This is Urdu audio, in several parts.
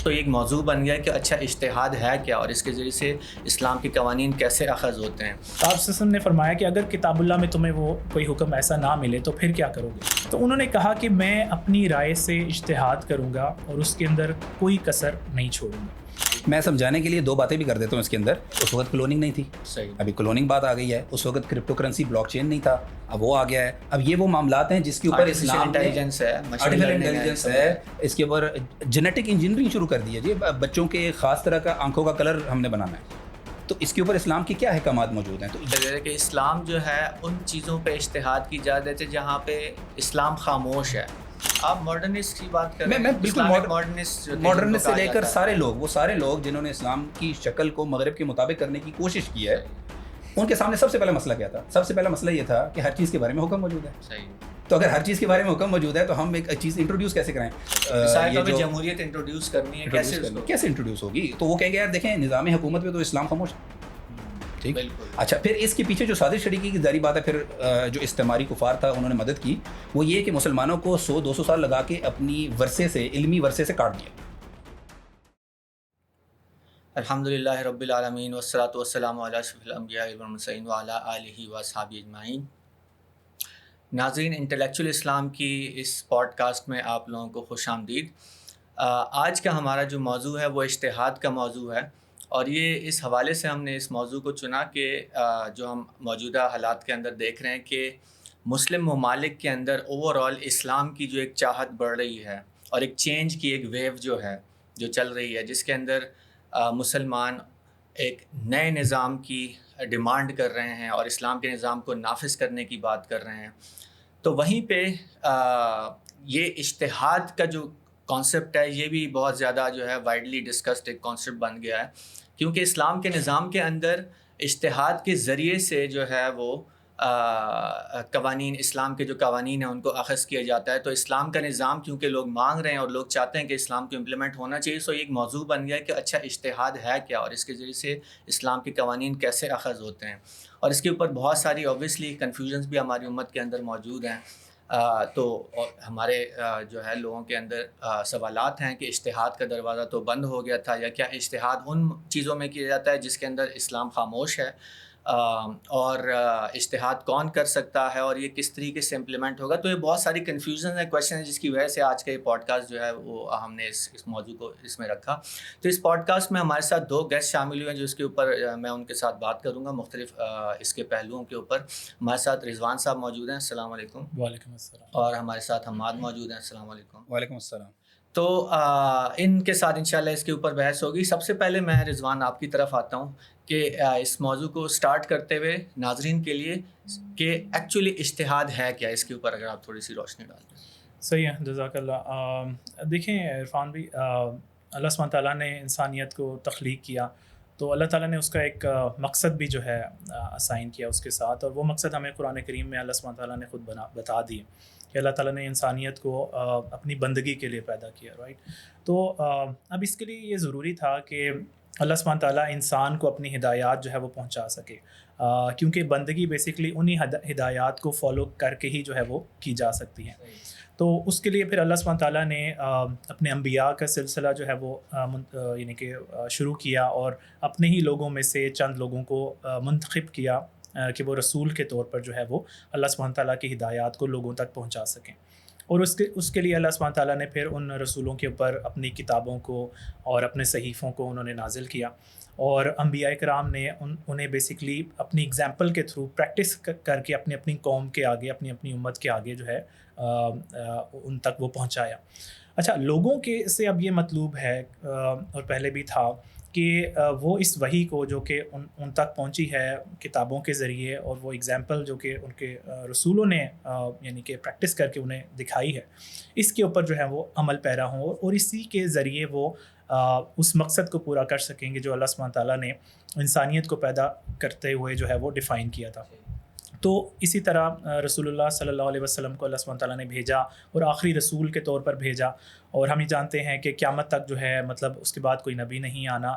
تو ایک موضوع بن گیا کہ اچھا اجتہاد ہے کیا اور اس کے ذریعے سے اسلام کے قوانین کیسے اخذ ہوتے ہیں. آپ وسلم نے فرمایا کہ اگر کتاب اللہ میں تمہیں وہ کوئی حکم ایسا نہ ملے تو پھر کیا کرو گے؟ تو انہوں نے کہا کہ میں اپنی رائے سے اجتہاد کروں گا اور اس کے اندر کوئی کسر نہیں چھوڑوں گا. میں سمجھانے کے لیے دو باتیں بھی کر دیتا ہوں اس کے اندر. اس وقت کلوننگ نہیں تھی, صحیح, ابھی کلوننگ بات آ گئی ہے. اس وقت کرپٹو کرنسی بلاک چین نہیں تھا, اب وہ آ گیا ہے. اب یہ وہ معاملات ہیں جس کے اوپر اسلام انٹیلیجنس ہے, آرٹیفیشل انٹیلیجنس ہے, اس کے اوپر جینیٹک انجینئرنگ شروع کر دی ہے. جی بچوں کے خاص طرح کا آنکھوں کا کلر ہم نے بنانا ہے, تو اس کے اوپر اسلام کی کیا احکامات موجود ہیں؟ تو کہ اسلام جو ہے ان چیزوں پہ اجتہاد کی اجازت دیتے جہاں پہ اسلام خاموش ہے. آپ ماڈرنسٹ کی بات کر رہے ہیں, میں بالکل ماڈرنسٹ سے لے کر سارے لوگ جنہوں نے اسلام کی شکل کو مغرب کے مطابق کرنے کی کوشش کی ہے, ان کے سامنے سب سے پہلا مسئلہ کیا تھا؟ سب سے پہلا مسئلہ یہ تھا کہ ہر چیز کے بارے میں حکم موجود ہے. صحیح, تو اگر ہر چیز کے بارے میں حکم موجود ہے تو ہم ایک چیز انٹروڈیوس کیسے کریں؟ جمہوریت انٹروڈیوس کرنی ہے, کیسے انٹروڈیوس ہوگی؟ تو وہ کہیں گے یار دیکھیں نظام حکومت میں تو اسلام خاموش ہے. ٹھیک, اچھا پھر اس کے پیچھے جو سازش شریکی کی ظاہری بات ہے, پھر جو استعماری کفار تھا انہوں نے مدد کی, وہ یہ کہ مسلمانوں کو 100-200 سال لگا کے اپنی ورثے سے, علمی ورثے سے کاٹ دیا. الحمدللہ رب العالمین والصلاۃ والسلام علی اشرف الانبیاء والمرسلین وعلی آلہ واصحابہ اجمعین. ناظرین, انٹلیکچوئل اسلام کی اس پوڈ کاسٹ میں آپ لوگوں کو خوش آمدید. آج کا ہمارا جو موضوع ہے وہ اجتہاد کا موضوع ہے, اور یہ اس حوالے سے ہم نے اس موضوع کو چنا کہ جو ہم موجودہ حالات کے اندر دیکھ رہے ہیں کہ مسلم ممالک کے اندر اوور آل اسلام کی جو ایک چاہت بڑھ رہی ہے اور ایک چینج کی ایک ویو جو ہے جو چل رہی ہے, جس کے اندر مسلمان ایک نئے نظام کی ڈیمانڈ کر رہے ہیں اور اسلام کے نظام کو نافذ کرنے کی بات کر رہے ہیں. تو وہیں پہ یہ اجتہاد کا جو کانسیپٹ ہے یہ بھی بہت زیادہ جو ہے وائڈلی ڈسکسڈ ایک کانسیپٹ بن گیا ہے, کیونکہ اسلام کے نظام کے اندر اجتہاد کے ذریعے سے جو ہے وہ قوانین, اسلام کے جو قوانین ہیں ان کو اخذ کیا جاتا ہے. تو اسلام کا نظام کیونکہ لوگ مانگ رہے ہیں اور لوگ چاہتے ہیں کہ اسلام کو امپلیمنٹ ہونا چاہیے, سو ایک موضوع بن گیا کہ اچھا اجتہاد ہے کیا اور اس کے ذریعے سے اسلام کے قوانین کیسے اخذ ہوتے ہیں. اور اس کے اوپر بہت ساری اوبویسلی کنفیوژنس بھی ہماری امت کے اندر موجود ہیں. تو ہمارے جو ہے لوگوں کے اندر سوالات ہیں کہ اجتہاد کا دروازہ تو بند ہو گیا تھا, یا کیا اجتہاد ان چیزوں میں کیا جاتا ہے جس کے اندر اسلام خاموش ہے, اور اجتہاد کون کر سکتا ہے اور یہ کس طریقے سے امپلیمنٹ ہوگا. تو یہ بہت ساری کنفیوژن ہیں, کویشچن ہیں, جس کی وجہ سے آج کا یہ پوڈ کاسٹ جو ہے وہ ہم نے اس موضوع کو اس میں رکھا. تو اس پوڈ کاسٹ میں ہمارے ساتھ 2 گیسٹ شامل ہوئے ہیں جو اس کے اوپر میں ان کے ساتھ بات کروں گا مختلف اس کے پہلوؤں کے اوپر. ہمارے ساتھ رضوان صاحب موجود ہیں, السلام علیکم. وعلیکم السلام. اور ہمارے ساتھ حماد موجود ہیں, السلام علیکم. وعلیکم السلام. تو ان کے ساتھ انشاءاللہ اس کے اوپر بحث ہوگی. سب سے پہلے میں رضوان آپ کی طرف آتا ہوں کہ اس موضوع کو سٹارٹ کرتے ہوئے ناظرین کے لیے کہ ایکچولی اجتہاد ہے کیا, اس کے اوپر اگر آپ تھوڑی سی روشنی ڈال دیں. صحیح ہے, جزاک اللہ. دیکھیں عرفان بھی, اللہ سبحانہ تعالیٰ نے انسانیت کو تخلیق کیا تو اللہ تعالیٰ نے اس کا ایک مقصد بھی جو ہے اسائن کیا اس کے ساتھ, اور وہ مقصد ہمیں قرآن کریم میں اللہ سبحانہ تعالیٰ نے خود بتا دی کہ اللہ تعالیٰ نے انسانیت کو اپنی بندگی کے لیے پیدا کیا, رائٹ. تو اب اس کے لیے یہ ضروری تھا کہ اللہ سبحانہ تعالیٰ انسان کو اپنی ہدایات جو ہے وہ پہنچا سکے, کیونکہ بندگی بیسکلی انہی ہدایات کو فالو کر کے ہی جو ہے وہ کی جا سکتی ہیں. تو اس کے لیے پھر اللہ سبحانہ تعالیٰ نے اپنے انبیاء کا سلسلہ جو ہے وہ یعنی کہ شروع کیا, اور اپنے ہی لوگوں میں سے چند لوگوں کو منتخب کیا کہ وہ رسول کے طور پر جو ہے وہ اللہ سبحانہ تعالیٰ کی ہدایات کو لوگوں تک پہنچا سکیں. اور اس کے لیے اللہ سبحانہ تعالیٰ نے پھر ان رسولوں کے اوپر اپنی کتابوں کو اور اپنے صحیفوں کو انہوں نے نازل کیا, اور انبیاء کرام نے انہیں بیسکلی اپنی اگزامپل کے تھرو پریکٹس کر کے اپنی قوم کے آگے, اپنی امت کے آگے جو ہے ان تک وہ پہنچایا. اچھا, لوگوں کے سے اب یہ مطلوب ہے اور پہلے بھی تھا کہ وہ اس وحی کو جو کہ ان تک پہنچی ہے کتابوں کے ذریعے, اور وہ اگزامپل جو کہ ان کے رسولوں نے یعنی کہ پریکٹس کر کے انہیں دکھائی ہے, اس کے اوپر جو ہے وہ عمل پیرا ہوں, اور اسی کے ذریعے وہ اس مقصد کو پورا کر سکیں گے جو اللہ سبحانہ تعالیٰ نے انسانیت کو پیدا کرتے ہوئے جو ہے وہ ڈیفائن کیا تھا. تو اسی طرح رسول اللہ صلی اللہ علیہ وسلم کو اللہ سبحانہ تعالیٰ نے بھیجا اور آخری رسول کے طور پر بھیجا، اور ہم یہ جانتے ہیں کہ قیامت تک جو ہے مطلب اس کے بعد کوئی نبی نہیں آنا،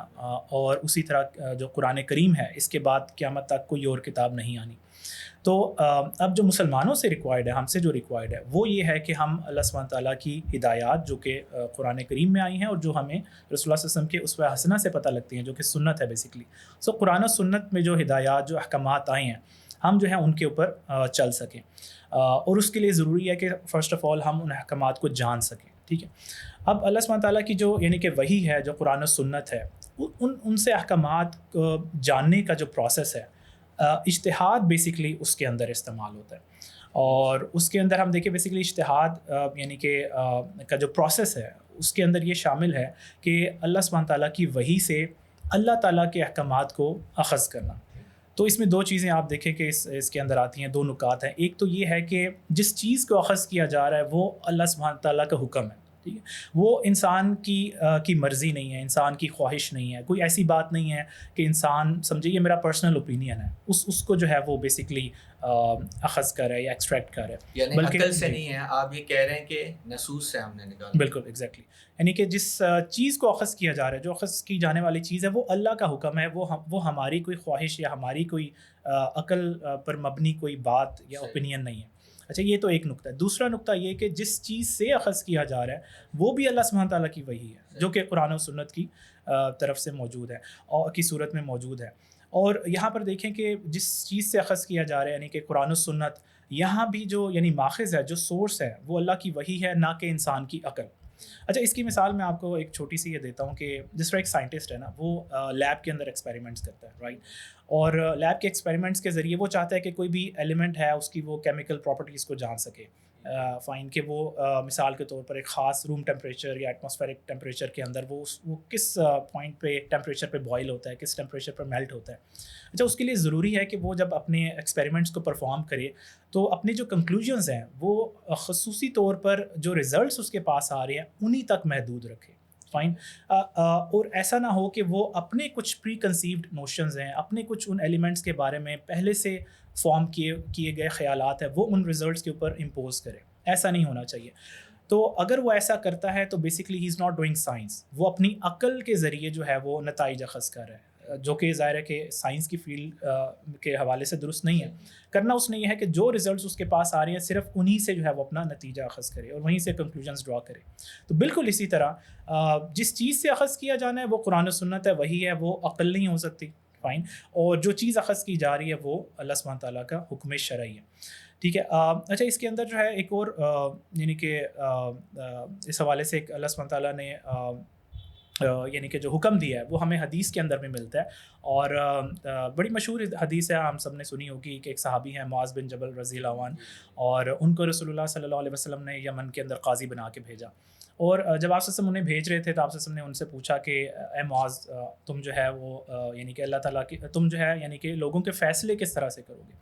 اور اسی طرح جو قرآن کریم ہے اس کے بعد قیامت تک کوئی اور کتاب نہیں آنی۔ تو اب جو مسلمانوں سے ریکوائرڈ ہے، ہم سے جو ریکوائرڈ ہے وہ یہ ہے کہ ہم اللہ سبحانہ تعالیٰ کی ہدایات جو کہ قرآن کریم میں آئی ہیں اور جو ہمیں رسول اللہ صلی اللہ علیہ وسلم کے اسوہ حسنہ سے پتہ لگتی ہیں، جو کہ سنت ہے بیسیکلی، سو قرآن و سنت میں جو ہدایات جو احکامات آئے ہیں ہم جو ہے ان کے اوپر چل سکیں، اور اس کے لیے ضروری ہے کہ فرسٹ آف آل ہم ان احکامات کو جان سکیں، ٹھیک ہے۔ اب اللہ سبحانہ تعالیٰ کی جو یعنی کہ وحی ہے، جو قرآن و سنت ہے، ان سے احکامات جاننے کا جو پروسیس ہے، اجتہاد بیسیکلی اس کے اندر استعمال ہوتا ہے، اور اس کے اندر ہم دیکھیں بیسیکلی اجتہاد یعنی کہ کا جو پروسیس ہے اس کے اندر یہ شامل ہے کہ اللہ سبحانہ تعالیٰ کی وحی سے اللہ تعالیٰ کے احکامات کو اخذ کرنا۔ تو اس میں دو چیزیں آپ دیکھیں کہ اس کے اندر آتی ہیں، دو نکات ہیں۔ ایک تو یہ ہے کہ جس چیز کو اخذ کیا جا رہا ہے وہ اللہ سبحانہ تعالیٰ کا حکم ہے، ٹھیک ہے، وہ انسان کی مرضی نہیں ہے، انسان کی خواہش نہیں ہے، کوئی ایسی بات نہیں ہے کہ انسان سمجھے یہ میرا پرسنل اوپینین ہے، اس کو جو ہے وہ بیسکلی اخذ کر رہا ہے یا ایکسٹریکٹ کر رہا ہے، یعنی عقل سے نہیں ہے، آپ یہ کہہ رہے ہیں کہ نصوص سے ہم نے نکالا۔ بالکل ایگزیکٹلی، یعنی کہ جس چیز کو اخذ کیا جا رہا ہے، جو اخذ کی جانے والی چیز ہے وہ اللہ کا حکم ہے، وہ ہماری کوئی خواہش یا ہماری کوئی عقل پر مبنی کوئی بات یا اوپینین نہیں ہے۔ اچھا، یہ تو ایک نقطہ ہے۔ دوسرا نقطہ یہ کہ جس چیز سے اخذ کیا جا رہا ہے وہ بھی اللہ سبحانہ تعالیٰ کی وحی ہے، جو کہ قرآن و سنت کی طرف سے موجود ہے اور کی صورت میں موجود ہے۔ اور یہاں پر دیکھیں کہ جس چیز سے اخذ کیا جا رہا ہے یعنی کہ قرآن و سنت، یہاں بھی جو یعنی ماخذ ہے، جو سورس ہے، وہ اللہ کی وحی ہے، نہ کہ انسان کی عقل۔ اچھا، اس کی مثال میں آپ کو ایک چھوٹی سی یہ دیتا ہوں کہ جس طرح ایک سائنٹسٹ ہے نا، وہ لیب کے اندر ایکسپیریمنٹس کرتا ہے، رائٹ، اور لیب کے ایکسپیریمنٹس کے ذریعے وہ چاہتا ہے کہ کوئی بھی ایلیمنٹ ہے اس کی وہ کیمیکل پراپرٹیز کو جان سکے، فائن کہ وہ مثال کے طور پر ایک خاص روم ٹیمپریچر یا ایٹماسفیرک ٹیمپریچر کے اندر وہ کس پوائنٹ پہ ٹیمپریچر پہ بوائل ہوتا ہے، کس ٹیمپریچر پہ میلٹ ہوتا ہے۔ اچھا، اس کے لیے ضروری ہے کہ وہ جب اپنے ایکسپیریمنٹس کو پرفارم کرے تو اپنے جو کنکلوژنز ہیں وہ خصوصی طور پر جو ریزلٹس اس کے پاس آ رہے ہیں انہی تک محدود رکھے، فائن، اور ایسا نہ ہو کہ وہ اپنے کچھ پری کنسیوڈ نوشنز ہیں، اپنے کچھ ان ایلیمنٹس کے بارے میں پہلے سے فارم کیے گئے خیالات ہیں وہ ان ریزلٹس کے اوپر امپوز کرے۔ ایسا نہیں ہونا چاہیے۔ تو اگر وہ ایسا کرتا ہے تو basically he is not doing science, وہ اپنی عقل کے ذریعے جو ہے وہ نتائج اخذ کر رہا ہے، جو کہ ظاہر ہے کہ سائنس کی فیلڈ کے حوالے سے درست نہیں ہے۔ کرنا اس نے یہ ہے کہ جو ریزلٹس اس کے پاس آ رہے ہیں صرف انہی سے جو ہے وہ اپنا نتیجہ اخذ کرے اور وہیں سے کنکلوژنس ڈرا کرے۔ تو بالکل اسی طرح جس چیز سے اخذ کیا جانا ہے وہ قرآن و سنت ہے، وہی ہے، وہ عقل نہیں ہو سکتی، فائن، اور جو چیز اخذ کی جا رہی ہے وہ اللہ سبحانہ تعالیٰ کا حکم شرعی ہے، ٹھیک ہے۔ اچھا، اس کے اندر جو ہے ایک اور یعنی کہ اس حوالے سے ایک اللہ سبحانہ تعالیٰ نے یعنی کہ جو حکم دیا ہے وہ ہمیں حدیث کے اندر میں ملتا ہے، اور بڑی مشہور حدیث ہے، ہم سب نے سنی ہوگی کہ ایک صحابی ہیں معاذ بن جبل رضی اللہ عنہ، اور ان کو رسول اللہ صلی اللہ علیہ وسلم نے یمن کے اندر قاضی بنا کے بھیجا، اور جب آپ وسلم انہیں بھیج رہے تھے تو آپ وسلم نے ان سے پوچھا کہ اے معاذ، تم جو ہے وہ یعنی کہ اللہ تعالیٰ کی تم جو ہے یعنی کہ لوگوں کے فیصلے کس طرح سے کرو گے؟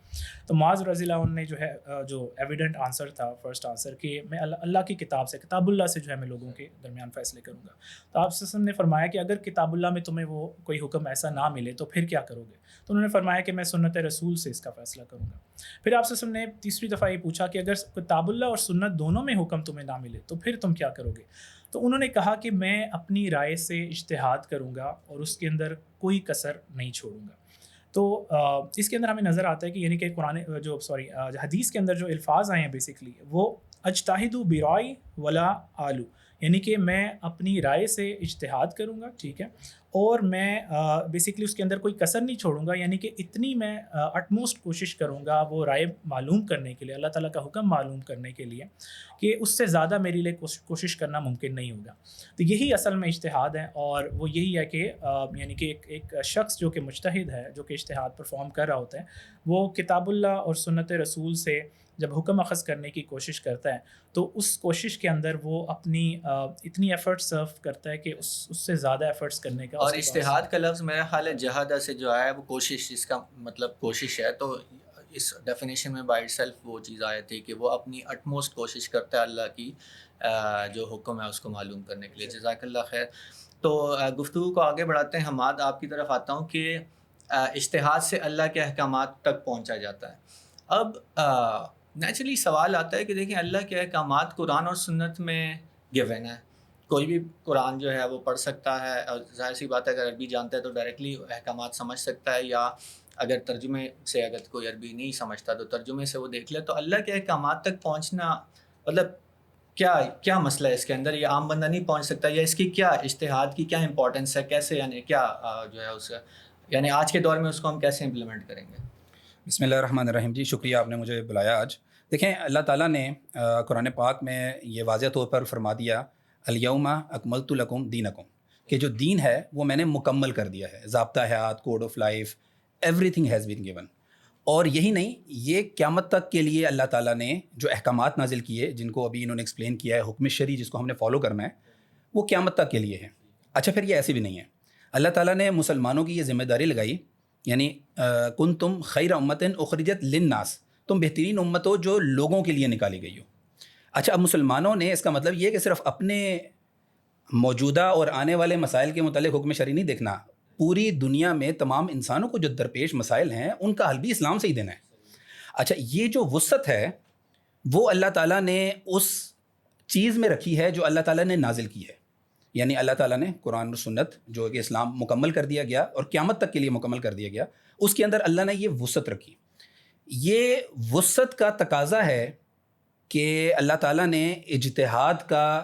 تو معاذ رضی اللہ عنہ نے جو ہے جو ایویڈنٹ آنسر تھا، فرسٹ آنسر، کہ میں اللہ کی کتاب سے، کتاب اللہ سے جو ہے میں لوگوں کے درمیان فیصلے کروں گا۔ تو آپ وسلم نے فرمایا کہ اگر کتاب اللہ میں تمہیں وہ کوئی حکم ایسا نہ ملے تو پھر کیا کرو گے؟ تو انہوں نے فرمایا کہ میں سنت رسول سے اس کا فیصلہ کروں گا۔ پھر آپ وسلم نے تیسری دفعہ یہ پوچھا کہ اگر کتاب اللہ اور سنت دونوں میں حکم تمہیں نہ ملے تو پھر تم کیا کرو گے؟ تو انہوں نے کہا کہ میں اپنی رائے سے اجتہاد کروں گا اور اس کے اندر کوئی کسر نہیں چھوڑوں گا۔ تو اس کے اندر ہمیں نظر آتا ہے کہ یعنی کہ قرآن حدیث کے اندر جو الفاظ آئے ہیں بیسکلی وہ اجتہد برائے ولا آلو، یعنی کہ میں اپنی رائے سے اجتہاد کروں گا، ٹھیک ہے، اور میں بیسکلی اس کے اندر کوئی کسر نہیں چھوڑوں گا، یعنی کہ اتنی میں اٹموسٹ کوشش کروں گا وہ رائے معلوم کرنے کے لیے، اللہ تعالیٰ کا حکم معلوم کرنے کے لیے، کہ اس سے زیادہ میرے لیے کوشش کرنا ممکن نہیں ہوگا۔ تو یہی اصل میں اجتہاد ہے، اور وہ یہی ہے کہ یعنی کہ ایک شخص جو کہ مجتہد ہے، جو کہ اجتہاد پرفارم کر رہا ہوتا ہے، وہ کتاب اللہ اور سنت رسول سے جب حکم اخذ کرنے کی کوشش کرتا ہے تو اس کوشش کے اندر وہ اپنی اتنی ایفرٹ صرف کرتا ہے کہ اس سے زیادہ ایفرٹس کرنے کا، اور اجتہاد کا لفظ میرا خیال ہے جہادہ سے جو آیا ہے وہ کوشش، اس کا مطلب کوشش ہے، تو اس ڈیفینیشن میں بائی سیلف وہ چیز آئی تھی کہ وہ اپنی اٹموسٹ کوشش کرتا ہے اللہ کی جو حکم ہے اس کو معلوم کرنے کے لیے۔ جزاک اللہ خیر۔ تو گفتگو کو آگے بڑھاتے ہیں، حماد آپ کی طرف آتا ہوں کہ اجتہاد سے اللہ کے احکامات تک پہنچا جاتا ہے، اب نیچرلی سوال آتا ہے کہ دیکھیں اللہ کے احکامات قرآن اور سنت میں گیون ہے. کوئی بھی قرآن جو ہے وہ پڑھ سکتا ہے, اور ظاہر سی بات ہے اگر عربی جانتا ہے تو ڈائریکٹلی احکامات سمجھ سکتا ہے, یا اگر ترجمے سے اگر کوئی عربی نہیں سمجھتا تو ترجمے سے وہ دیکھ لے. تو اللہ کے احکامات تک پہنچنا مطلب کیا مسئلہ ہے اس کے اندر؟ یہ عام بندہ نہیں پہنچ سکتا, یا اس کی کیا اجتہاد کی کیا امپورٹنس ہے, کیسے یعنی کیا جو ہے اس کا یعنی آج کے دور میں اس کو ہم کیسے امپلیمنٹ کریں گے؟ بسم اللہ الرحمن الرحیم. جی شکریہ, آپ نے مجھے بلایا آج. دیکھیں اللہ تعالیٰ نے قرآن پاک میں یہ واضح طور پر فرما دیا الیوم اکملت لکم دینکم, کہ جو دین ہے وہ میں نے مکمل کر دیا ہے. ضابطہ حیات, code of life, everything has been given. اور یہی نہیں, یہ قیامت تک کے لیے اللہ تعالیٰ نے جو احکامات نازل کیے, جن کو ابھی انہوں نے ایکسپلین کیا ہے, حکم شرعی جس کو ہم نے فالو کرنا ہے, وہ قیامت تک کے لیے ہے. اچھا پھر یہ ایسے بھی نہیں ہے. اللہ تعالیٰ نے مسلمانوں کی یہ ذمہ داری لگائی, یعنی کنتم خیر امت اخرجت للناس, تم بہترین امت ہو جو لوگوں کے لیے نکالی گئی ہو. اچھا اب مسلمانوں نے اس کا مطلب یہ کہ صرف اپنے موجودہ اور آنے والے مسائل کے متعلق حکم شرعی نہیں دیکھنا, پوری دنیا میں تمام انسانوں کو جو درپیش مسائل ہیں ان کا حل بھی اسلام سے ہی دینا ہے. اچھا یہ جو وسعت ہے وہ اللہ تعالیٰ نے اس چیز میں رکھی ہے جو اللہ تعالیٰ نے نازل کی ہے. یعنی اللہ تعالیٰ نے قرآن اور سنت جو کہ اسلام مکمل کر دیا گیا اور قیامت تک کے لیے مکمل کر دیا گیا, اس کے اندر اللہ نے یہ وسعت رکھی. یہ وسعت کا تقاضا ہے کہ اللہ تعالیٰ نے اجتہاد کا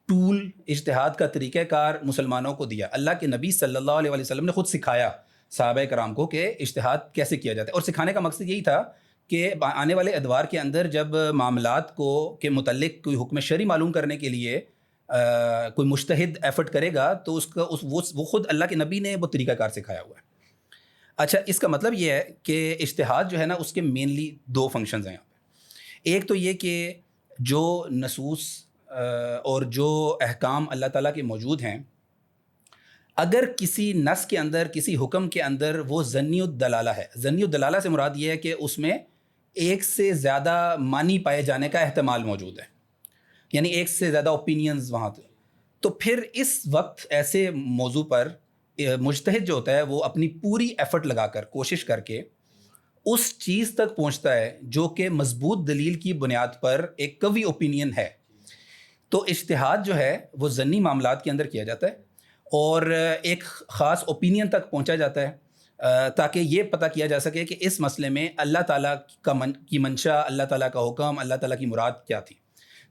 ٹول, اجتہاد کا طریقہ کار مسلمانوں کو دیا. اللہ کے نبی صلی اللہ علیہ وسلم نے خود سکھایا صحابہ کرام کو کہ اجتہاد کیسے کیا جاتا ہے, اور سکھانے کا مقصد یہی تھا کہ آنے والے ادوار کے اندر جب معاملات کو کے متعلق کوئی حکم شرعی معلوم کرنے کے لیے کوئی مجتہد ایفرٹ کرے گا تو اس کا وہ خود اللہ کے نبی نے وہ طریقہ کار سکھایا ہوا ہے. اچھا اس کا مطلب یہ ہے کہ اجتہاد جو ہے نا اس کے مینلی دو فنکشنز ہیں یہاں پہ. ایک تو یہ کہ جو نصوص اور جو احکام اللہ تعالیٰ کے موجود ہیں, اگر کسی نص کے اندر, کسی حکم کے اندر وہ ظنی الدلالہ ہے, ظنی الدلالہ سے مراد یہ ہے کہ اس میں ایک سے زیادہ معنی پائے جانے کا احتمال موجود ہے, یعنی ایک سے زیادہ اوپینینز وہاں تھے, تو پھر اس وقت ایسے موضوع پر مجتہد جو ہوتا ہے وہ اپنی پوری ایفرٹ لگا کر, کوشش کر کے اس چیز تک پہنچتا ہے جو کہ مضبوط دلیل کی بنیاد پر ایک قوی اوپینین ہے. تو اجتہاد جو ہے وہ ضمنی معاملات کے اندر کیا جاتا ہے اور ایک خاص اوپینین تک پہنچا جاتا ہے تاکہ یہ پتہ کیا جا سکے کہ اس مسئلے میں اللہ تعالیٰ کی منشا, اللہ تعالیٰ کا حکم, اللہ تعالیٰ کی مراد کیا تھی.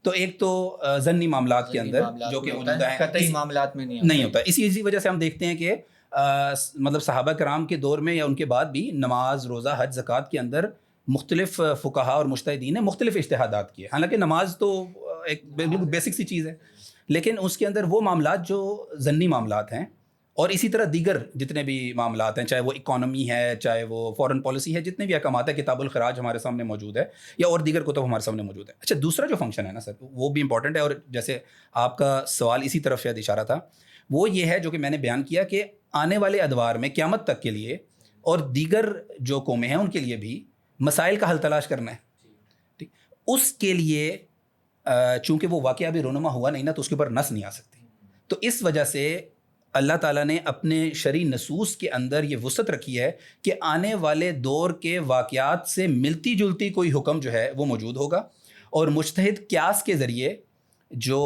تو ایک تو ضمنی معاملات کے اندر جو کہ موجودہ ہیں, قطعی معاملات میں نہیں ہوتا. اسی وجہ سے ہم دیکھتے ہیں کہ مطلب صحابہ کرام کے دور میں یا ان کے بعد بھی نماز, روزہ, حج, زکوٰۃ کے اندر مختلف فقہا اور مجتہدین نے مختلف اجتہادات کیے. حالانکہ نماز تو ایک بالکل بیسک سی چیز ہے, لیکن اس کے اندر وہ معاملات جو ضمنی معاملات ہیں, اور اسی طرح دیگر جتنے بھی معاملات ہیں, چاہے وہ اکانومی ہے, چاہے وہ فورن پالیسی ہے, جتنے بھی احکامات ہیں, کتاب الخراج ہمارے سامنے موجود ہے یا اور دیگر کتب ہمارے سامنے موجود ہے. اچھا دوسرا جو فنکشن ہے نا سر, وہ بھی امپورٹنٹ ہے, اور جیسے آپ کا سوال اسی طرف شاید اشارہ تھا, وہ یہ ہے جو کہ میں نے بیان کیا کہ آنے والے ادوار میں قیامت تک کے لیے اور دیگر جو قومیں ہیں ان کے لیے بھی مسائل کا حل تلاش کرنا ہے. ٹھیک, اس کے لیے چونکہ وہ واقعہ ابھی رونما ہوا نہیں نا, تو اس کے اوپر نص نہیں آ سکتی. تو اس وجہ سے اللہ تعالیٰ نے اپنے شرعی نصوص کے اندر یہ وسعت رکھی ہے کہ آنے والے دور کے واقعات سے ملتی جلتی کوئی حکم جو ہے وہ موجود ہوگا, اور مجتہد قیاس کے ذریعے جو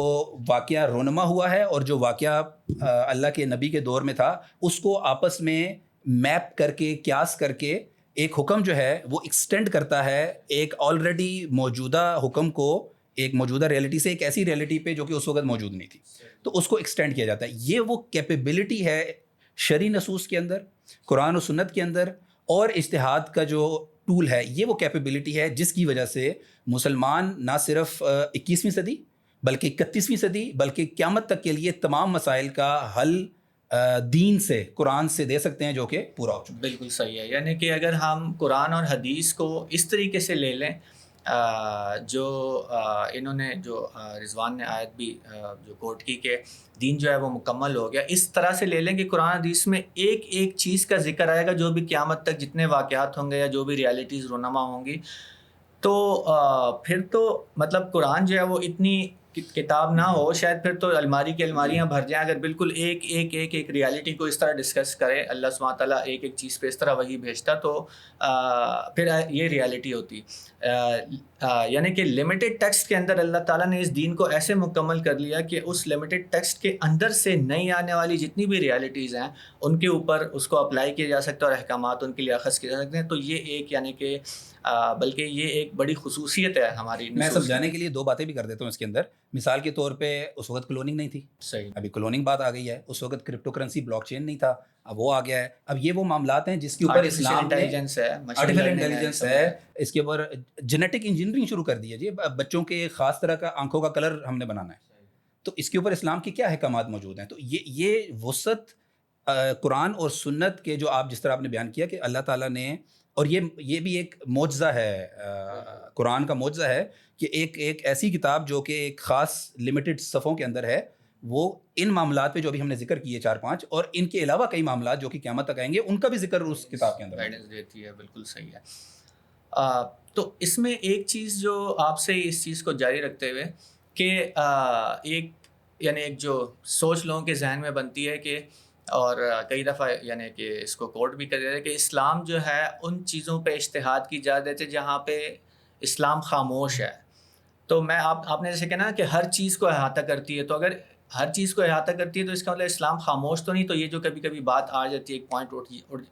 واقعہ رونما ہوا ہے اور جو واقعہ اللہ کے نبی کے دور میں تھا اس کو آپس میں میپ کر کے, قیاس کر کے ایک حکم جو ہے وہ ایکسٹینڈ کرتا ہے ایک آلریڈی موجودہ حکم کو ایک موجودہ ریئلٹی سے ایک ایسی ریئلٹی پہ جو کہ اس وقت موجود نہیں تھی, تو اس کو ایکسٹینڈ کیا جاتا ہے. یہ وہ کیپیبلٹی ہے شرعی نصوص کے اندر, قرآن و سنت کے اندر, اور اجتہاد کا جو ٹول ہے یہ وہ کیپیبلٹی ہے جس کی وجہ سے مسلمان نہ صرف 21ویں صدی بلکہ 31ویں صدی بلکہ قیامت تک کے لیے تمام مسائل کا حل دین سے, قرآن سے دے سکتے ہیں جو کہ پورا ہو چکا. بالکل صحیح ہے. یعنی کہ اگر ہم قرآن اور حدیث کو اس طریقے سے لے لیں جو انہوں نے جو رضوان نے آیت بھی جو کوٹ کی کہ دین جو ہے وہ مکمل ہو گیا, اس طرح سے لے لیں کہ قرآن حدیث میں ایک ایک چیز کا ذکر آئے گا جو بھی قیامت تک جتنے واقعات ہوں گے یا جو بھی ریالٹیز رونما ہوں گی, تو پھر تو مطلب قرآن جو ہے وہ اتنی کتاب نہ ہو شاید پھر تو الماری کی الماریاں بھر جائیں. اگر بالکل ایک ریالٹی کو اس طرح ڈسکس کرے اللہ سبحانہ تعالیٰ ایک چیز پہ اس طرح وہی بھیجتا تو پھر یہ ریالٹی ہوتی. یعنی کہ لمیٹڈ ٹیکسٹ کے اندر اللہ تعالیٰ نے اس دین کو ایسے مکمل کر لیا کہ اس لمیٹڈ ٹیکسٹ کے اندر سے نئی آنے والی جتنی بھی ریالٹیز ہیں ان کے اوپر اس کو اپلائی کیا جا سکتا ہے اور احکامات ان کے لیے اخذ کیے جا سکتے ہیں. تو یہ ایک یعنی کہ بلکہ یہ ایک بڑی خصوصیت ہے ہماری. میں سمجھانے کے لیے 2 باتیں بھی کر دیتا ہوں اس کے اندر. مثال کے طور پہ اس وقت کلوننگ نہیں تھی, صحیح, ابھی کلوننگ بات آ گئی ہے. اس وقت کرپٹو کرنسی بلاک چین نہیں تھا, اب وہ آ گیا ہے. اب یہ وہ معاملات ہیں جس کے اوپر اسلام انٹیلیجنس ہے, آرٹیفیشل انٹیلیجنس ہے, اس کے اوپر جینیٹک انجینئرنگ شروع کر دی ہے جی. بچوں کے ایک خاص طرح کا آنکھوں کا کلر ہم نے بنانا ہے, تو اس کے اوپر اسلام کے کیا احکامات موجود ہیں. تو یہ وسعت قرآن اور سنت کے جو آپ جس طرح آپ نے بیان کیا کہ اللہ تعالیٰ نے, اور یہ بھی ایک معجزہ ہے, قرآن کا معجزہ ہے کہ ایک ایسی کتاب جو کہ ایک خاص لمیٹڈ صفحوں کے اندر ہے, وہ ان معاملات پہ جو ابھی ہم نے ذکر کیے 4-5 اور ان کے علاوہ کئی معاملات جو کہ قیامت تک آئیں گے ان کا بھی ذکر اس کتاب کے اندر گائیڈنس دیتی ہے. بالکل صحیح ہے. تو اس میں ایک چیز جو آپ سے اس چیز کو جاری رکھتے ہوئے کہ ایک جو سوچ لوگوں کے ذہن میں بنتی ہے کہ, اور کئی دفعہ یعنی کہ اس کو کوٹ بھی کر دیتے ہیں کہ اسلام جو ہے ان چیزوں پہ اجتہاد کی اجازت ہے جہاں پہ اسلام خاموش ہے. تو میں آپ نے جیسے کہنا کہ ہر چیز کو احاطہ کرتی ہے, تو اگر ہر چیز کو احاطہ کرتی ہے تو اس کا مطلب اسلام خاموش تو نہیں. تو یہ جو کبھی کبھی بات آ جاتی ہے, ایک پوائنٹ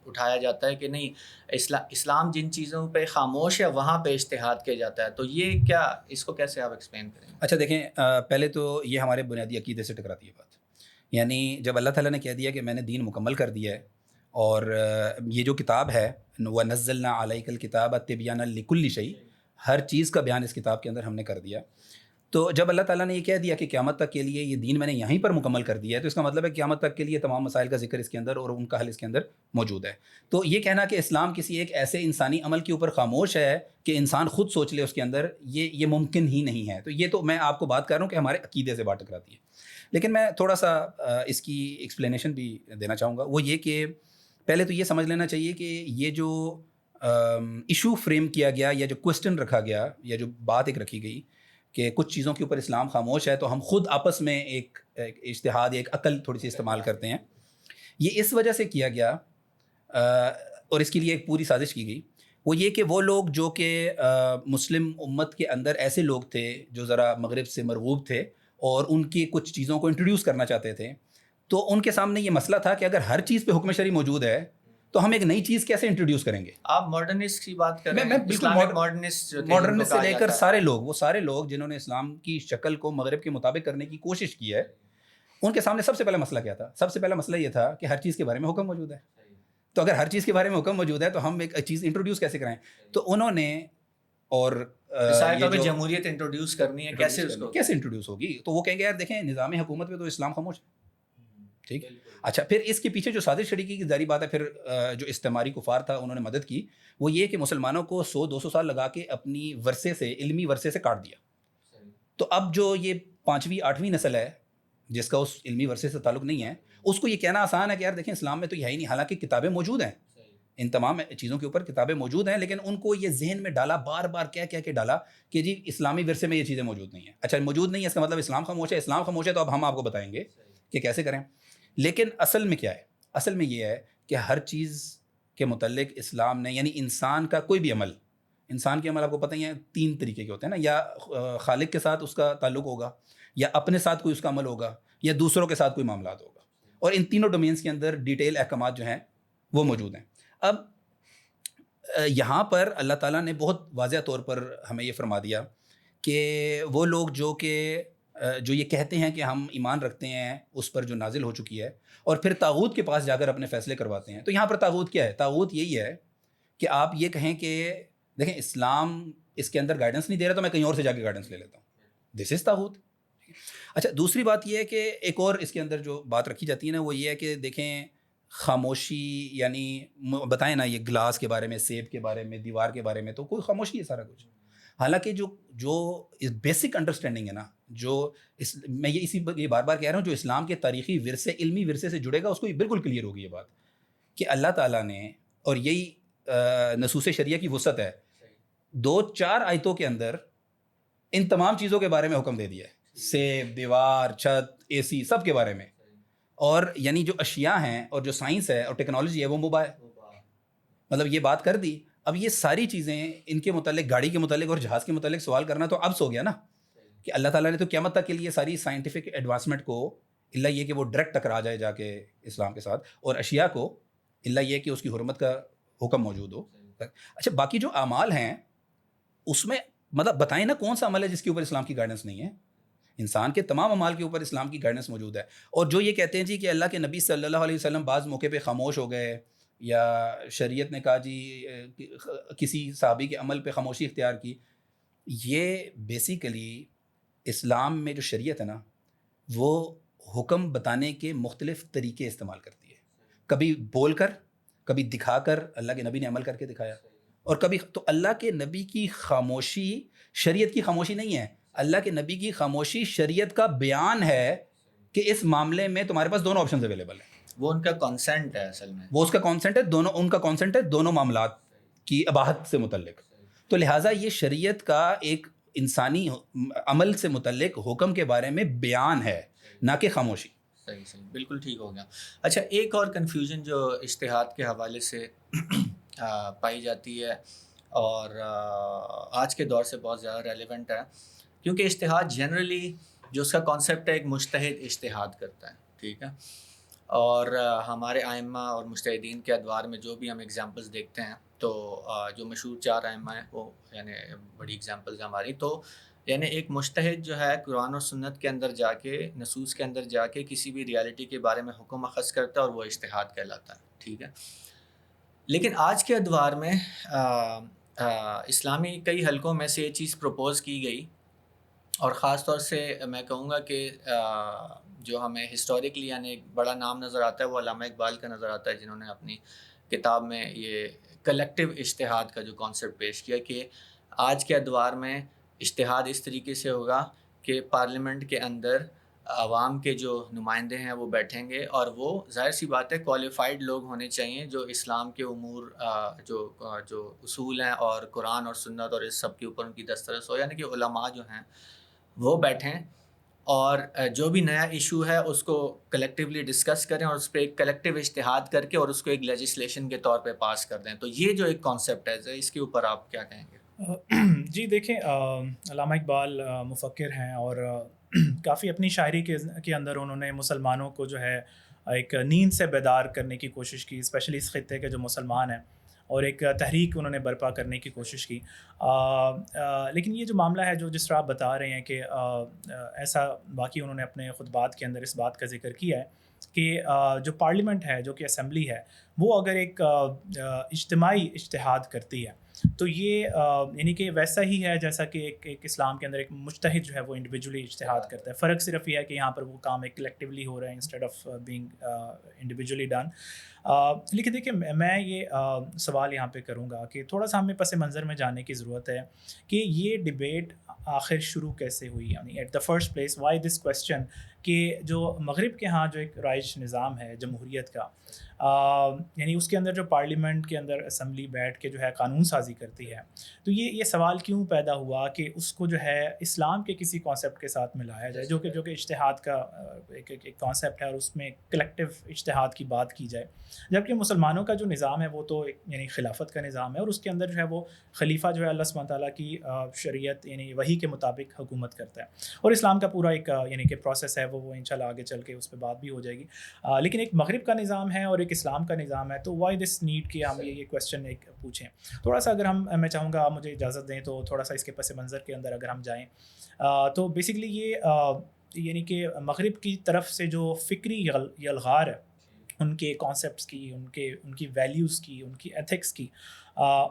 اٹھایا جاتا ہے کہ نہیں اسلام جن چیزوں پہ خاموش ہے وہاں پہ اجتہاد کیا جاتا ہے. تو یہ کیا, اس کو کیسے آپ ایکسپلین کریں گے؟ اچھا دیکھیں, پہلے تو یہ ہمارے بنیادی عقیدے سے ٹکراتی ہے بات. یعنی جب اللہ تعالیٰ نے کہہ دیا کہ میں نے دین مکمل کر دیا ہے, اور یہ جو کتاب ہے وَنَزَّلْنَا عَلَيْكَ الْكِتَابَ تِبْيَانًا لِكُلِّ شَيْءٍ, ہر چیز کا بیان اس کتاب کے اندر ہم نے کر دیا. تو جب اللہ تعالیٰ نے یہ کہہ دیا کہ قیامت تک کے لیے یہ دین میں نے یہیں پر مکمل کر دیا ہے, تو اس کا مطلب ہے قیامت تک کے لیے تمام مسائل کا ذکر اس کے اندر اور ان کا حل اس کے اندر موجود ہے. تو یہ کہنا کہ اسلام کسی ایک ایسے انسانی عمل کے اوپر خاموش ہے کہ انسان خود سوچ لے اس کے اندر, یہ ممکن ہی نہیں ہے. تو یہ تو میں آپ کو بات کر رہا ہوں کہ ہمارے عقیدے سے بات ٹکراتی ہے. لیکن میں تھوڑا سا اس کی ایکسپلینیشن بھی دینا چاہوں گا. وہ یہ کہ پہلے تو یہ سمجھ لینا چاہیے کہ یہ جو ایشو فریم کیا گیا یا جو کوسچن رکھا گیا یا جو بات ایک رکھی گئی کہ کچھ چیزوں کے اوپر اسلام خاموش ہے, تو ہم خود آپس میں ایک اجتہاد یا ایک عقل تھوڑی سی استعمال کرتے ہیں. یہ اس وجہ سے کیا گیا اور اس کے لیے ایک پوری سازش کی گئی. وہ یہ کہ وہ لوگ جو کہ مسلم امت کے اندر ایسے لوگ تھے جو ذرا مغرب سے مرغوب تھے اور ان کی کچھ چیزوں کو انٹروڈیوس کرنا چاہتے تھے, تو ان کے سامنے یہ مسئلہ تھا کہ اگر ہر چیز پہ حکم شرعی موجود ہے تو ہم ایک نئی چیز کیسے انٹروڈیوس کریں گے. آپ ماڈرنسٹ کی بات کر رہے ہیں. میں بالکل ماڈرنسٹ سے لے کر سارے لوگ, وہ سارے لوگ جنہوں نے اسلام کی شکل کو مغرب کے مطابق کرنے کی کوشش کی ہے, ان کے سامنے سب سے پہلا مسئلہ کیا تھا؟ سب سے پہلا مسئلہ یہ تھا کہ ہر چیز کے بارے میں حکم موجود ہے. تو اگر ہر چیز کے بارے میں حکم موجود ہے تو ہم ایک چیز انٹروڈیوس کیسے کرائیں؟ تو انہوں نے, اور جمہوریت انٹروڈیوس کرنی ہے, کیسے انٹروڈیوس ہوگی؟ تو وہ کہیں گے یار دیکھیں نظام حکومت میں تو اسلام خاموش ہے. ٹھیک. اچھا, پھر اس کے پیچھے جو سازش چھڑی کی ظاہری بات ہے, پھر جو استعماری کفار تھا انہوں نے مدد کی, وہ یہ کہ مسلمانوں کو 100-200 سال لگا کے اپنی ورثے سے, علمی ورثے سے کاٹ دیا. تو اب جو یہ 5ویں-8ویں نسل ہے جس کا اس علمی ورثے سے تعلق نہیں ہے, اس کو یہ کہنا آسان ہے کہ یار دیکھیں اسلام میں تو یہ ہے ہی نہیں. حالانکہ کتابیں موجود ہیں, ان تمام چیزوں کے اوپر کتابیں موجود ہیں, لیکن ان کو یہ ذہن میں ڈالا, بار بار کہہ کے ڈالا کہ جی اسلامی ورثے میں یہ چیزیں موجود نہیں ہیں. اچھا موجود نہیں ہے اس کا مطلب اسلام خاموش ہے. اسلام خاموش ہے تو اب ہم آپ کو بتائیں گے کہ کیسے کریں. لیکن اصل میں کیا ہے؟ اصل میں یہ ہے کہ ہر چیز کے متعلق اسلام نے, یعنی انسان کا کوئی بھی عمل, انسان کے عمل آپ کو پتہ ہی ہے 3 طریقے کے ہوتے ہیں نا, یا خالق کے ساتھ اس کا تعلق ہوگا, یا اپنے ساتھ کوئی اس کا عمل ہوگا, یا دوسروں کے ساتھ کوئی معاملات ہوگا. اور ان تینوں ڈومینس کے اندر ڈیٹیل احکامات جو ہیں وہ موجود ہیں. اب یہاں پر اللہ تعالیٰ نے بہت واضح طور پر ہمیں یہ فرما دیا کہ وہ لوگ جو یہ کہتے ہیں کہ ہم ایمان رکھتے ہیں اس پر جو نازل ہو چکی ہے, اور پھر طاغوت کے پاس جا کر اپنے فیصلے کرواتے ہیں. تو یہاں پر طاغوت کیا ہے؟ طاغوت یہی ہے کہ آپ یہ کہیں کہ دیکھیں اسلام اس کے اندر گائیڈنس نہیں دے رہا تو میں کہیں اور سے جا کے گائیڈنس لے لیتا ہوں. دس از طاغوت. اچھا, دوسری بات یہ ہے کہ ایک اور اس کے اندر جو بات رکھی جاتی ہے نا, وہ یہ ہے کہ دیکھیں خاموشی, یعنی بتائیں نا یہ گلاس کے بارے میں, سیب کے بارے میں, دیوار کے بارے میں, تو کوئی خاموشی ہے سارا کچھ. حالانکہ جو بیسک انڈرسٹینڈنگ ہے نا, میں یہ بار بار کہہ رہا ہوں, جو اسلام کے تاریخی ورثے, علمی ورثے سے جڑے گا اس کو یہ بالکل کلیئر ہوگی یہ بات کہ اللہ تعالیٰ نے, اور یہی نصوص شریعہ کی وسعت ہے, 2-4 آیتوں کے اندر ان تمام چیزوں کے بارے میں حکم دے دیا ہے. سیب، دیوار، چھت، اے سی، سب کے بارے میں. اور یعنی جو اشیاء ہیں اور جو سائنس ہے اور ٹیکنالوجی ہے وہ مباح ہے. مطلب یہ بات کر دی. اب یہ ساری چیزیں ان کے متعلق، گاڑی کے متعلق اور جہاز کے متعلق سوال کرنا تو اب سو گیا نا کہ اللہ تعالیٰ نے تو قیامت تک کے لیے ساری سائنٹیفک ایڈوانسمنٹ کو، اللہ یہ کہ وہ ڈائریکٹ ٹکرا جائے جا کے اسلام کے ساتھ، اور اشیاء کو اللہ یہ کہ اس کی حرمت کا حکم موجود ہو. اچھا باقی جو اعمال ہیں اس میں مطلب بتائیں نا کون سا عمل ہے جس کے اوپر اسلام کی گائیڈنس نہیں ہے؟ انسان کے تمام اعمال کے اوپر اسلام کی گائیڈنس موجود ہے. اور جو یہ کہتے ہیں جی کہ اللہ کے نبی صلی اللہ علیہ وسلم بعض موقع پہ خاموش ہو گئے، یا شریعت نے کہا جی کسی صحابی کے عمل پہ خاموشی اختیار کی، یہ بیسیکلی اسلام میں جو شریعت ہے نا وہ حکم بتانے کے مختلف طریقے استعمال کرتی ہے. کبھی بول کر، کبھی دکھا کر، اللہ کے نبی نے عمل کر کے دکھایا، اور کبھی تو اللہ کے نبی کی خاموشی شریعت کی خاموشی نہیں ہے، اللہ کے نبی کی خاموشی شریعت کا بیان ہے کہ اس معاملے میں تمہارے پاس دونوں آپشنز اویلیبل ہیں. وہ ان کا کانسنٹ ہے، اصل میں وہ اس کا کانسنٹ ہے، دونوں ان کا کانسنٹ ہے دونوں معاملات کی اباحت سے متعلق. تو لہٰذا یہ شریعت کا ایک انسانی عمل سے متعلق حکم کے بارے میں بیان ہے، نہ کہ خاموشی. صحیح بالکل ٹھیک ہو گیا. اچھا ایک اور کنفیوژن جو اجتہاد کے حوالے سے پائی جاتی ہے اور آج کے دور سے بہت زیادہ ریلیونٹ ہے، کیونکہ اجتہاد جنرلی جو اس کا کانسیپٹ ہے ایک مجتہد اجتہاد کرتا ہے، ٹھیک ہے. اور ہمارے ائمہ اور مجتہدین کے ادوار میں جو بھی ہم ایگزامپلس دیکھتے ہیں تو جو مشہور 4 ائمہ ہیں وہ یعنی بڑی ایگزامپلز ہیں ہماری، تو یعنی ایک مجتہد جو ہے قرآن اور سنت کے اندر جا کے، نصوص کے اندر جا کے کسی بھی ریالٹی کے بارے میں حکم اخذ کرتا ہے اور وہ اجتہاد کہلاتا ہے، ٹھیک ہے. لیکن آج کے ادوار میں اسلامی کئی حلقوں میں سے یہ چیز پروپوز کی گئی، اور خاص طور سے میں کہوں گا کہ جو ہمیں ہسٹوریکلی یعنی ایک بڑا نام نظر آتا ہے وہ علامہ اقبال کا نظر آتا ہے، جنہوں نے اپنی کتاب میں یہ کلیکٹیو اجتہاد کا جو کانسیپٹ پیش کیا کہ آج کے ادوار میں اجتہاد اس طریقے سے ہوگا کہ پارلیمنٹ کے اندر عوام کے جو نمائندے ہیں وہ بیٹھیں گے، اور وہ ظاہر سی بات ہے کوالیفائڈ لوگ ہونے چاہیے جو اسلام کے امور جو اصول ہیں اور قرآن اور سنت اور اس سب کے اوپر ان کی دسترس ہو، یعنی کہ علماء جو ہیں وہ بیٹھیں اور جو بھی نیا ایشو ہے اس کو کلیکٹیولی ڈسکس کریں اور اس پہ ایک کلیکٹیو اجتہاد کر کے اور اس کو ایک لیجسلیشن کے طور پہ پاس کر دیں. تو یہ جو ایک کانسیپٹ ہے اس کے اوپر آپ کیا کہیں گے؟ جی دیکھیں، علامہ اقبال مفکر ہیں اور کافی اپنی شاعری کے اندر انہوں نے مسلمانوں کو جو ہے ایک نیند سے بیدار کرنے کی کوشش کی، اسپیشلی اس خطے کے جو مسلمان ہیں، اور ایک تحریک انہوں نے برپا کرنے کی کوشش کی. لیکن یہ جو معاملہ ہے جو جس طرح آپ بتا رہے ہیں کہ ایسا باقی انہوں نے اپنے خطبات کے اندر اس بات کا ذکر کیا ہے کہ جو پارلیمنٹ ہے، جو کہ اسمبلی ہے، وہ اگر ایک اجتماعی اجتہاد کرتی ہے تو یہ یعنی کہ ویسا ہی ہے جیسا کہ ایک اسلام کے اندر ایک مجتہد جو ہے وہ انڈیویجولی اجتہاد کرتا ہے. فرق صرف یہ ہے کہ یہاں پر وہ کام ایک کلیکٹیولی ہو رہا ہے instead of being individually done. لیکن دیکھیں میں یہ سوال یہاں پہ کروں گا کہ تھوڑا سا ہمیں پس منظر میں جانے کی ضرورت ہے کہ یہ ڈبیٹ آخر شروع کیسے ہوئی، یعنی at the first place why this question کہ جو مغرب کے ہاں جو ایک رائج نظام ہے جمہوریت کا، یعنی اس کے اندر جو پارلیمنٹ کے اندر اسمبلی بیٹھ کے جو ہے قانون سازی کرتی ہے، تو یہ سوال کیوں پیدا ہوا کہ اس کو جو ہے اسلام کے کسی کانسیپٹ کے ساتھ ملایا جائے جو کہ اجتہاد کا ایک کانسیپٹ ہے، اور اس میں کلیکٹیو اجتہاد کی بات کی جائے. جبکہ مسلمانوں کا جو نظام ہے وہ تو یعنی خلافت کا نظام ہے، اور اس کے اندر جو ہے وہ خلیفہ جو ہے اللہ سبحانہ تعالیٰ کی شریعت یعنی وحی کے مطابق حکومت کرتا ہے، اور اسلام کا پورا ایک یعنی کہ پروسیس ہے وہ انشاءاللہ آگے چل کے اس پہ بات بھی ہو جائے گی. لیکن ایک مغرب کا نظام ہے اور ایک اسلام کا نظام ہے، تو وائی دس نیڈ کہ ہم یہ کویسچن ایک پوچھیں. تھوڑا سا اگر میں چاہوں گا آپ مجھے اجازت دیں تو تھوڑا سا اس کے پس منظر کے اندر اگر ہم جائیں تو بیسیکلی یہ یعنی کہ مغرب کی طرف سے جو فکری یلغار ہے ان کے کانسیپٹس کی، ان کی ویلیوز کی، ان کی ایتھکس کی،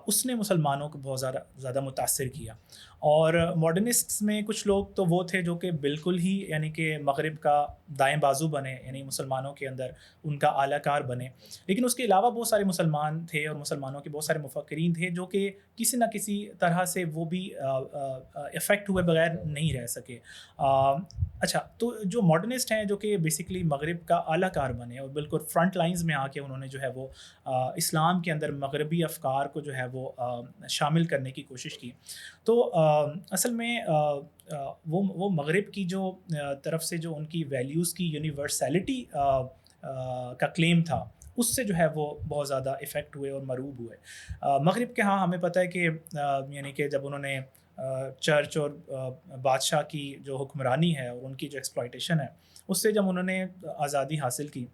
اس نے مسلمانوں کو بہت زیادہ متاثر کیا. اور ماڈرنسٹس میں کچھ لوگ تو وہ تھے جو کہ بالکل ہی یعنی کہ مغرب کا دائیں بازو بنے، یعنی مسلمانوں کے اندر ان کا اعلیٰ کار بنے. لیکن اس کے علاوہ بہت سارے مسلمان تھے اور مسلمانوں کے بہت سارے مفکرین تھے جو کہ کسی نہ کسی طرح سے وہ بھی افیکٹ ہوئے بغیر نہیں رہ سکے. اچھا، تو جو ماڈرنسٹ ہیں جو کہ بیسیکلی مغرب کا اعلیٰ کار بنے اور بالکل فرنٹ لائنز میں آ کے انہوں نے جو ہے وہ اسلام کے اندر مغربی افکار کو جو ہے وہ شامل کرنے کی کوشش کی. تو اصل میں وہ مغرب کی جو طرف سے جو ان کی ویلیوز کی یونیورسیلٹی کا کلیم تھا اس سے جو ہے وہ بہت زیادہ افیکٹ ہوئے اور مروب ہوئے. مغرب کے ہاں ہمیں پتہ ہے کہ یعنی کہ جب انہوں نے چرچ اور بادشاہ کی جو حکمرانی ہے اور ان کی جو ایکسپلائٹیشن ہے اس سے جب انہوں نے آزادی حاصل کی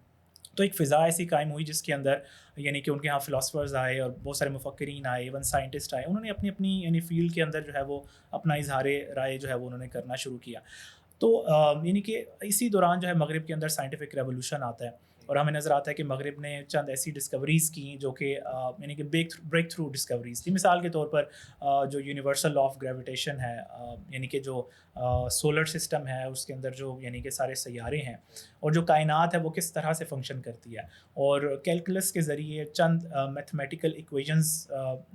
تو ایک فضا ایسی قائم ہوئی جس کے اندر یعنی کہ ان کے ہاں فلاسفرز آئے اور بہت سارے مفکرین آئے، ایون سائنٹسٹ آئے، انہوں نے اپنی اپنی یعنی فیلڈ کے اندر جو ہے وہ اپنا اظہار رائے جو ہے وہ انہوں نے کرنا شروع کیا. تو یعنی کہ اسی دوران جو ہے مغرب کے اندر سائنٹیفک ریولوشن آتا ہے اور ہمیں نظر آتا ہے کہ مغرب نے چند ایسی ڈسکوریز کی جو کہ یعنی کہ بریک تھرو ڈسکوریز تھی. مثال کے طور پر جو یونیورسل لا آف گریویٹیشن ہے، یعنی کہ جو سولر سسٹم ہے اس کے اندر جو یعنی کہ سارے سیارے ہیں اور جو کائنات ہے وہ کس طرح سے فنکشن کرتی ہے، اور کیلکولس کے ذریعے چند میتھمیٹیکل ایکویژنز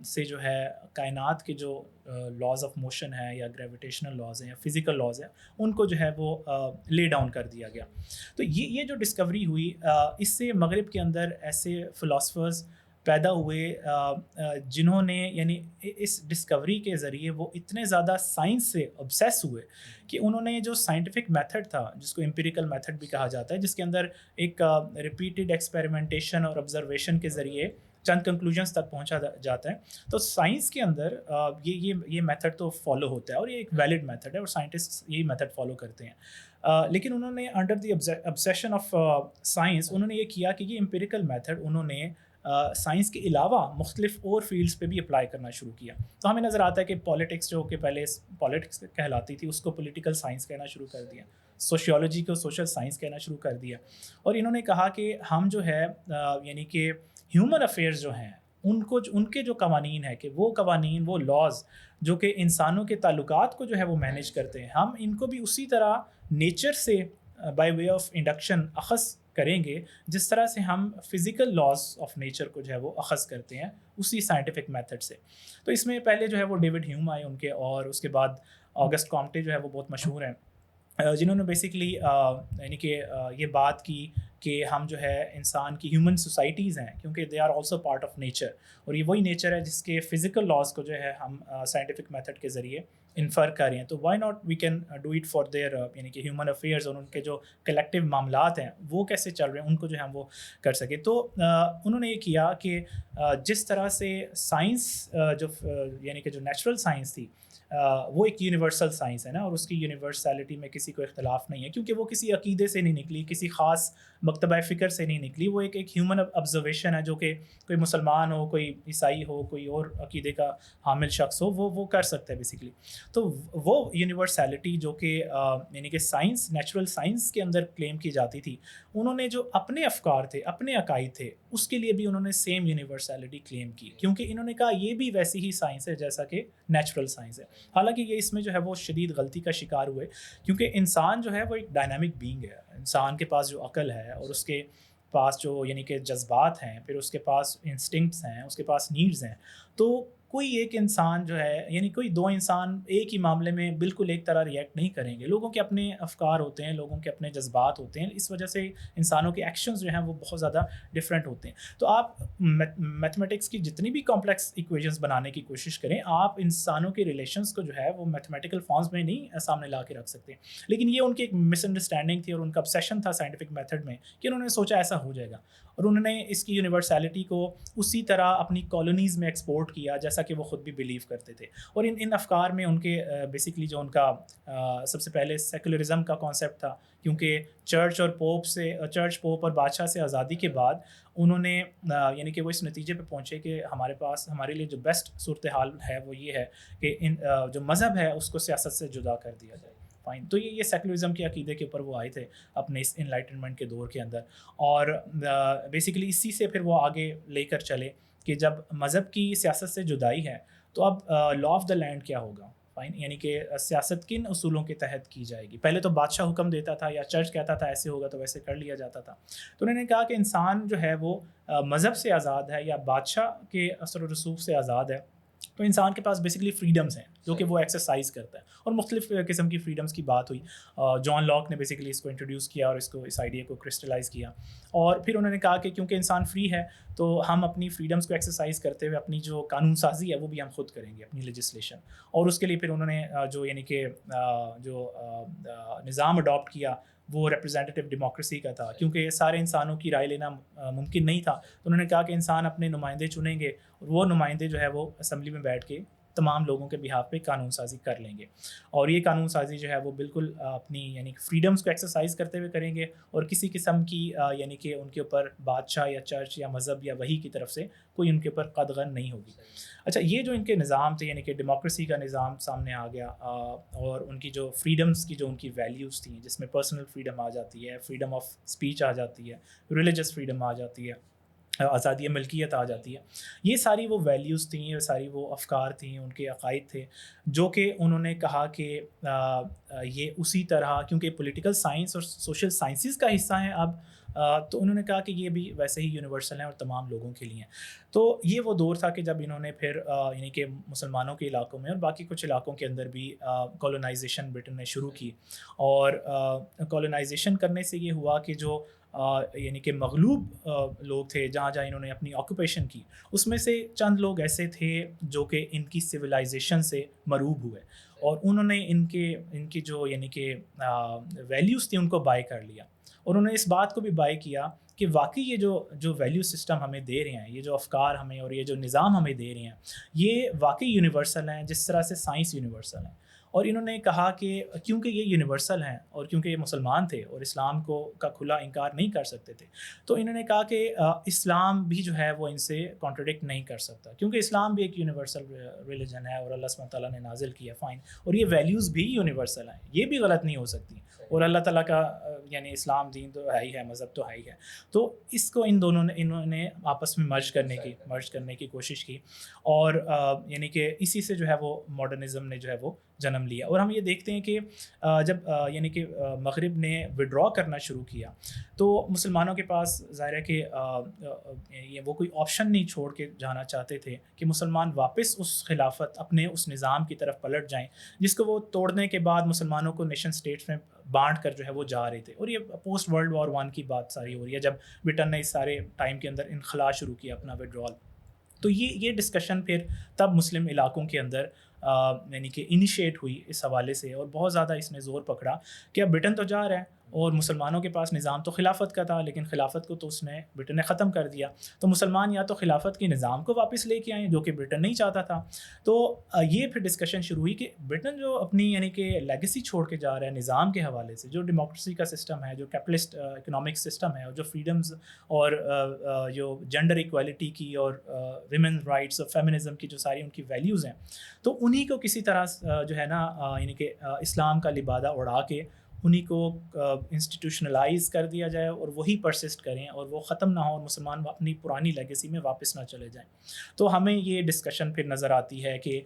سے جو ہے کائنات کے جو لاز آف موشن ہے یا گریویٹیشنل لاز ہیں یا فزیکل لاز ہیں ان کو جو ہے وہ لے ڈاؤن کر دیا گیا. تو یہ جو ڈسکوری ہوئی اس سے مغرب کے اندر ایسے فلاسفرز پیدا ہوئے جنہوں نے یعنی اس ڈسکوری کے ذریعے وہ اتنے زیادہ سائنس سے obsess ہوئے کہ انہوں نے جو سائنٹیفک میتھڈ تھا جس کو امپیریکل میتھڈ بھی کہا جاتا ہے، جس کے اندر ایک ریپیٹڈ ایکسپیریمنٹیشن اور آبزرویشن کے ذریعے چند کنکلوژنس تک پہنچا جاتا ہے. تو سائنس کے اندر یہ میتھڈ تو فالو ہوتا ہے اور یہ ایک ویلڈ میتھڈ ہے اور سائنٹسٹ یہی میتھڈ فالو کرتے ہیں. لیکن انہوں نے under the obsession of science انہوں نے یہ کیا کہ یہ امپیریکل میتھڈ انہوں نے سائنس کے علاوہ مختلف اور فیلڈس پہ بھی اپلائی کرنا شروع کیا. تو ہمیں نظر آتا ہے کہ پالیٹکس جو کہ پہلے پالیٹکس کہلاتی تھی اس کو پولیٹیکل سائنس کہنا شروع کر دیا، سوشیولوجی کو سوشل سائنس کہنا شروع کر دیا، اور انہوں نے کہا کہ ہم جو ہے یعنی کہ ہیومن افیئرز جو ہیں ان کے جو قوانین ہیں کہ وہ قوانین وہ لاز جو کہ انسانوں کے تعلقات کو جو ہے وہ مینیج کرتے ہیں، ہم ان کو بھی اسی طرح نیچر سے بائی وے آف انڈکشن اخذ کریں گے جس طرح سے ہم فزیکل لاز آف نیچر کو جو ہے وہ اخذ کرتے ہیں اسی سائنٹیفک میتھڈ سے. تو اس میں پہلے جو ہے وہ ڈیوڈ ہیوم آئے ان کے، اور اس کے بعد آگسٹ کامٹے جو ہے وہ بہت مشہور ہیں جنہوں نے بیسکلی یعنی کہ یہ بات کی کہ ہم جو ہے انسان کی ہیومن سوسائٹیز ہیں کیونکہ they are also part of nature, اور یہ وہی نیچر ہے جس کے فزیکل لاز کو جو ہے ہم سائنٹیفک میتھڈ کے ذریعے انفر کر رہے ہیں. تو why not we can do it for their یعنی کہ ہیومن افیئرز، اور ان کے جو کلیکٹیو معاملات ہیں وہ کیسے چل رہے ہیں ان کو جو ہے ہم وہ کر سکیں. تو انہوں نے یہ کیا کہ جس طرح سے سائنس جو یعنی کہ جو نیچرل سائنس تھی وہ ایک یونیورسل سائنس ہے نا، اور اس کی یونیورسلٹی میں کسی کو اختلاف نہیں ہے کیونکہ وہ کسی عقیدے سے نہیں نکلی، کسی خاص مکتبہ فکر سے نہیں نکلی، وہ ایک ہیومن آبزرویشن ہے جو کہ کوئی مسلمان ہو، کوئی عیسائی ہو، کوئی اور عقیدے کا حامل شخص ہو وہ کر سکتا ہے بیسیکلی. تو وہ یونیورسلٹی جو کہ یعنی کہ سائنس نیچرل سائنس کے اندر کلیم کی جاتی تھی، انہوں نے جو اپنے افکار تھے، اپنے عقائد تھے، اس کے لیے بھی انہوں نے سیم یونیورسلٹی کلیم کی کیونکہ انہوں نے کہا یہ بھی ویسی ہی سائنس ہے جیسا کہ نیچرل سائنس ہے. حالانکہ یہ اس میں جو ہے وہ شدید غلطی کا شکار ہوئے کیونکہ انسان جو ہے وہ ایک ڈائنامک بینگ ہے. انسان کے پاس جو عقل ہے اور اس کے پاس جو یعنی کہ جذبات ہیں، پھر اس کے پاس انسٹنکٹس ہیں، اس کے پاس نیڈز ہیں. تو کوئی ایک انسان جو ہے یعنی کوئی دو انسان ایک ہی معاملے میں بالکل ایک طرح ریئیکٹ نہیں کریں گے. لوگوں کے اپنے افکار ہوتے ہیں، لوگوں کے اپنے جذبات ہوتے ہیں، اس وجہ سے انسانوں کے ایکشنز جو ہیں وہ بہت زیادہ ڈفرینٹ ہوتے ہیں. تو آپ میتھمیٹکس کی جتنی بھی کمپلیکس ایکویشنز بنانے کی کوشش کریں، آپ انسانوں کے ریلیشنز کو جو ہے وہ میتھمیٹیکل فارمز میں نہیں سامنے لا کے رکھ سکتے. لیکن یہ ان کی ایک مس انڈرسٹینڈنگ تھی اور ان کا obsession تھا سائنٹیفک میتھڈ میں کہ انہوں نے سوچا ایسا ہو جائے گا، اور انہوں نے اس کی یونیورسلٹی کو اسی طرح اپنی کالونیز میں ایکسپورٹ کیا جیسا کہ وہ خود بھی بلیو کرتے تھے. اور ان افکار میں ان کے بیسکلی جو ان کا سب سے پہلے سیکولرزم کا کانسیپٹ تھا کیونکہ چرچ پوپ اور بادشاہ سے آزادی کے بعد انہوں نے یعنی کہ وہ اس نتیجے پہ پہنچے کہ ہمارے لیے جو بیسٹ صورتحال ہے وہ یہ ہے کہ جو مذہب ہے اس کو سیاست سے جدا کر دیا جائے. فائن. تو یہ سیکولرزم کے عقیدے کے اوپر وہ آئے تھے اپنے اس انلائٹنمنٹ کے دور کے اندر، اور بیسیکلی اسی سے پھر وہ آگے لے کر چلے کہ جب مذہب کی سیاست سے جدائی ہے تو اب لا آف دا لینڈ کیا ہوگا. فائن. یعنی کہ سیاست کن اصولوں کے تحت کی جائے گی. پہلے تو بادشاہ حکم دیتا تھا یا چرچ کہتا تھا ایسے ہوگا تو ویسے کر لیا جاتا تھا. تو انہوں نے کہا کہ انسان جو ہے وہ مذہب سے آزاد ہے یا بادشاہ کے اثر و رسوخ سے آزاد ہے، تو انسان کے پاس بیسکلی فریڈمز ہیں جو کہ وہ ایکسرسائز کرتا ہے, اور مختلف قسم کی فریڈمز کی بات ہوئی. جان لاک نے بیسکلی اس کو انٹروڈیوس کیا اور اس آئیڈیا کو کرسٹلائز کیا, اور پھر انہوں نے کہا کہ کیونکہ انسان فری ہے تو ہم اپنی فریڈمز کو ایکسرسائز کرتے ہوئے اپنی جو قانون سازی ہے وہ بھی ہم خود کریں گے, اپنی لیجسلیشن. اور اس کے لیے پھر انہوں نے جو یعنی کہ جو نظام اڈاپٹ کیا وہ ریپرزینٹیو ڈیموکریسی کا تھا, کیونکہ سارے انسانوں کی رائے لینا ممکن نہیں تھا. تو انہوں نے کہا کہ انسان اپنے نمائندے چنیں گے, اور وہ نمائندے جو ہے وہ اسمبلی میں بیٹھ کے تمام لوگوں کے بہاف پہ قانون سازی کر لیں گے, اور یہ قانون سازی جو ہے وہ بالکل اپنی یعنی فریڈمز کو ایکسرسائز کرتے ہوئے کریں گے, اور کسی قسم کی یعنی کہ ان کے اوپر بادشاہ یا چرچ یا مذہب یا وحی کی طرف سے کوئی ان کے اوپر قدغن نہیں ہوگی. اچھا, یہ جو ان کے نظام تھے یعنی کہ ڈیموکریسی کا نظام سامنے آ گیا, اور ان کی جو فریڈمز کی جو ان کی ویلیوز تھیں جس میں پرسنل فریڈم آ جاتی ہے, فریڈم آف اسپیچ آ جاتی ہے, ریلیجس فریڈم آ جاتی ہے, آزادی ملکیت آ جاتی ہے, یہ ساری وہ ویلیوز تھیں, یہ ساری وہ افکار تھیں, ان کے عقائد تھے جو کہ انہوں نے کہا کہ یہ اسی طرح کیونکہ پولیٹیکل سائنس اور سوشل سائنسز کا حصہ ہیں اب, تو انہوں نے کہا کہ یہ بھی ویسے ہی یونیورسل ہیں اور تمام لوگوں کے لیے ہیں. تو یہ وہ دور تھا کہ جب انہوں نے پھر یعنی کہ مسلمانوں کے علاقوں میں اور باقی کچھ علاقوں کے اندر بھی کولونائزیشن برٹن نے شروع کی, اور کولونائزیشن کرنے سے یہ ہوا کہ جو یعنی کہ مغلوب لوگ تھے جہاں جہاں انہوں نے اپنی آکوپیشن کی, اس میں سے چند لوگ ایسے تھے جو کہ ان کی سویلائزیشن سے مروب ہوئے, اور انہوں نے ان کی جو یعنی کہ ویلیوز تھیں ان کو بائی کر لیا, اور انہوں نے اس بات کو بھی بائی کیا کہ واقعی یہ جو ویلیو سسٹم ہمیں دے رہے ہیں, یہ جو افکار ہمیں اور یہ جو نظام ہمیں دے رہے ہیں, یہ واقعی یونیورسل ہیں جس طرح سے سائنس یونیورسل ہیں. اور انہوں نے کہا کہ کیونکہ یہ یونیورسل ہیں اور کیونکہ یہ مسلمان تھے اور اسلام کا کھلا انکار نہیں کر سکتے تھے, تو انہوں نے کہا کہ اسلام بھی جو ہے وہ ان سے کانٹرڈکٹ نہیں کر سکتا, کیونکہ اسلام بھی ایک یونیورسل ریلیجن ہے اور اللہ سبحانہ تعالیٰ نے نازل کیا, فائن, اور یہ ویلیوز بھی یونیورسل ہیں, یہ بھی غلط نہیں ہو سکتی, اور اللہ تعالیٰ کا یعنی اسلام دین تو ہے ہی ہے, مذہب تو ہے ہی ہے. تو اس کو انہوں نے آپس میں مرج کرنے کی کوشش کی, اور یعنی کہ اسی سے جو ہے وہ ماڈرنزم نے جو ہے وہ جنم لیا. اور ہم یہ دیکھتے ہیں کہ جب یعنی کہ مغرب نے وڈرا کرنا شروع کیا تو مسلمانوں کے پاس ظاہر ہے کہ وہ کوئی آپشن نہیں چھوڑ کے جانا چاہتے تھے کہ مسلمان واپس اس خلافت اپنے اس نظام کی طرف پلٹ جائیں جس کو وہ توڑنے کے بعد مسلمانوں کو نیشن سٹیٹس میں بانٹ کر جو ہے وہ جا رہے تھے. اور یہ پوسٹ ورلڈ وار 1 کی بات ساری ہو رہی ہے جب برٹن نے اس سارے ٹائم کے اندر انخلا شروع کیا اپنا وڈرال. تو یہ ڈسکشن پھر تب مسلم علاقوں کے اندر یعنی کہ انیشیٹ ہوئی اس حوالے سے, اور بہت زیادہ اس نے زور پکڑا کہ اب برٹن تو جا رہا ہے اور مسلمانوں کے پاس نظام تو خلافت کا تھا, لیکن خلافت کو تو اس نے برٹن نے ختم کر دیا, تو مسلمان یا تو خلافت کے نظام کو واپس لے کے آئیں جو کہ برٹن نہیں چاہتا تھا. تو یہ پھر ڈسکشن شروع ہوئی کہ برٹن جو اپنی یعنی کہ لیگیسی چھوڑ کے جا رہا ہے نظام کے حوالے سے, جو ڈیموکریسی کا سسٹم ہے, جو کیپٹلسٹ اکنامک سسٹم ہے, اور جو فریڈمز اور جو جینڈر ایکویلٹی کی اور ویمن رائٹس اور فیمنزم کی جو ساری ان کی ویلیوز ہیں, تو انہی کو کسی طرح جو ہے نا یعنی کہ اسلام کا لبادہ اڑا کے انہی کو انسٹیٹیوشنلائز کر دیا جائے اور وہی پرسسٹ کریں اور وہ ختم نہ ہو اور مسلمان اپنی پرانی لیگیسی میں واپس نہ چلے جائیں. تو ہمیں یہ ڈسکشن پھر نظر آتی ہے کہ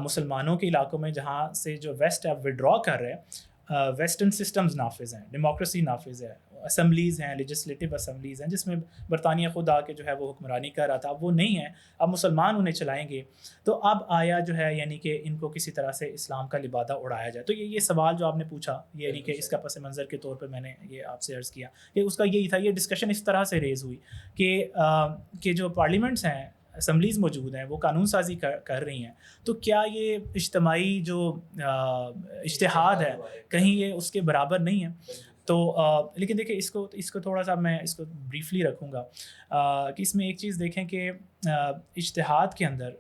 مسلمانوں کے علاقوں میں جہاں سے جو ویسٹ اب وڈرا کر رہے ہیں, ویسٹرن سسٹمز نافذ ہیں, ڈیموکریسی نافذ ہے, اسمبلیز ہیں, لیجسلیٹو اسمبلیز ہیں جس میں برطانیہ خود آ کے جو ہے وہ حکمرانی کر رہا تھا, اب وہ نہیں ہے, اب مسلمان انہیں چلائیں گے. تو اب آیا جو ہے یعنی کہ ان کو کسی طرح سے اسلام کا لبادہ اڑایا جائے. تو یہ سوال جو آپ نے پوچھا یعنی کہ اس کا پس منظر کے طور پہ میں نے یہ آپ سے عرض کیا کہ اس کا یہی تھا. یہ ڈسکشن اس طرح سے ریز ہوئی کہ جو پارلیمنٹس ہیں, اسمبلیز موجود ہیں, وہ قانون سازی کر رہی ہیں, تو کیا یہ اجتماعی جو اجتہاد ہے کہیں یہ اس کے برابر نہیں ہے؟ تو لیکن دیکھیں اس کو تھوڑا سا میں اس کو بریفلی رکھوں گا کہ اس میں ایک چیز دیکھیں کہ اجتہاد کے اندر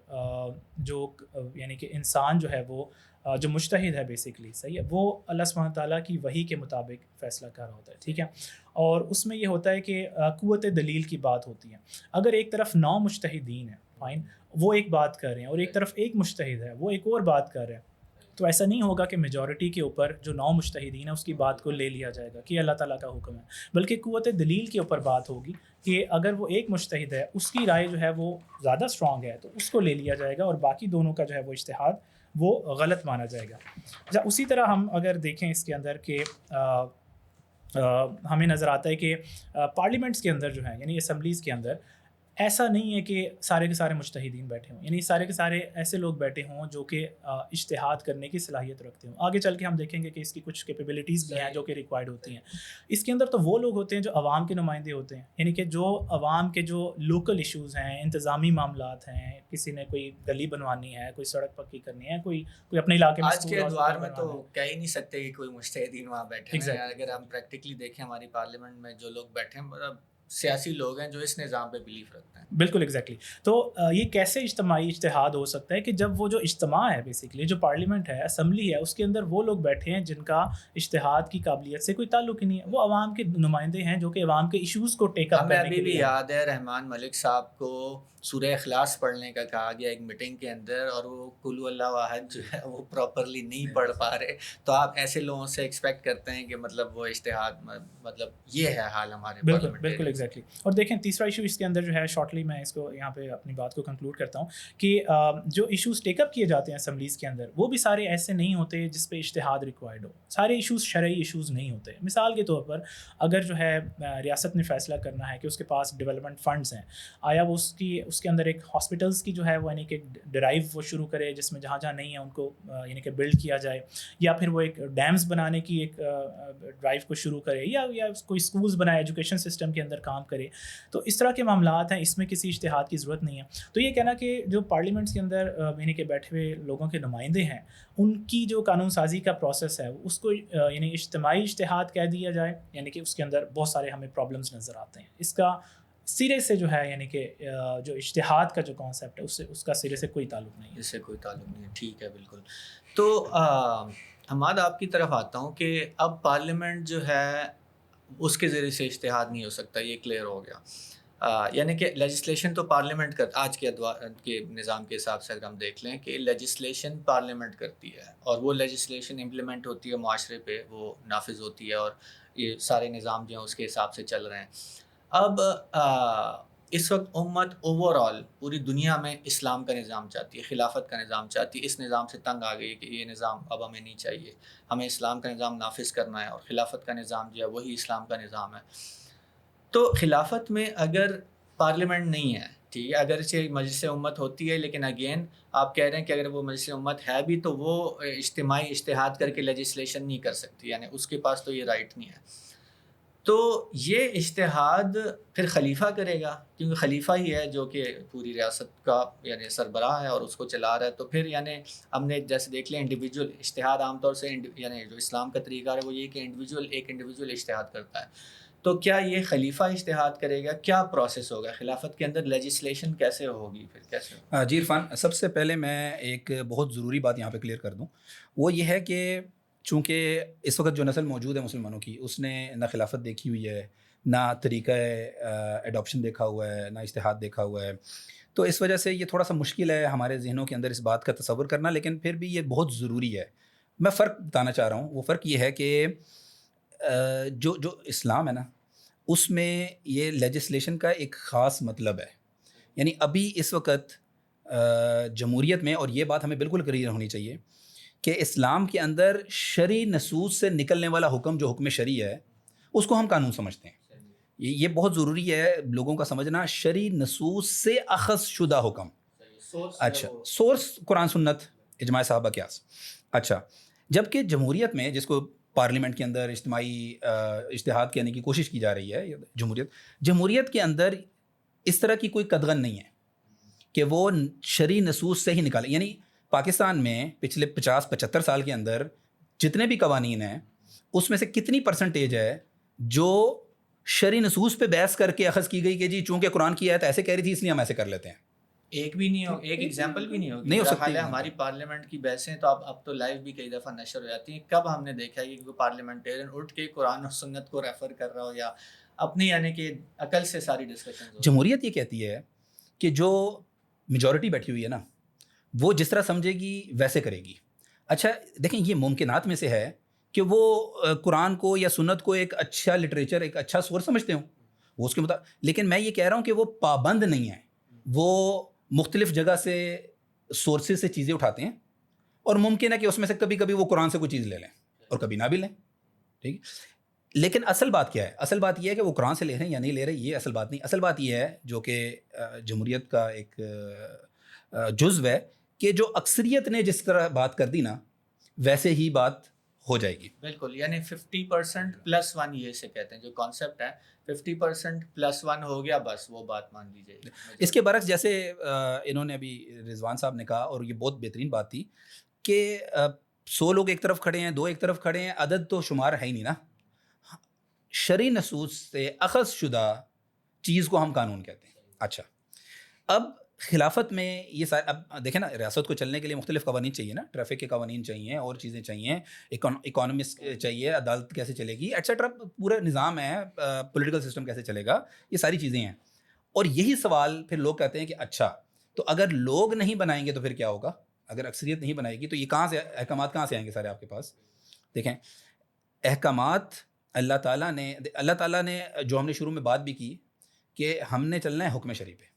جو یعنی کہ انسان جو ہے وہ جو مجتہد ہے بیسیکلی, صحیح ہے, وہ اللہ سبحانہ تعالیٰ کی وحی کے مطابق فیصلہ کر رہا ہوتا ہے, ٹھیک ہے. اور اس میں یہ ہوتا ہے کہ قوت دلیل کی بات ہوتی ہے. اگر ایک طرف 9 مجتہدین ہیں, فائن, وہ ایک بات کر رہے ہیں, اور ایک طرف ایک مجتہد ہے وہ ایک اور بات کر رہے ہیں, تو ایسا نہیں ہوگا کہ میجورٹی کے اوپر جو 9 مجتہدین ہیں اس کی بات کو لے لیا جائے گا کہ اللہ تعالیٰ کا حکم ہے, بلکہ قوت دلیل کے اوپر بات ہوگی کہ اگر وہ ایک مجتہد ہے اس کی رائے جو ہے وہ زیادہ اسٹرانگ ہے تو اس کو لے لیا جائے گا, اور باقی دونوں کا جو ہے وہ اجتہاد وہ غلط مانا جائے گا. اسی طرح ہم اگر دیکھیں اس کے اندر کہ ہمیں نظر آتا ہے کہ پارلیمنٹس کے اندر جو ہے یعنی اسمبلیز کے اندر ایسا نہیں ہے کہ سارے کے سارے مجتہدین بیٹھے ہوں، یعنی سارے کے سارے ایسے لوگ بیٹھے ہوں جو کہ اجتہاد کرنے کی صلاحیت رکھتے ہوں. آگے چل کے ہم دیکھیں گے کہ اس کی کچھ کیپیبلٹیز بھی ہیں جو کہ ریکوائرڈ ہوتی ہیں. اس کے اندر تو وہ لوگ ہوتے ہیں جو عوام کے نمائندے ہوتے ہیں، یعنی کہ جو عوام کے جو لوکل ایشوز ہیں، انتظامی معاملات ہیں، کسی نے کوئی گلی بنوانی ہے، کوئی سڑک پکی کرنی ہے، کوئی اپنے علاقے میں آج کے ادوار میں تو کہہ ہی نہیں سکتے کہ کوئی مجتہدین وہاں بیٹھے ہیں. اگر ہم پریکٹیکلی دیکھیں ہماری پارلیمنٹ میں جو لوگ بیٹھے ہیں مطلب سیاسی لوگ ہیں جو اس نظام پہ بلیف رکھتے ہیں. بالکل ایگزیکٹلی. تو یہ کیسے اجتماعی اجتہاد ہو سکتا ہے کہ جب وہ جو اجتماع ہے بیسیکلی جو پارلیمنٹ ہے، اسمبلی ہے، اس کے اندر وہ لوگ بیٹھے ہیں جن کا اجتہاد کی قابلیت سے کوئی تعلق ہی نہیں ہے، وہ عوام کے نمائندے ہیں جو کہ عوام کے ایشوز کو ٹیک اپ ہمیں کرنے کے ابھی بھی لیے. یاد ہے رحمان ملک صاحب کو سورہ اخلاص پڑھنے کا کہا گیا ایک میٹنگ کے اندر اور وہ قل اللہ واحد جو ہے وہ پراپرلی نہیں پڑھ پا رہے. تو آپ ایسے لوگوں سے ایکسپیکٹ کرتے ہیں کہ مطلب وہ اجتہاد مطلب یہ ہے حال ہمارے. بالکل ایگزیکٹلی. اور دیکھیں تیسرا ایشو اس کے اندر جو ہے، شارٹلی میں اس کو یہاں پہ اپنی بات کو کنکلوڈ کرتا ہوں کہ جو ایشوز ٹیک اپ کیے جاتے ہیں اسمبلیز کے اندر وہ بھی سارے ایسے نہیں ہوتے جس پہ اجتہاد ریکوائرڈ ہو. سارے ایشوز شرعی ایشوز نہیں ہوتے. مثال کے طور پر اگر جو ہے ریاست نے فیصلہ کرنا ہے کہ اس کے پاس ڈیولپمنٹ فنڈز ہیں، آیا وہ اس کے اندر ایک ہاسپٹلس کی جو ہے وہ یعنی کہ ڈرائیو وہ شروع کرے جس میں جہاں جہاں نہیں ہے ان کو یعنی کہ بلڈ کیا جائے، یا پھر وہ ایک ڈیمز بنانے کی ایک ڈرائیو کو شروع کرے، یا کوئی اسکولز بنائے، ایجوکیشن سسٹم کے اندر کام کرے. تو اس طرح کے معاملات ہیں، اس میں کسی اجتہاد کی ضرورت نہیں ہے. تو یہ کہنا کہ جو پارلیمنٹس کے اندر یعنی کہ بیٹھے ہوئے لوگوں کے نمائندے ہیں ان کی جو قانون سازی کا پروسیس ہے اس کو یعنی اجتماعی اجتہاد کہہ دیا جائے، یعنی کہ اس کے اندر بہت سارے ہمیں پرابلمس نظر آتے ہیں. اس کا سرے سے جو ہے یعنی کہ جو اجتہاد کا جو کانسیپٹ ہے اس کا سرے سے کوئی تعلق نہیں ہے. اس سے کوئی تعلق نہیں ہے. ٹھیک ہے، بالکل. تو حماد آپ کی طرف آتا ہوں کہ اب پارلیمنٹ جو ہے اس کے ذریعے سے اجتہاد نہیں ہو سکتا، یہ کلیئر ہو گیا. یعنی کہ لیجسلیشن تو پارلیمنٹ آج کے کے نظام کے حساب سے اگر ہم دیکھ لیں کہ لیجسلیشن پارلیمنٹ کرتی ہے اور وہ لیجسلیشن امپلیمنٹ ہوتی ہے معاشرے پہ، وہ نافذ ہوتی ہے اور یہ سارے نظام جو ہیں اس کے حساب سے چل رہے ہیں. اب اس وقت امت اوور آل پوری دنیا میں اسلام کا نظام چاہتی ہے، خلافت کا نظام چاہتی ہے. اس نظام سے تنگ آ گئی کہ یہ نظام اب ہمیں نہیں چاہیے، ہمیں اسلام کا نظام نافذ کرنا ہے اور خلافت کا نظام جو ہے وہی اسلام کا نظام ہے. تو خلافت میں اگر پارلیمنٹ نہیں ہے، ٹھیک ہے، اگرچہ مجلس امت ہوتی ہے، لیکن اگین آپ کہہ رہے ہیں کہ اگر وہ مجلس امت ہے بھی تو وہ اجتماعی اجتہاد کر کے لیجسلیشن نہیں کر سکتی، یعنی اس کے پاس تو یہ رائٹ نہیں ہے. تو یہ اجتہاد پھر خلیفہ کرے گا، کیونکہ خلیفہ ہی ہے جو کہ پوری ریاست کا یعنی سربراہ ہے اور اس کو چلا رہا ہے. تو پھر یعنی ہم نے جیسے دیکھ لیں انڈیویجول اجتہاد عام طور سے یعنی جو اسلام کا طریقہ ہے وہ یہ کہ ایک انڈیویجول اجتہاد کرتا ہے. تو کیا یہ خلیفہ اجتہاد کرے گا؟ کیا پروسیس ہوگا خلافت کے اندر؟ لیجسلیشن کیسے ہوگی پھر کیسے ہوگا؟ جی عرفان، سب سے پہلے میں ایک بہت ضروری بات یہاں پہ کلیئر کر دوں. وہ یہ ہے کہ چونکہ اس وقت جو نسل موجود ہے مسلمانوں کی، اس نے نہ خلافت دیکھی ہوئی ہے، نہ طریقہ ایڈاپشن دیکھا ہوا ہے، نہ اجتہاد دیکھا ہوا ہے. تو اس وجہ سے یہ تھوڑا سا مشکل ہے ہمارے ذہنوں کے اندر اس بات کا تصور کرنا، لیکن پھر بھی یہ بہت ضروری ہے. میں فرق بتانا چاہ رہا ہوں. وہ فرق یہ ہے کہ جو اسلام ہے نا، اس میں یہ لیجسلیشن کا ایک خاص مطلب ہے. یعنی ابھی اس وقت جمہوریت میں، اور یہ بات ہمیں بالکل کلیئر ہونی چاہیے کہ اسلام کے اندر شرعی نصوص سے نکلنے والا حکم جو حکم شرعی ہے اس کو ہم قانون سمجھتے ہیں. یہ بہت ضروری ہے لوگوں کا سمجھنا. شرعی نصوص سے اخذ شدہ حکم، اچھا، سورس قرآن سنت اجماع صحابہ قیاس. اچھا، جبکہ جمہوریت میں، جس کو پارلیمنٹ کے اندر اجتماعی اجتہاد کرنے کی کوشش کی جا رہی ہے، جمہوریت کے اندر اس طرح کی کوئی قدغن نہیں ہے کہ وہ شرعی نصوص سے ہی نکالے. یعنی پاکستان میں پچھلے 50-75 سال کے اندر جتنے بھی قوانین ہیں اس میں سے کتنی پرسنٹیج ہے جو شرعی نصوص پہ بحث کر کے اخذ کی گئی کہ جی چونکہ قرآن کی آیت ایسے کہہ رہی تھی اس لیے ہم ایسے کر لیتے ہیں؟ ایک بھی نہیں ہو، ایک ایگزامپل بھی نہیں ہوگی. نہیں ہو سکتی. ہماری پارلیمنٹ کی بحثیں تو اب تو لائیو بھی کئی دفعہ نشر ہو جاتی ہیں. کب ہم نے دیکھا ہے کہ کوئی پارلیمنٹیرین اٹھ کے قرآن اور سنت کو ریفر کر رہا ہو یا اپنی یعنی کہ عقل سے ساری ڈسکشن؟ جمہوریت یہ کہتی ہے کہ جو میجورٹی بیٹھی ہوئی ہے نا وہ جس طرح سمجھے گی ویسے کرے گی. اچھا دیکھیں، یہ ممکنات میں سے ہے کہ وہ قرآن کو یا سنت کو ایک اچھا لٹریچر، ایک اچھا سورس سمجھتے ہوں وہ اس کے مطابق، لیکن میں یہ کہہ رہا ہوں کہ وہ پابند نہیں ہے. وہ مختلف جگہ سے سورسز سے چیزیں اٹھاتے ہیں اور ممکن ہے کہ اس میں سے کبھی کبھی وہ قرآن سے کوئی چیز لے لیں اور کبھی نہ بھی لیں. ٹھیک ہے، لیکن اصل بات کیا ہے؟ اصل بات یہ ہے کہ وہ قرآن سے لے رہے ہیں یا نہیں لے رہے، یہ اصل بات نہیں. اصل بات یہ ہے جو کہ جمہوریت کا ایک جزو ہے کہ جو اکثریت نے جس طرح بات کر دی نا ویسے ہی بات ہو جائے گی. بالکل، یعنی 50%+1 یہ سے کہتے ہیں جو کانسیپٹ ہے، 50%+1 ہو گیا بس وہ بات مان لی جائے. اس کے برعکس جیسے انہوں نے ابھی رضوان صاحب نے کہا، اور یہ بہت بہترین بات تھی کہ 100 لوگ ایک طرف کھڑے ہیں، 2 ایک طرف کھڑے ہیں، عدد تو شمار ہے ہی نہیں نا. شرعی نصوص سے اخذ شدہ چیز کو ہم قانون کہتے ہیں. اچھا، اب خلافت میں یہ سارے، اب دیکھیں نا ریاست کو چلنے کے لیے مختلف قوانین چاہیے نا، ٹریفک کے قوانین چاہیے اور چیزیں چاہیے، اکانومکس چاہیے، عدالت کیسے چلے گی ایٹسیٹرا، پورا نظام ہے، پولیٹیکل سسٹم کیسے چلے گا، یہ ساری چیزیں ہیں. اور یہی سوال پھر لوگ کہتے ہیں کہ اچھا تو اگر لوگ نہیں بنائیں گے تو پھر کیا ہوگا؟ اگر اکثریت نہیں بنائے گی تو یہ کہاں سے احکامات کہاں سے آئیں گے سارے آپ کے پاس؟ دیکھیں احکامات اللہ تعالیٰ نے جو ہم نے شروع میں بات بھی کی کہ ہم نے چلنا ہے حکم شریع پہ.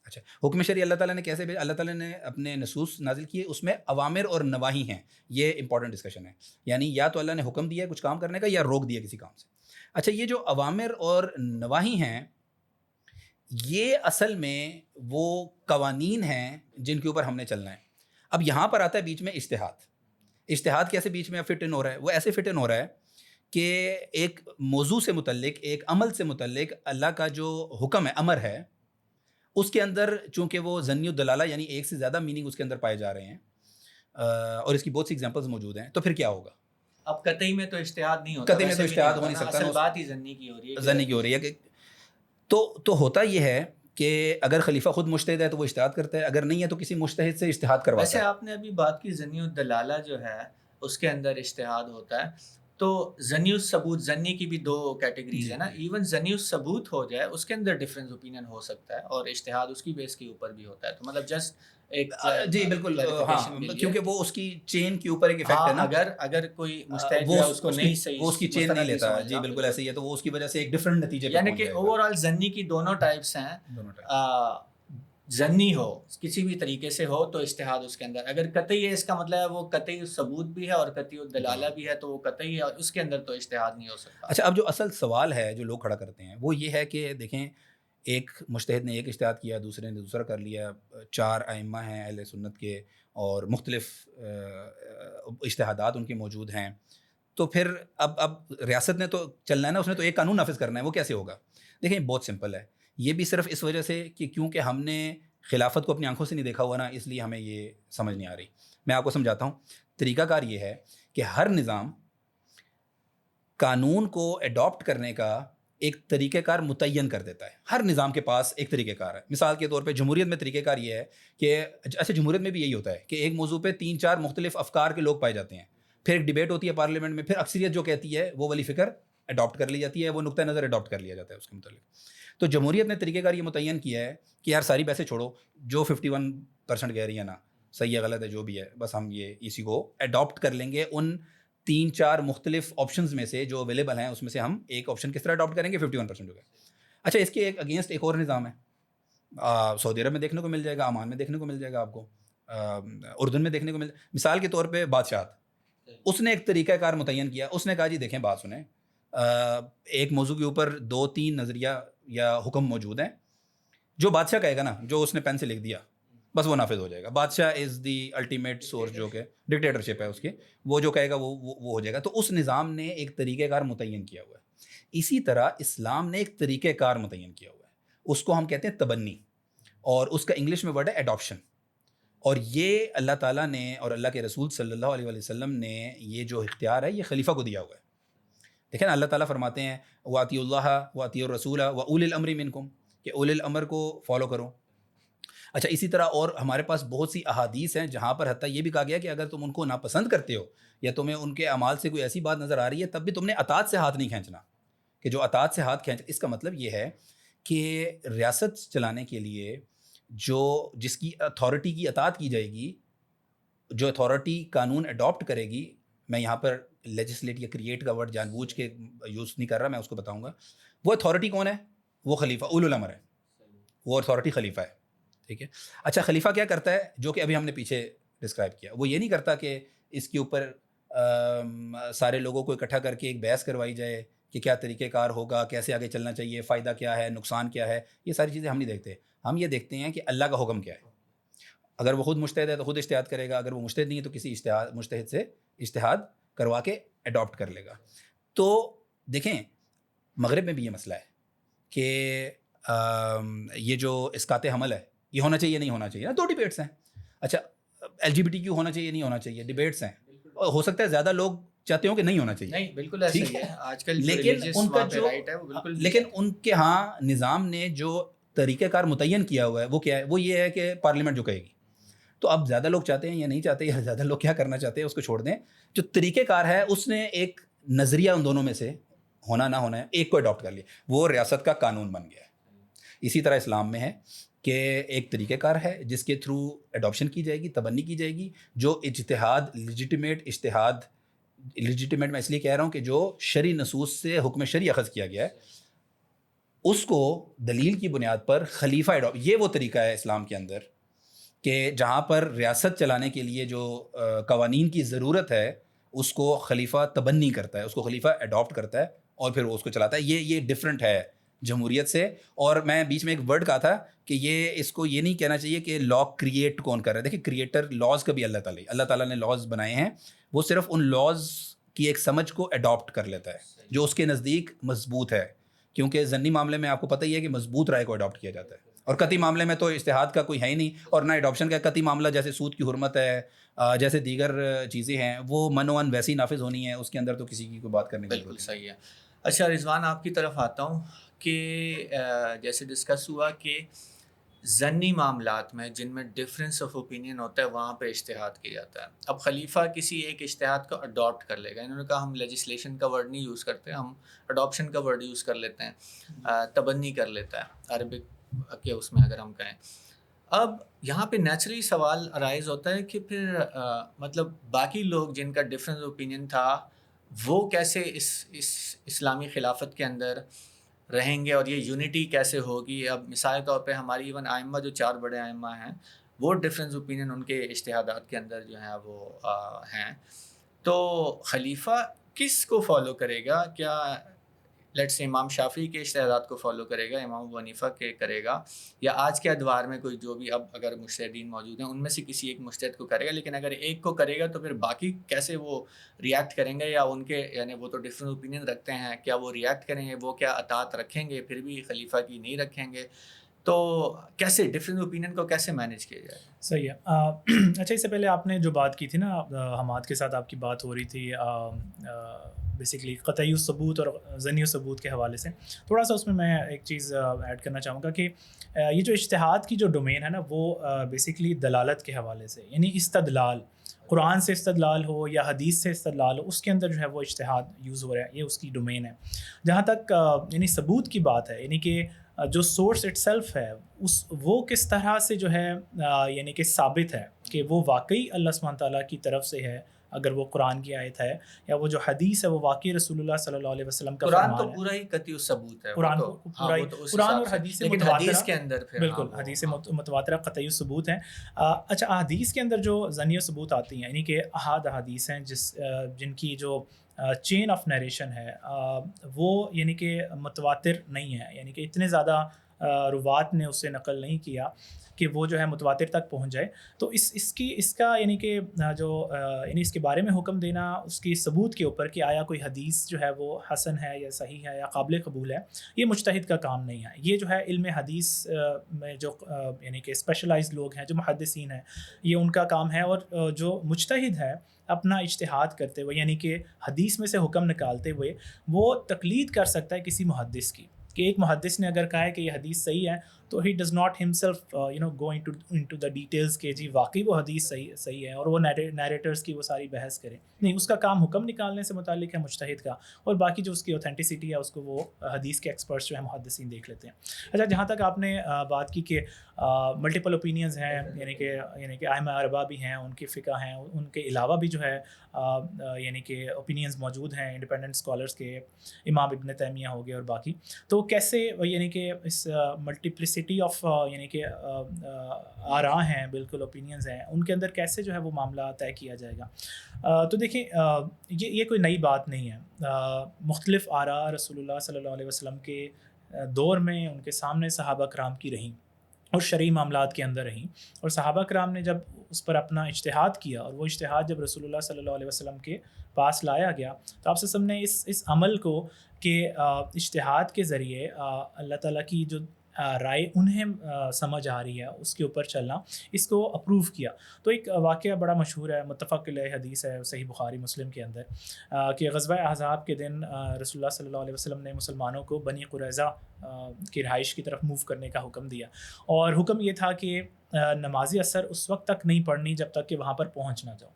اچھا، حکم شریع اللہ تعالیٰ نے کیسے بھیجا؟ اللہ تعالیٰ نے اپنے نصوص نازل کیے، اس میں اوامر اور نواہی ہیں. یہ امپورٹنٹ ڈسکشن ہے، یعنی یا تو اللہ نے حکم دیا ہے کچھ کام کرنے کا یا روک دیا کسی کام سے. اچھا، یہ جو اوامر اور نواہی ہیں یہ اصل میں وہ قوانین ہیں جن کے اوپر ہم نے چلنا ہے. اب یہاں پر آتا ہے بیچ میں اجتہاد کیسے بیچ میں فٹ ان ہو رہا ہے؟ وہ ایسے فٹ ان ہو رہا ہے کہ ایک موضوع سے متعلق، ایک عمل سے متعلق اللہ کا جو حکم ہے، امر ہے، اس کے اندر چونکہ وہ ظنی الدلالہ یعنی ایک سے زیادہ میننگ اس کے اندر پائے جا رہے ہیں، اور اس کی بہت سی ایگزامپلز موجود ہیں، تو پھر کیا ہوگا؟ اب قطعی میں تو اجتہاد نہیں ہوتا، قطعی میں تو اجتہاد ہو نہیں سکتا، اصل بات ہی ظنی کی ہو رہی ہے، ظنی کی ہو رہی ہے کہ تو ہوتا یہ ہے کہ اگر خلیفہ خود مجتہد ہے تو وہ اجتہاد کرتا ہے، اگر نہیں ہے تو کسی مجتہد سے اجتہاد کرواتا ہے. ویسے آپ نے ابھی بات کی ظنی الدلالہ جو ہے اس کے اندر اجتہاد ہوتا ہے، تو ظنی الثبوت، ظنی کی بھی 2 کیٹیگریز ہیں نا. ایون ظنی الثبوت ہو جائے اس کے اندر ڈفرینس اوپینین ہو سکتا ہے، اور اجتہاد اس کی بیس کے اوپر بھی ہوتا ہے. تو مطلب جسٹ ایک جی بالکل، ہاں، کیونکہ وہ اس کی چین کے اوپر ایک ایفیکٹ ہے نا. اگر کوئی مجتہد جو ہے اس کو نہیں صحیح، وہ اس کی چین نہیں لیتا. جی بالکل ایسے ہی ہے، تو وہ اس کی وجہ سے ایک ڈفرینٹ نتیجے پہ یعنی کہ اوور آل ظنی کی دونوں ٹائپس ہیں. ظنی ہو کسی بھی طریقے سے ہو تو اجتہاد اس کے اندر، اگر قطعی ہے اس کا مطلب ہے وہ قطعی ثبوت بھی ہے اور قطعی الدلالہ بھی ہے، تو وہ قطعی ہے اور اس کے اندر تو اجتہاد نہیں ہو سکتا. اچھا، اب جو اصل سوال ہے جو لوگ کھڑا کرتے ہیں وہ یہ ہے کہ دیکھیں ایک مجتہد نے ایک اجتہاد کیا، دوسرے نے دوسرا کر لیا، 4 ائمہ ہیں اہل سنت کے اور مختلف اجتہادات ان کے موجود ہیں، تو پھر اب ریاست نے تو چلنا ہے نا، اس نے تو ایک قانون نافذ کرنا ہے، وہ کیسے ہوگا؟ دیکھیں بہت سمپل ہے، یہ بھی صرف اس وجہ سے کہ کیونکہ ہم نے خلافت کو اپنی آنکھوں سے نہیں دیکھا ہوا نا، اس لیے ہمیں یہ سمجھ نہیں آ رہی. میں آپ کو سمجھاتا ہوں. طریقہ کار یہ ہے کہ ہر نظام قانون کو اڈاپٹ کرنے کا ایک طریقہ کار متعین کر دیتا ہے. ہر نظام کے پاس ایک طریقہ کار ہے. مثال کے طور پہ جمہوریت میں طریقہ کار یہ ہے کہ اچھا، جمہوریت میں بھی یہی ہوتا ہے کہ ایک موضوع پہ 3-4 مختلف افکار کے لوگ پائے جاتے ہیں، پھر ایک ڈیبیٹ ہوتی ہے پارلیمنٹ میں، پھر اکثریت جو کہتی ہے وہ والی فکر اڈاپٹ کر لی جاتی ہے، وہ نقطہ نظر اڈاپٹ کر لیا جاتا ہے اس کے متعلق. تو جمہوریت نے طریقہ کار یہ متعین کیا ہے کہ یار ساری بحثیں چھوڑو، جو 51% کہہ رہی ہے نا صحیح ہے غلط ہے جو بھی ہے، بس ہم یہ اسی کو اڈاپٹ کر لیں گے. ان 3-4 مختلف آپشنز میں سے جو اویلیبل ہیں اس میں سے ہم ایک آپشن کس طرح اڈاپٹ کریں گے؟ 51% ہو گیا. اچھا، اس کے اگینسٹ ایک اور نظام ہے، سعودی عرب میں دیکھنے کو مل جائے گا، عمان میں دیکھنے کو مل جائے گا، آپ کو اردن میں دیکھنے کو مثال کے طور پہ بادشاہت. اس نے ایک طریقہ کار متعین کیا، اس نے کہا جی دیکھیں بات سنیں، ایک موضوع کے اوپر 2-3 نظریہ یا حکم موجود ہیں، جو بادشاہ کہے گا نا، جو اس نے پین سے لکھ دیا بس وہ نافذ ہو جائے گا. بادشاہ از دی الٹیمیٹ سورس، جو کہ ڈکٹیٹرشپ ہے اس کی، وہ جو کہے گا وہ ہو جائے گا. تو اس نظام نے ایک طریقہ کار متعین کیا ہوا ہے. اسی طرح اسلام نے ایک طریقہ کار متعین کیا ہوا ہے، اس کو ہم کہتے ہیں تبنی، اور اس کا انگلش میں ورڈ ہے اڈاپشن. اور یہ اللہ تعالیٰ نے اور اللہ کے رسول صلی اللہ علیہ وسلم نے یہ جو اختیار ہے یہ خلیفہ کو دیا ہوا ہے. دیکھیں نا، اللہ تعالیٰ فرماتے ہیں وَأَطِيعُوا اللَّهَ وَأَطِيعُوا الرَّسُولَ وَأُولِي الْأَمْرِ مِنْكُمْ، کہ اولی الامر کو فالو کرو. اچھا، اسی طرح اور ہمارے پاس بہت سی احادیث ہیں جہاں پر حتیٰ یہ بھی کہا گیا کہ اگر تم ان کو ناپسند کرتے ہو یا تمہیں ان کے اعمال سے کوئی ایسی بات نظر آ رہی ہے تب بھی تم نے اطاعت سے ہاتھ نہیں کھینچنا، کہ جو اطاعت سے ہاتھ کھینچ، اس کا مطلب یہ ہے کہ ریاست چلانے کے لیے جس کی اتھارٹی کی اطاعت کی جائے گی، جو اتھارٹی قانون اڈاپٹ کرے گی، میں یہاں پر لیجسلیٹ یا کریٹ کا ورڈ جان بوجھ کے یوز نہیں کر رہا، میں اس کو بتاؤں گا. وہ اتھارٹی کون ہے؟ وہ خلیفہ اولو الامر ہے، وہ اتھارٹی خلیفہ ہے. ٹھیک ہے. اچھا، خلیفہ کیا کرتا ہے جو کہ ابھی ہم نے پیچھے ڈسکرائب کیا؟ وہ یہ نہیں کرتا کہ اس کے اوپر سارے لوگوں کو اکٹھا کر کے ایک بحث کروائی جائے کہ کیا طریقہ کار ہوگا, کیسے آگے چلنا چاہیے, فائدہ کیا ہے, نقصان کیا ہے, یہ ساری چیزیں ہم نہیں دیکھتے. ہم یہ دیکھتے ہیں کہ اللہ کا حکم کیا ہے. اگر وہ خود مجتہد ہے تو خود اجتہاد کرے گا, اگر وہ مجتہد نہیں ہے تو کسی مجتہد سے اجتہاد کروا کے اڈاپٹ کر لے گا. تو دیکھیں مغرب میں بھی یہ مسئلہ ہے کہ یہ جو اسقاط حمل ہے یہ ہونا چاہیے نہیں ہونا چاہیے نا, 2 ڈیبیٹس ہیں. اچھا LGBTQ ہونا چاہیے نہیں ہونا چاہیے, ڈیبیٹس ہیں. ہو سکتا ہے زیادہ لوگ چاہتے ہوں کہ نہیں ہونا چاہیے, نہیں بالکل ایسا ہی ہے آج کل, لیکن ان کا جو لیکن ان کے ہاں نظام نے جو طریقہ کار متعین کیا ہوا ہے وہ کیا ہے, وہ یہ ہے کہ پارلیمنٹ جو کہے گی. تو اب زیادہ لوگ چاہتے ہیں یا نہیں چاہتے, یا زیادہ لوگ کیا کرنا چاہتے ہیں اس کو چھوڑ دیں. جو طریقہ کار ہے اس نے ایک نظریہ ان دونوں میں سے ہونا نہ ہونا ہے ایک کو اڈاپٹ کر لیا, وہ ریاست کا قانون بن گیا ہے. اسی طرح اسلام میں ہے کہ ایک طریقہ کار ہے جس کے تھرو اڈاپشن کی جائے گی, تبنی کی جائے گی, جو اجتہاد لیجیٹیمیٹ میں اس لیے کہہ رہا ہوں کہ جو شرعی نصوص سے حکم شرعی اخذ کیا گیا ہے اس کو دلیل کی بنیاد پر خلیفہ یہ وہ طریقہ ہے اسلام کے اندر کہ جہاں پر ریاست چلانے کے لیے جو قوانین کی ضرورت ہے اس کو خلیفہ تبنی کرتا ہے, اس کو خلیفہ اڈاپٹ کرتا ہے اور پھر وہ اس کو چلاتا ہے. یہ ڈفرینٹ ہے جمہوریت سے. اور میں بیچ میں ایک ورڈ کہا تھا کہ اس کو یہ نہیں کہنا چاہیے کہ لا کریٹ کون کر رہا ہے. دیکھیں کریٹر لاز کبھی اللہ تعالیٰ نے لاز بنائے ہیں, وہ صرف ان لاز کی ایک سمجھ کو اڈاپٹ کر لیتا ہے جو اس کے نزدیک مضبوط ہے, کیونکہ ضمنی معاملے میں آپ کو پتہ ہی ہے کہ مضبوط رائے کو اڈاپٹ کیا جاتا ہے, اور قطعی معاملے میں تو اجتہاد کا کوئی ہے ہی نہیں, اور نہ اڈاپشن کا. قطعی معاملہ جیسے سود کی حرمت ہے, جیسے دیگر چیزیں ہیں, وہ منوان ویسی نافذ ہونی ہے, اس کے اندر تو کسی کی کوئی بات کرنے کی بالکل صحیح ہے. اچھا رضوان آپ کی طرف آتا ہوں کہ جیسے ڈسکس ہوا کہ ضمنی معاملات میں جن میں ڈفرینس آف اوپینین ہوتا ہے وہاں پہ اجتہاد کیا جاتا ہے. اب خلیفہ کسی ایک اجتہاد کو اڈاپٹ کر لے گا. انہوں نے کہا ہم لیجسلیشن کا ورڈ نہیں یوز کرتے, ہم اڈاپشن کا ورڈ یوز کر لیتے ہیں, تبنی کر لیتا ہے عربک کے اس میں اگر ہم کہیں. اب یہاں پہ نیچرلی سوال ارائز ہوتا ہے کہ پھر مطلب باقی لوگ جن کا ڈفرینس اوپینین تھا وہ کیسے اس اسلامی خلافت کے اندر رہیں گے, اور یہ یونٹی کیسے ہوگی. اب مثال طور پہ ہماری ایون ائمہ جو 4 بڑے ائمہ ہیں وہ ڈفرینس اوپینین ان کے اجتہادات کے اندر جو ہیں وہ ہیں. تو خلیفہ کس کو فالو کرے گا؟ کیا لیٹس سے امام شافعی کے اجتہادات کو فالو کرے گا, امام ابو حنیفہ کے کرے گا, یا آج کے ادوار میں کوئی جو بھی اب اگر مجتہدین موجود ہیں ان میں سے کسی ایک مجتہد کو کرے گا؟ لیکن اگر ایک کو کرے گا تو پھر باقی کیسے وہ ریئیکٹ کریں گے, یا ان کے یعنی وہ تو ڈفرینٹ اوپینین رکھتے ہیں, کیا وہ ریئیکٹ کریں گے, وہ کیا اطاعت رکھیں گے پھر بھی خلیفہ کی نہیں رکھیں گے؟ تو کیسے ڈفرینٹ اوپینین کو کیسے مینیج کیا جائے؟ صحیح ہے. اچھا اس سے پہلے آپ نے جو بات کی تھی نا, حماد کے ساتھ آپ کی بات ہو رہی تھی بیسکلی قطعی ثبوت اور ظنی ثبوت کے حوالے سے, تھوڑا سا اس میں ایک چیز ایڈ کرنا چاہوں گا کہ یہ جو اجتہاد کی جو ڈومین ہے نا وہ بیسکلی دلالت کے حوالے سے, یعنی استدلال, قرآن سے استدلال ہو یا حدیث سے استدلال ہو, اس کے اندر جو ہے وہ اجتہاد یوز ہو رہا ہے, یہ اس کی ڈومین ہے. جہاں تک یعنی ثبوت کی بات ہے, یعنی کہ جو سورس اٹ سیلف ہے وہ کس طرح سے جو ہے یعنی کہ ثابت ہے کہ وہ واقعی اللہ سبحانہ تعالیٰ کی طرف سے ہے, اگر وہ قرآن کی آیت ہے, یا وہ جو حدیث ہے وہ واقعی رسول اللہ صلی اللہ علیہ وسلم کا فرمان ہے. قرآن تو پورا ہی قطعی ثبوت ہے, قرآن اور حدیث متواترہ کے اندر بالکل حدیث متواترہ قطعی ثبوت ہیں. اچھا حدیث کے اندر جو ظنی ثبوت آتی ہیں, یعنی کہ احاد حدیث ہیں جن کی جو چین آف نیریشن ہے وہ یعنی کہ متواتر نہیں ہے, یعنی کہ اتنے زیادہ روات نے اسے نقل نہیں کیا کہ وہ جو ہے متواتر تک پہنچ جائے. تو اس کا یعنی کہ جو یعنی اس کے بارے میں حکم دینا اس کی ثبوت کے اوپر کہ آیا کوئی حدیث جو ہے وہ حسن ہے یا صحیح ہے یا قابل قبول ہے, یہ مجتہد کا کام نہیں ہے. یہ جو ہے علم حدیث میں جو یعنی کہ اسپیشلائزڈ لوگ ہیں, جو محدثین ہیں, یہ ان کا کام ہے. اور جو مجتہد ہے اپنا اجتہاد کرتے ہوئے یعنی کہ حدیث میں سے حکم نکالتے ہوئے وہ تقلید کر سکتا ہے کسی محدث کی, کہ ایک محدث نے اگر کہا ہے کہ یہ حدیث صحیح ہے تو he does not himself go into the details کہ جی واقعی وہ حدیث صحیح ہے, اور وہ نیریٹرز کی وہ ساری بحث کریں. نہیں, اس کا کام حکم نکالنے سے متعلق ہے مجتہد کا, اور باقی جو اس کی اوتھینٹسٹی ہے اس کو وہ حدیث کے ایکسپرٹس جو ہیں محدثین دیکھ لیتے ہیں. اچھا جہاں تک آپ نے بات کی کہ ملٹیپل اوپینینز ہیں, یعنی کہ ائمہ اربعہ بھی ہیں, ان کے فقہ ہیں, ان کے علاوہ بھی جو ہے یعنی کہ اوپینینز موجود ہیں انڈیپینڈنٹ اسکالرس کے, امام ابن تیمیہ ہو گئے اور باقی. تو تو کیسے یعنی کہ اس ملٹیپلسٹی آف یعنی کہ آراء ہیں، بالکل اوپینینز ہیں، ان کے اندر کیسے جو ہے وہ معاملہ طے کیا جائے گا؟ تو دیکھیں یہ کوئی نئی بات نہیں ہے. مختلف آراء رسول اللہ صلی اللہ علیہ وسلم کے دور میں ان کے سامنے صحابہ کرام کی رہیں اور شرعی معاملات کے اندر رہیں، اور صحابہ کرام نے جب اس پر اپنا اجتہاد کیا اور وہ اجتہاد جب رسول اللہ صلی اللہ علیہ وسلم کے پاس لایا گیا تو آپ صلی اللہ علیہ وسلم نے اس عمل کو کہ اجتہاد کے ذریعے اللہ تعالیٰ کی جو رائے انہیں سمجھ آ رہی ہے اس کے اوپر چلنا، اس کو اپروو کیا. تو ایک واقعہ بڑا مشہور ہے، متفق علیہ حدیث ہے صحیح بخاری مسلم کے اندر، کہ غزوہ احزاب کے دن رسول اللہ صلی اللہ علیہ وسلم نے مسلمانوں کو بنی قریظہ کی رہائش کی طرف موو کرنے کا حکم دیا، اور حکم یہ تھا کہ نماز عصر اس وقت تک نہیں پڑھنی جب تک کہ وہاں پر پہنچ نہ جاؤ.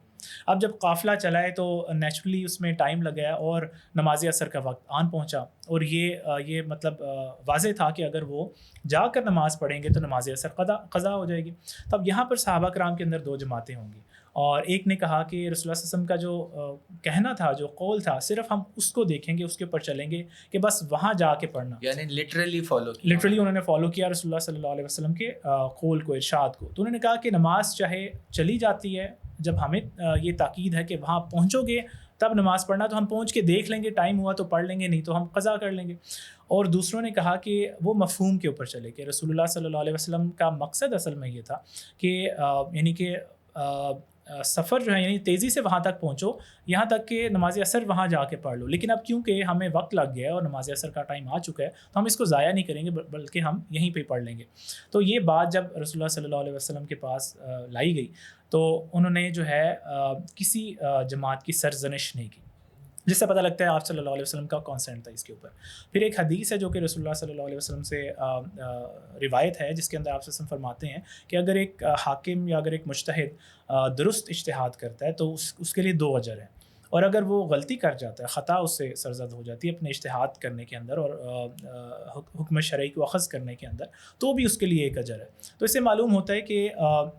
اب جب قافلہ چلائے تو نیچرلی اس میں ٹائم لگا اور نماز عصر کا وقت آن پہنچا، اور یہ مطلب واضح تھا کہ اگر وہ جا کر نماز پڑھیں گے تو نماز عصر قضا ہو جائے گی. تب یہاں پر صحابہ کرام کے اندر دو جماعتیں ہوں گی، اور ایک نے کہا کہ رسول اللہ صلی اللہ علیہ وسلم کا جو کہنا تھا، جو قول تھا، صرف ہم اس کو دیکھیں گے، اس کے اوپر چلیں گے کہ بس وہاں جا کے پڑھنا، یعنی لٹرلی انہوں نے فالو کیا رسول اللہ صلی اللہ علیہ وسلم کے قول کو، ارشاد کو. تو انہوں نے کہا کہ نماز چاہے چلی جاتی ہے، جب ہمیں یہ تاکید ہے کہ وہاں پہنچو گے تب نماز پڑھنا، تو ہم پہنچ کے دیکھ لیں گے، ٹائم ہوا تو پڑھ لیں گے، نہیں تو ہم قضا کر لیں گے. اور دوسروں نے کہا کہ وہ مفہوم کے اوپر چلے کہ رسول اللہ صلی اللہ علیہ وسلم کا مقصد اصل میں یہ تھا کہ یعنی کہ سفر جو ہے یعنی تیزی سے وہاں تک پہنچو، یہاں تک کہ نماز عصر وہاں جا کے پڑھ لو، لیکن اب کیونکہ ہمیں وقت لگ گیا ہے اور نماز عصر کا ٹائم آ چکا ہے تو ہم اس کو ضائع نہیں کریں گے بلکہ ہم یہیں پہ پڑھ لیں گے. تو یہ بات جب رسول اللہ صلی اللہ علیہ وسلم کے پاس لائی گئی تو انہوں نے جو ہے کسی جماعت کی سرزنش نہیں کی، جس سے پتہ لگتا ہے آپ صلی اللہ علیہ وسلم کا کانسنٹ تھا اس کے اوپر. پھر ایک حدیث ہے جو کہ رسول اللہ صلی اللہ علیہ وسلم سے روایت ہے، جس کے اندر آپ صلی اللہ علیہ وسلم فرماتے ہیں کہ اگر ایک حاکم یا اگر ایک مجتہد درست اجتہاد کرتا ہے تو اس کے لیے 2 اجر ہیں، اور اگر وہ غلطی کر جاتا ہے، خطا اس سے سرزد ہو جاتی ہے اپنے اجتہاد کرنے کے اندر اور حکم شرعی کو اخذ کرنے کے اندر، تو بھی اس کے لیے 1 اجر ہے. تو اس سے معلوم ہوتا ہے کہ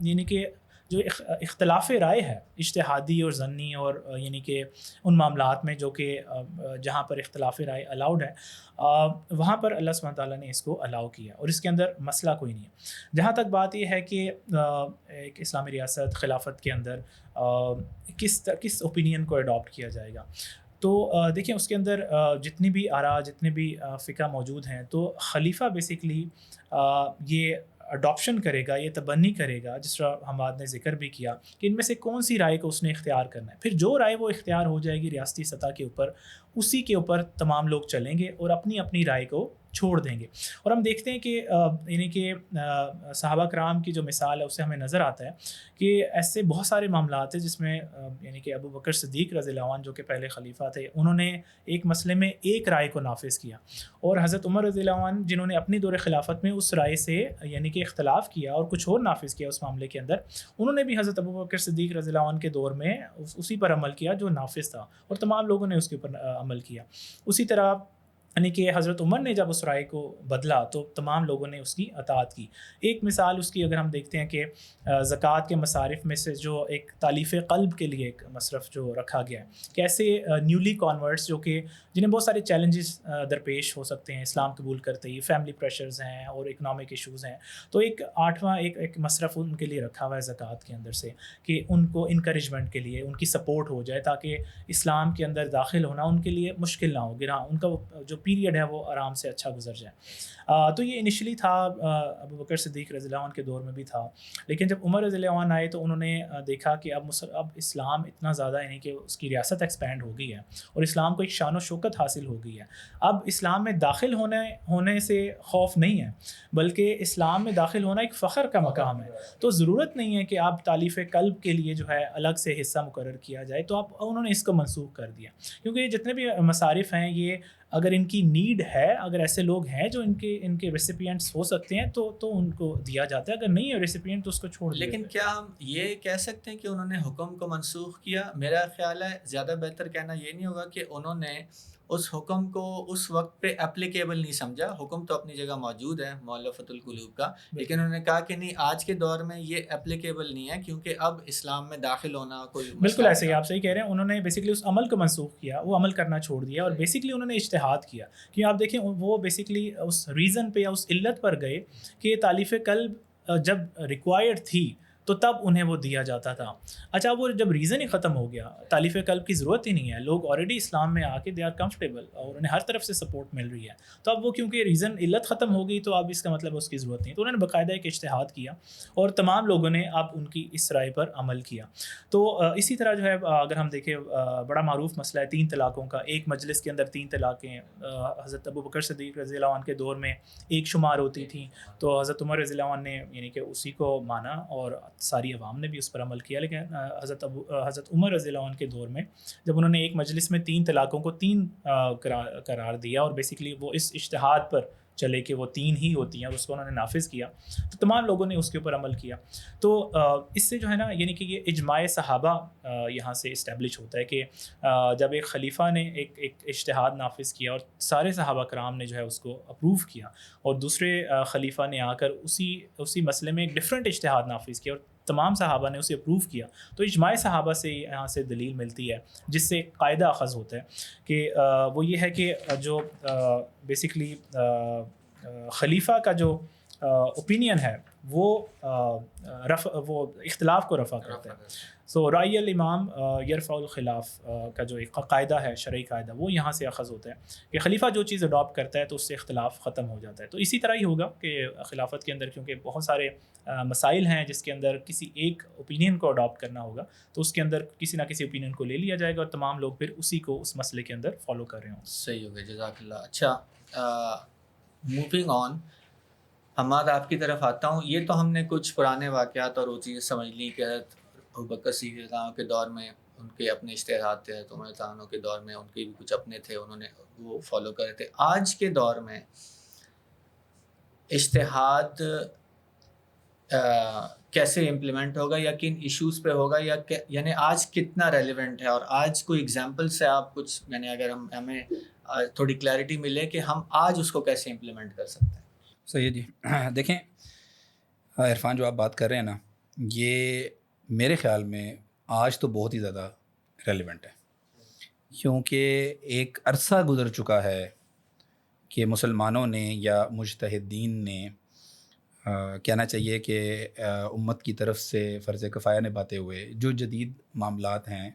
یعنی کہ جو اختلاف رائے ہے اجتہادی اور ضنی اور یعنی کہ ان معاملات میں جو کہ جہاں پر اختلاف رائے الاؤڈ ہے، وہاں پر اللہ سبحانہ تعالیٰ نے اس کو الاؤ کیا اور اس کے اندر مسئلہ کوئی نہیں ہے. جہاں تک بات یہ ہے کہ ایک اسلامی ریاست خلافت کے اندر کس اوپینین کو اڈاپٹ کیا جائے گا، تو دیکھیں اس کے اندر جتنی بھی آراء، جتنے بھی فقہ موجود ہیں، تو خلیفہ بیسیکلی یہ اڈاپشن کرے گا، یہ تبنی کرے گا، جس طرح حماد نے ذکر بھی کیا کہ ان میں سے کون سی رائے کو اس نے اختیار کرنا ہے. پھر جو رائے وہ اختیار ہو جائے گی ریاستی سطح کے اوپر، اسی کے اوپر تمام لوگ چلیں گے اور اپنی اپنی رائے کو چھوڑ دیں گے. اور ہم دیکھتے ہیں کہ یعنی کہ صحابہ کرام کی جو مثال ہے اس سے ہمیں نظر آتا ہے کہ ایسے بہت سارے معاملات ہیں جس میں یعنی کہ ابو بکر صدیق رضی اللہ عنہ جو کہ پہلے خلیفہ تھے، انہوں نے ایک مسئلے میں ایک رائے کو نافذ کیا، اور حضرت عمر رضی اللہ عنہ جنہوں نے اپنی دور خلافت میں اس رائے سے یعنی کہ اختلاف کیا اور کچھ اور نافذ کیا اس معاملے کے اندر، انہوں نے بھی حضرت ابو بکر صدیق رضی اللہ عنہ کے دور میں اسی پر عمل کیا جو نافذ تھا، اور تمام لوگوں نے اس کے اوپر عمل کیا. اسی طرح یعنی کہ حضرت عمر نے جب اس رائے کو بدلا تو تمام لوگوں نے اس کی اطاعت کی. ایک مثال اس کی اگر ہم دیکھتے ہیں کہ زکوٰۃ کے مصارف میں سے جو ایک تالیف قلب کے لیے ایک مصرف جو رکھا گیا ہے، کہ ایسے نیولی کانورٹس جو کہ جنہیں بہت سارے چیلنجز درپیش ہو سکتے ہیں اسلام قبول کرتے ہی، فیملی پریشرز ہیں اور اکنامک ایشوز ہیں، تو ایک 8واں ایک مصرف ان کے لیے رکھا ہوا ہے زکوٰۃ کے اندر سے کہ ان کو انکریجمنٹ کے لیے ان کی سپورٹ ہو جائے تاکہ اسلام کے اندر داخل ہونا ان کے لیے مشکل نہ ہو، گرا ان کا جو پیریڈ ہے وہ آرام سے اچھا گزر جائے. تو یہ انیشلی تھا ابو بکر صدیق رضی اللہ عنہ کے دور میں بھی تھا، لیکن جب عمر رضی اللہ عنہ آئے تو انہوں نے دیکھا کہ اب اسلام اتنا زیادہ یعنی کہ اس کی ریاست ایکسپینڈ ہو گئی ہے اور اسلام کو ایک شان و شوکت حاصل ہو گئی ہے. اب اسلام میں داخل ہونے سے خوف نہیں ہے، بلکہ اسلام میں داخل ہونا ایک فخر کا مقام ہے. تو ضرورت نہیں ہے کہ آپ تالیف قلب کے لیے جو ہے الگ سے حصہ مقرر کیا جائے، تو انہوں نے اس کو منسوخ کر دیا، کیونکہ جتنے بھی مصارف ہیں یہ اگر ان کی نیڈ ہے، اگر ایسے لوگ ہیں جو ان کے ریسیپینٹس ہو سکتے ہیں تو ان کو دیا جاتا ہے، اگر نہیں ہے ریسیپینٹ تو اس کو چھوڑ دیا. لیکن کیا ہم یہ کہہ سکتے ہیں کہ انہوں نے حکم کو منسوخ کیا؟ میرا خیال ہے زیادہ بہتر کہنا یہ نہیں ہوگا کہ انہوں نے اس حکم کو اس وقت پہ اپلیکیبل نہیں سمجھا. حکم تو اپنی جگہ موجود ہے مؤلفۃ القلوب کا, لیکن انہوں نے کہا کہ نہیں آج کے دور میں یہ اپلیکیبل نہیں ہے کیونکہ اب اسلام میں داخل ہونا کوئی بالکل ایسے ہی آپ صحیح کہہ رہے ہیں. انہوں نے بیسکلی اس عمل کو منسوخ کیا, وہ عمل کرنا چھوڑ دیا, اور بیسکلی انہوں نے اجتہاد کیا. کہ آپ دیکھیں وہ بیسکلی اس ریزن پہ یا اس علت پر گئے کہ تالیف قلب جب ریکوائرڈ تھی تو تب انہیں وہ دیا جاتا تھا. اچھا وہ جب ریزن ہی ختم ہو گیا, تالیف قلب کی ضرورت ہی نہیں ہے, لوگ آلریڈی اسلام میں آ کے دے آر کمفرٹیبل اور انہیں ہر طرف سے سپورٹ مل رہی ہے, تو اب وہ کیونکہ ریزن علت ختم ہو گئی تو اب اس کا مطلب اس کی ضرورت نہیں. تو انہوں نے باقاعدہ ایک اجتہاد کیا اور تمام لوگوں نے اب ان کی اس رائے پر عمل کیا. تو اسی طرح جو ہے اگر ہم دیکھیں بڑا معروف مسئلہ ہے 3 طلاقوں کا. ایک مجلس کے اندر 3 طلاقیں حضرت ابوبکر صدیق رضی اللہ عنہ کے دور میں ایک شمار ہوتی تھیں, تو حضرت عمر رضی اللہ عنہ نے یعنی کہ اسی کو مانا اور ساری عوام نے بھی اس پر عمل کیا. لیکن حضرت عمر رضی اللہ عنہ کے دور میں جب انہوں نے ایک مجلس میں 3 طلاقوں کو 3 قرار دیا اور بیسکلی وہ اس اجتہاد پر چلے کہ وہ 3 ہی ہوتی ہیں اور اس کو انہوں نے نافذ کیا, تو تمام لوگوں نے اس کے اوپر عمل کیا. تو اس سے جو ہے نا یعنی کہ یہ اجماع صحابہ یہاں سے اسٹیبلش ہوتا ہے کہ جب ایک خلیفہ نے ایک اجتہاد نافذ کیا اور سارے صحابہ کرام نے جو ہے اس کو اپروو کیا, اور دوسرے خلیفہ نے آ کر اسی مسئلے میں ایک ڈفرینٹ اجتہاد نافذ کیا اور تمام صحابہ نے اسے اپروو کیا, تو اجماع صحابہ سے یہاں سے دلیل ملتی ہے, جس سے قاعدہ اخذ ہوتا ہے کہ وہ یہ ہے کہ جو بیسکلی خلیفہ کا جو اوپینین ہے وہ وہ اختلاف کو رفع کرتا ہے. سو رائے الامام یرفع الخلاف کا جو ایک قاعدہ ہے, شرعی قاعدہ, وہ یہاں سے اخذ ہوتا ہے کہ خلیفہ جو چیز اڈاپٹ کرتا ہے تو اس سے اختلاف ختم ہو جاتا ہے. تو اسی طرح ہی ہوگا کہ خلافت کے اندر کیونکہ بہت سارے مسائل ہیں جس کے اندر کسی ایک اوپینین کو اڈاپٹ کرنا ہوگا, تو اس کے اندر کسی نہ کسی اوپینین کو لے لیا جائے گا اور تمام لوگ پھر اسی کو اس مسئلے کے اندر فالو کر رہے ہوں. صحیح ہو گیا, جزاک اللہ. اچھا موونگ آن, حماد آپ کی طرف آتا ہوں. یہ تو ہم نے کچھ پرانے واقعات اور وہ چیزیں سمجھ لی کہ ابوبکر صدیق رضی اللہ عنہ کے دور میں ان کے اپنے اشتہارات تھے, تو عمر رضی اللہ عنہ کے دور میں ان کے بھی کچھ اپنے تھے, انہوں نے وہ فالو کرے تھے. آج کے دور میں اشتہاد کیسے امپلیمنٹ ہوگا یا کن ایشوز پہ ہوگا, یا یعنی آج کتنا ریلیونٹ ہے, اور آج کوئی ایگزامپل سے آپ کچھ یعنی اگر ہمیں تھوڑی کلیئرٹی ملے کہ ہم آج اس کو کیسے امپلیمنٹ کر سکتے ہیں. صحیح ہے جی. دیکھیں عرفان جو آپ بات کر رہے ہیں نا, یہ میرے خیال میں آج تو بہت ہی زیادہ ریلیونٹ ہے, کیونکہ ایک عرصہ گزر چکا ہے کہ مسلمانوں نے یا مجتہدین نے کہنا چاہیے کہ امت کی طرف سے فرض کفایہ نبھاتے ہوئے جو جدید معاملات ہیں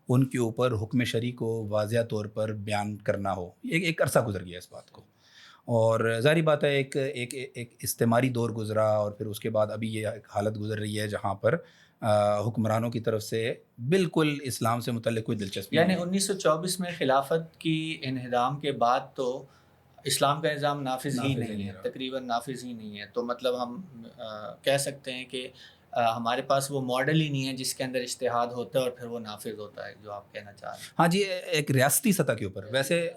ان کے اوپر حکم شرعی کو واضح طور پر بیان کرنا ہو. ایک عرصہ گزر گیا اس بات کو, اور ظاہری بات ہے ایک استعماری دور گزرا, اور پھر اس کے بعد ابھی یہ حالت گزر رہی ہے جہاں پر حکمرانوں کی طرف سے بالکل اسلام سے متعلق کوئی دلچسپی یعنی نہیں. 1924 میں خلافت کی انہدام کے بعد تو اسلام کا نظام نافذ ہی نہیں ہے, تقریباً نافذ ہی نہیں ہے. تو مطلب ہم کہہ سکتے ہیں کہ ہمارے پاس وہ ماڈل ہی نہیں ہے جس کے اندر اجتہاد ہوتا ہے اور پھر وہ نافذ ہوتا ہے, جو آپ کہنا چاہ رہے ہیں. ہاں جی, ایک ریاستی سطح کے اوپر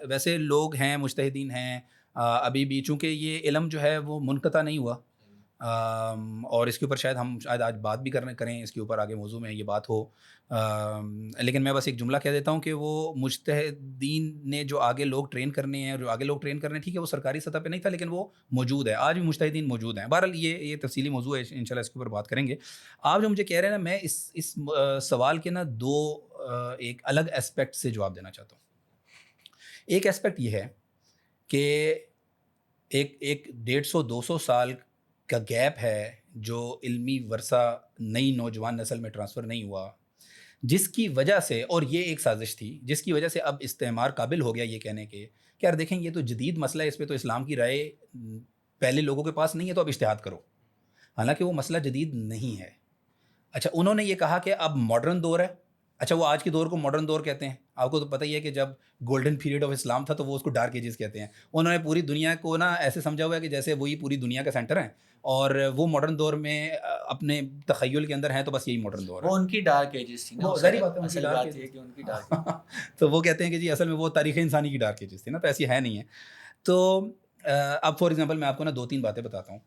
ویسے لوگ ہیں, مجتہدین ہیں ابھی بھی, چونکہ یہ علم جو ہے وہ منقطع نہیں ہوا, اور اس کے اوپر شاید آج بات بھی کریں اس کے اوپر, آگے موضوع میں یہ بات ہو. لیکن میں بس ایک جملہ کہہ دیتا ہوں کہ وہ مجتہدین نے جو آگے لوگ ٹرین کرنے ہیں, ٹھیک ہے وہ سرکاری سطح پہ نہیں تھا لیکن وہ موجود ہے, آج بھی مجتہدین موجود ہیں. بہرحال یہ تفصیلی موضوع ہے, انشاءاللہ اس کے اوپر بات کریں گے. آپ جو مجھے کہہ رہے ہیں نا, میں اس سوال کے نا 2 ایک الگ اسپیکٹ سے جواب دینا چاہتا ہوں. ایک اسپیکٹ یہ ہے کہ ایک 150-200 سال کا گیپ ہے جو علمی ورثہ نئی نوجوان نسل میں ٹرانسفر نہیں ہوا, جس کی وجہ سے, اور یہ ایک سازش تھی جس کی وجہ سے اب استعمار قابل ہو گیا یہ کہنے کے کہ یار دیکھیں یہ تو جدید مسئلہ ہے, اس پہ تو اسلام کی رائے پہلے لوگوں کے پاس نہیں ہے تو اب اجتہاد کرو, حالانکہ وہ مسئلہ جدید نہیں ہے. اچھا انہوں نے یہ کہا کہ اب ماڈرن دور ہے. اچھا وہ آج کے دور کو ماڈرن دور کہتے ہیں, آپ کو تو پتہ ہی ہے کہ جب گولڈن پیریڈ آف اسلام تھا تو وہ اس کو ڈارک ایجز کہتے ہیں. انہوں نے پوری دنیا کو نا ایسے سمجھا ہوا ہے کہ جیسے وہی پوری دنیا کا سینٹر ہے, اور وہ ماڈرن دور میں اپنے تخیل کے اندر ہیں, تو بس یہی ماڈرن دور ہے. وہ ان کی ڈارک ایجز تھی نا, ظاہری بات ہے اصل بات یہ ہے کہ ان کی ڈارک تو وہ کہتے ہیں کہ جی اصل میں وہ تاریخ انسانی کی ڈارک ایجز تھی نا, تو ایسی ہے نہیں ہے. تو اب فار ایگزامپل میں آپ کو نا 2-3 باتیں بتاتا ہوں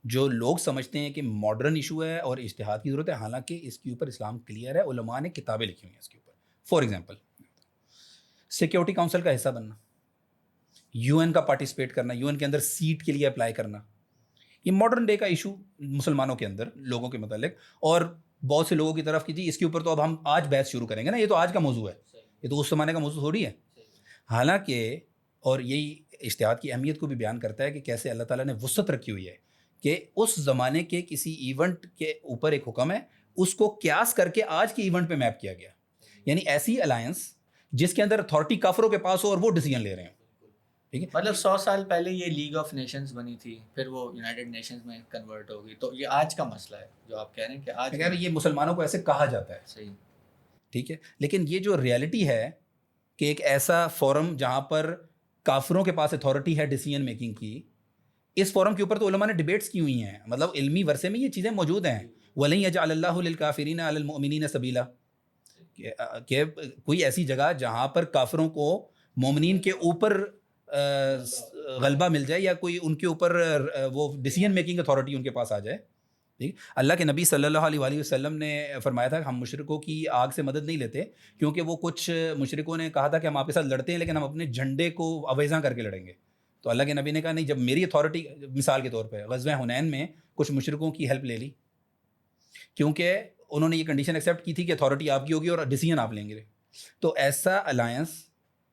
جو لوگ سمجھتے ہیں کہ ماڈرن ایشو ہے اور اجتہاد کی ضرورت ہے, حالانکہ اس کے اوپر اسلام کلیئر ہے, علماء نے کتابیں لکھی ہوئی ہیں اس کے اوپر. فار ایگزامپل سیکیورٹی کاؤنسل کا حصہ بننا, UN کا پارٹیسپیٹ کرنا, UN کے اندر سیٹ کے لیے اپلائی کرنا, یہ ماڈرن ڈے کا ایشو مسلمانوں کے اندر لوگوں کے متعلق. اور بہت سے لوگوں کی طرف کہ جی اس کے اوپر تو اب ہم آج بحث شروع کریں گے نا, یہ تو آج کا موضوع ہے, یہ تو اس زمانے کا موضوع تھوڑی ہے. حالانکہ اور یہی اجتہاد کی اہمیت کو بھی بیان کرتا ہے کہ کیسے اللہ تعالیٰ نے وسعت رکھی ہوئی ہے کہ اس زمانے کے کسی ایونٹ کے اوپر ایک حکم ہے, اس کو قیاس کر کے آج کے ایونٹ پہ میپ کیا گیا. یعنی ایسی الائنس جس کے اندر اتھارٹی کافروں کے پاس ہو اور وہ ڈیسیجن لے رہے ہیں. ٹھیک ہے, مطلب 100 سال پہلے یہ لیگ آف نیشنز بنی تھی, پھر وہ یونائٹڈ نیشنز میں کنورٹ ہوگی. تو یہ آج کا مسئلہ ہے جو آپ کہہ رہے ہیں کہ آج یہ مسلمانوں کو ایسے کہا جاتا ہے. صحیح, ٹھیک ہے, لیکن یہ جو ریئلٹی ہے کہ ایک ایسا فورم جہاں پر کافروں کے پاس اتھارٹی ہے ڈیسیجن میکنگ کی, اس فورم کے اوپر تو علماء نے ڈیبیٹس کی ہوئی ہیں, مطلب علمی ورثے میں یہ چیزیں موجود ہیں. وَلَن يَجْعَلَ اللَّهُ لِلْكَافِرِينَ عَلَى الْمُؤْمِنِينَ سَبِيلًا, کہ کوئی ایسی جگہ جہاں پر کافروں کو مومنین کے اوپر غلبہ مل جائے یا کوئی ان کے اوپر وہ ڈیسیجن میکنگ اتھارٹی ان کے پاس آ جائے. ٹھیک, اللہ کے نبی صلی اللہ علیہ وسلم نے فرمایا تھا کہ ہم مشرکوں کی آگ سے مدد نہیں لیتے, کیونکہ وہ کچھ مشرکوں نے کہا تھا کہ ہم آپ کے ساتھ لڑتے ہیں لیکن ہم اپنے جھنڈے کو اویزاں کر کے لڑیں گے. تو اللہ کے نبی نے کہا نہیں, جب میری اتھارٹی, مثال کے طور پہ غزوہ حنین میں کچھ مشرکوں کی ہیلپ لے لی, کیونکہ انہوں نے یہ کنڈیشن ایکسیپٹ کی تھی کہ اتھارٹی آپ کی ہوگی اور ڈیسیجن آپ لیں گے. تو ایسا الائنس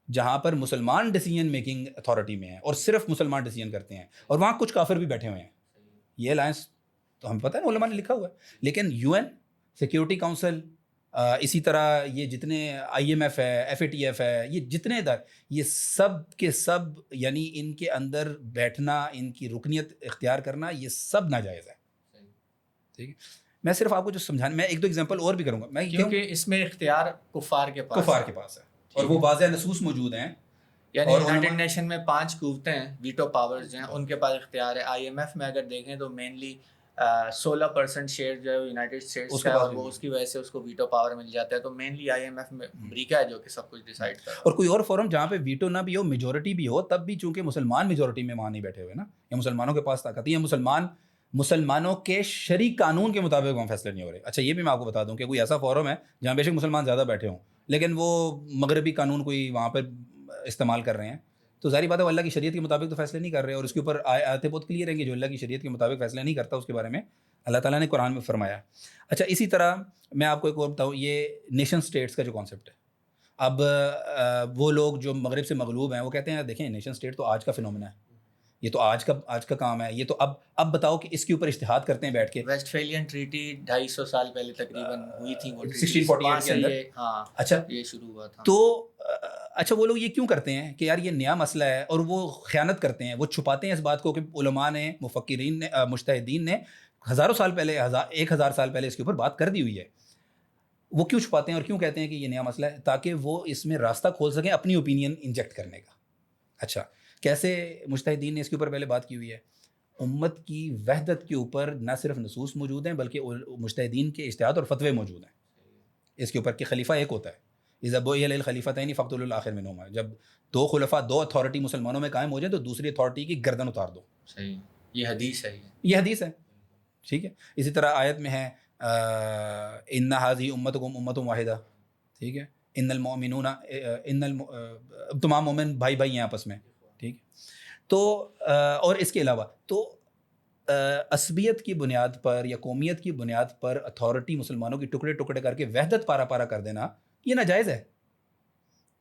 جہاں پر مسلمان ڈیسیجن میکنگ اتھارٹی میں ہیں اور صرف مسلمان ڈیسیجن کرتے ہیں اور وہاں کچھ کافر بھی بیٹھے ہوئے ہیں, یہ الائنس تو ہمیں پتہ ہے علماء نے لکھا ہوا ہے. لیکن UN سیکیورٹی کاؤنسل, اسی طرح یہ جتنے IMF ہے, FATF ہے, یہ جتنے ادارے, یہ سب کے سب یعنی ان کے اندر بیٹھنا, ان کی رکنیت اختیار کرنا, یہ سب ناجائز ہے. ٹھیک ہے, میں صرف آپ کو جو سمجھانا, میں ایک دو ایگزامپل اور بھی کروں گا, میں کیونکہ اس میں اختیار کفار کے پاس ہے اور وہ واضح نصوص موجود ہیں. یعنی یونائٹڈ نیشن میں 5 قوتیں ہیں, ویٹو پاورز جو ہیں ان کے پاس اختیار ہے. IMF میں اگر دیکھیں تو مینلی 16% شیئر جو ہے یونائٹڈ اسٹیٹس کا ہے اور وہ اس کی وجہ سے اس کو ویٹو پاور مل جاتا ہے. تو مینلی IMF میں امریکہ ہے جو کہ سب کچھ ڈیسائیڈ کرتا ہے. اور کوئی اور فورم جہاں پہ ویٹو نہ بھی ہو, میجورٹی بھی ہو, تب بھی چونکہ مسلمان میجورٹی میں وہاں نہیں بیٹھے ہوئے نا, یا مسلمانوں کے پاس طاقت ہے, مسلمانوں کے شرعی قانون کے مطابق وہاں فیصلے نہیں ہو رہے. اچھا, یہ بھی میں آپ کو بتا دوں کہ کوئی ایسا فورم ہے جہاں بے شک مسلمان زیادہ بیٹھے ہوں لیکن وہ مغربی قانون کوئی وہاں پر استعمال کر رہے ہیں, تو ظاہری بات ہے وہ اللہ کی شریعت کے مطابق تو فیصلے نہیں کر رہے, اور اس کے اوپر آیتیں بہت کلیئر ہیں کہ جو اللہ کی شریعت کے مطابق فیصلے نہیں کرتا اس کے بارے میں اللہ تعالیٰ نے قرآن میں فرمایا. اچھا, اسی طرح میں آپ کو ایک اور بتاؤں, یہ نیشن اسٹیٹس کا جو کانسیپٹ ہے, اب وہ لوگ جو مغرب سے مغلوب ہیں وہ کہتے ہیں دیکھیں نیشن اسٹیٹ تو آج کا فینومینا ہے, یہ تو آج کا کام ہے, یہ تو اب بتاؤ کہ اس کے اوپر اجتہاد کرتے ہیں بیٹھ کے. ویسٹ فیلین ٹریٹی 250 سال پہلے تقریباً ہوئی تھی, 1648 کے اندر. ہاں, اچھا, یہ شروع ہوا تھا. تو اچھا, وہ لوگ یہ کیوں کرتے ہیں کہ یار یہ نیا مسئلہ ہے, اور وہ خیانت کرتے ہیں, وہ چھپاتے ہیں اس بات کو کہ علماء نے, مفکرین نے, مجتہدین نے ہزاروں سال پہلے, 1000 سال پہلے اس کے اوپر بات کر دی ہوئی ہے. وہ کیوں چھپاتے ہیں اور کیوں کہتے ہیں کہ یہ نیا مسئلہ ہے؟ تاکہ وہ اس میں راستہ کھول سکیں اپنی اوپینین انجیکٹ کرنے کا. اچھا, کیسے مجتہدین نے اس کے اوپر پہلے بات کی ہوئی ہے؟ امت کی وحدت کے اوپر نہ صرف نصوص موجود ہیں بلکہ مجتہدین کے اجتہاد اور فتوے موجود ہیں اس کے اوپر کہ خلیفہ ایک ہوتا ہے. اذا بُعِثَ الْخَلِيفَتَيْنِ فَاقْتُلُوا الْآخِرَ مِنْهُمَا, جب 2 خلفاء 2 اتھارٹی مسلمانوں میں قائم ہو جائیں تو دوسری اتھارٹی کی گردن اتار دو. صحیح, یہ حدیث ہے, یہ حدیث ہے. ٹھیک ہے, اسی طرح آیت میں ہے ان هذه امتکم امۃ واحدہ. ٹھیک ہے, ان المؤمنون تمام مومن بھائی ہیں آپس میں. ٹھیک ہے, تو اور اس کے علاوہ تو عصبیت کی بنیاد پر یا قومیت کی بنیاد پر اتھارٹی مسلمانوں کی ٹکڑے ٹکڑے کر کے وحدت پارا کر دینا یہ ناجائز ہے.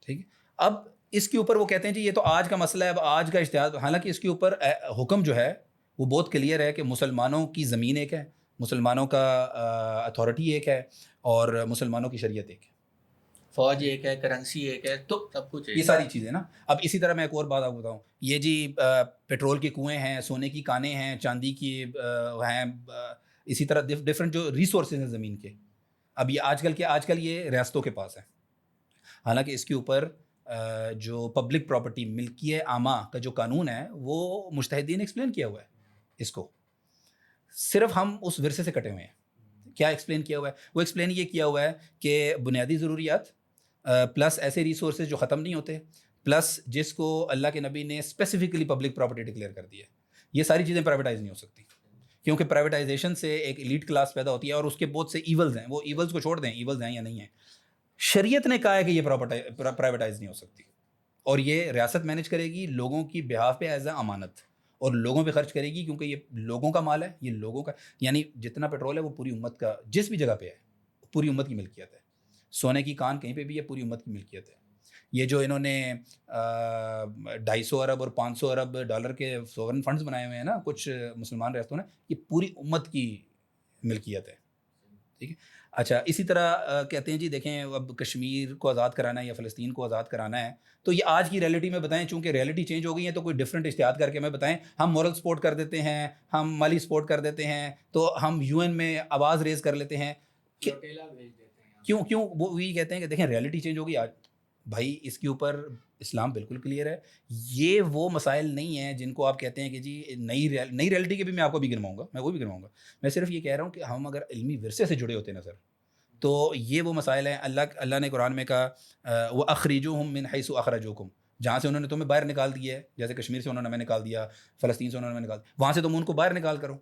ٹھیک ہے, اب اس کے اوپر وہ کہتے ہیں جی یہ تو آج کا مسئلہ ہے, اب آج کا اجتہاد, حالانکہ اس کے اوپر حکم جو ہے وہ بہت کلیئر ہے کہ مسلمانوں کی زمین ایک ہے, مسلمانوں کا اتھارٹی ایک ہے, اور مسلمانوں کی شریعت ایک ہے, فوج ایک ہے, کرنسی ایک ہے, تو سب کچھ یہ ساری چیزیں نا. اب اسی طرح میں ایک اور بات آپ کو بتاؤں, یہ جی پیٹرول کے کنویں ہیں, سونے کی کانیں ہیں, چاندی کی ہیں, اسی طرح ڈفرینٹ جو ریسورسز ہیں زمین کے, اب یہ آج کل یہ ریاستوں کے پاس ہے. حالانکہ اس کے اوپر جو پبلک پراپرٹی ملکیت عامہ کا جو قانون ہے وہ مجتہدین نے ایکسپلین کیا ہوا ہے. اس کو صرف ہم اس ورثے سے کٹے ہوئے ہیں. کیا ایکسپلین کیا ہوا ہے؟ وہ ایکسپلین یہ کیا ہوا ہے کہ بنیادی ضروریات پلس ایسے ریسورسز جو ختم نہیں ہوتے, پلس جس کو اللہ کے نبی نے اسپیسیفکلی پبلک پراپرٹی ڈکلیئر کر دی ہے, یہ ساری چیزیں پرائیویٹائز نہیں ہو سکتی, کیونکہ پرائیویٹائزیشن سے ایک ایلیٹ کلاس پیدا ہوتی ہے اور اس کے بہت سے ایولز ہیں. وہ ایولز کو چھوڑ دیں, ایولز ہیں یا نہیں ہیں, شریعت نے کہا ہے کہ یہ پرائیویٹائز نہیں ہو سکتی, اور یہ ریاست مینیج کرے گی لوگوں کی بہاف پہ ایز اے امانت، اور لوگوں پہ خرچ کرے گی، کیونکہ یہ لوگوں کا مال ہے، یہ لوگوں کا، یعنی جتنا پیٹرول ہے وہ پوری امت کا، جس بھی جگہ پہ ہے پوری امت کی ملکیت ہے. سونے کی کان کہیں پہ بھی ہے، پوری امت کی ملکیت ہے. یہ جو انہوں نے 250 ارب اور 500 ارب ڈالر کے سوورن فنڈز بنائے ہوئے ہیں نا کچھ مسلمان ریاستوں نے، یہ پوری امت کی ملکیت ہے. ٹھیک ہے. اچھا اسی طرح کہتے ہیں جی دیکھیں اب کشمیر کو آزاد کرانا ہے یا فلسطین کو آزاد کرانا ہے، تو یہ آج کی ریئلٹی میں بتائیں، چونکہ ریئلٹی چینج ہو گئی ہے تو کوئی ڈفرینٹ اشتہاد کر کے ہمیں بتائیں. ہم مورل سپورٹ کر دیتے ہیں، ہم مالی سپورٹ کر دیتے ہیں، تو ہم UN میں آواز ریز کر لیتے ہیں. کیوں وہ یہی کہتے ہیں کہ دیکھیں ریئلٹی چینج ہوگی. آج بھائی اس کے اوپر اسلام بالکل کلیئر ہے. یہ وہ مسائل نہیں ہیں جن کو آپ کہتے ہیں کہ جی نئی ریئلٹی کے بھی میں آپ کو بھی گنواؤں گا، میں وہ بھی گنواؤں گا. میں صرف یہ کہہ رہا ہوں کہ ہم اگر علمی ورثے سے جڑے ہوتے ہیں نا سر، تو یہ وہ مسائل ہیں. اللہ نے قرآن میں کہا وَأَخْرِجُوهُم مِّنْ حَيْثُ أَخْرَجُوكُم، جہاں سے انہوں نے تمہیں باہر نکال دیا ہے، جیسے کشمیر سے انہوں نے ہمیں نکال دیا، فلسطین سے انہوں نے ہمیں نکال دیا، وہاں سے تم ان کو باہر نکال کرو.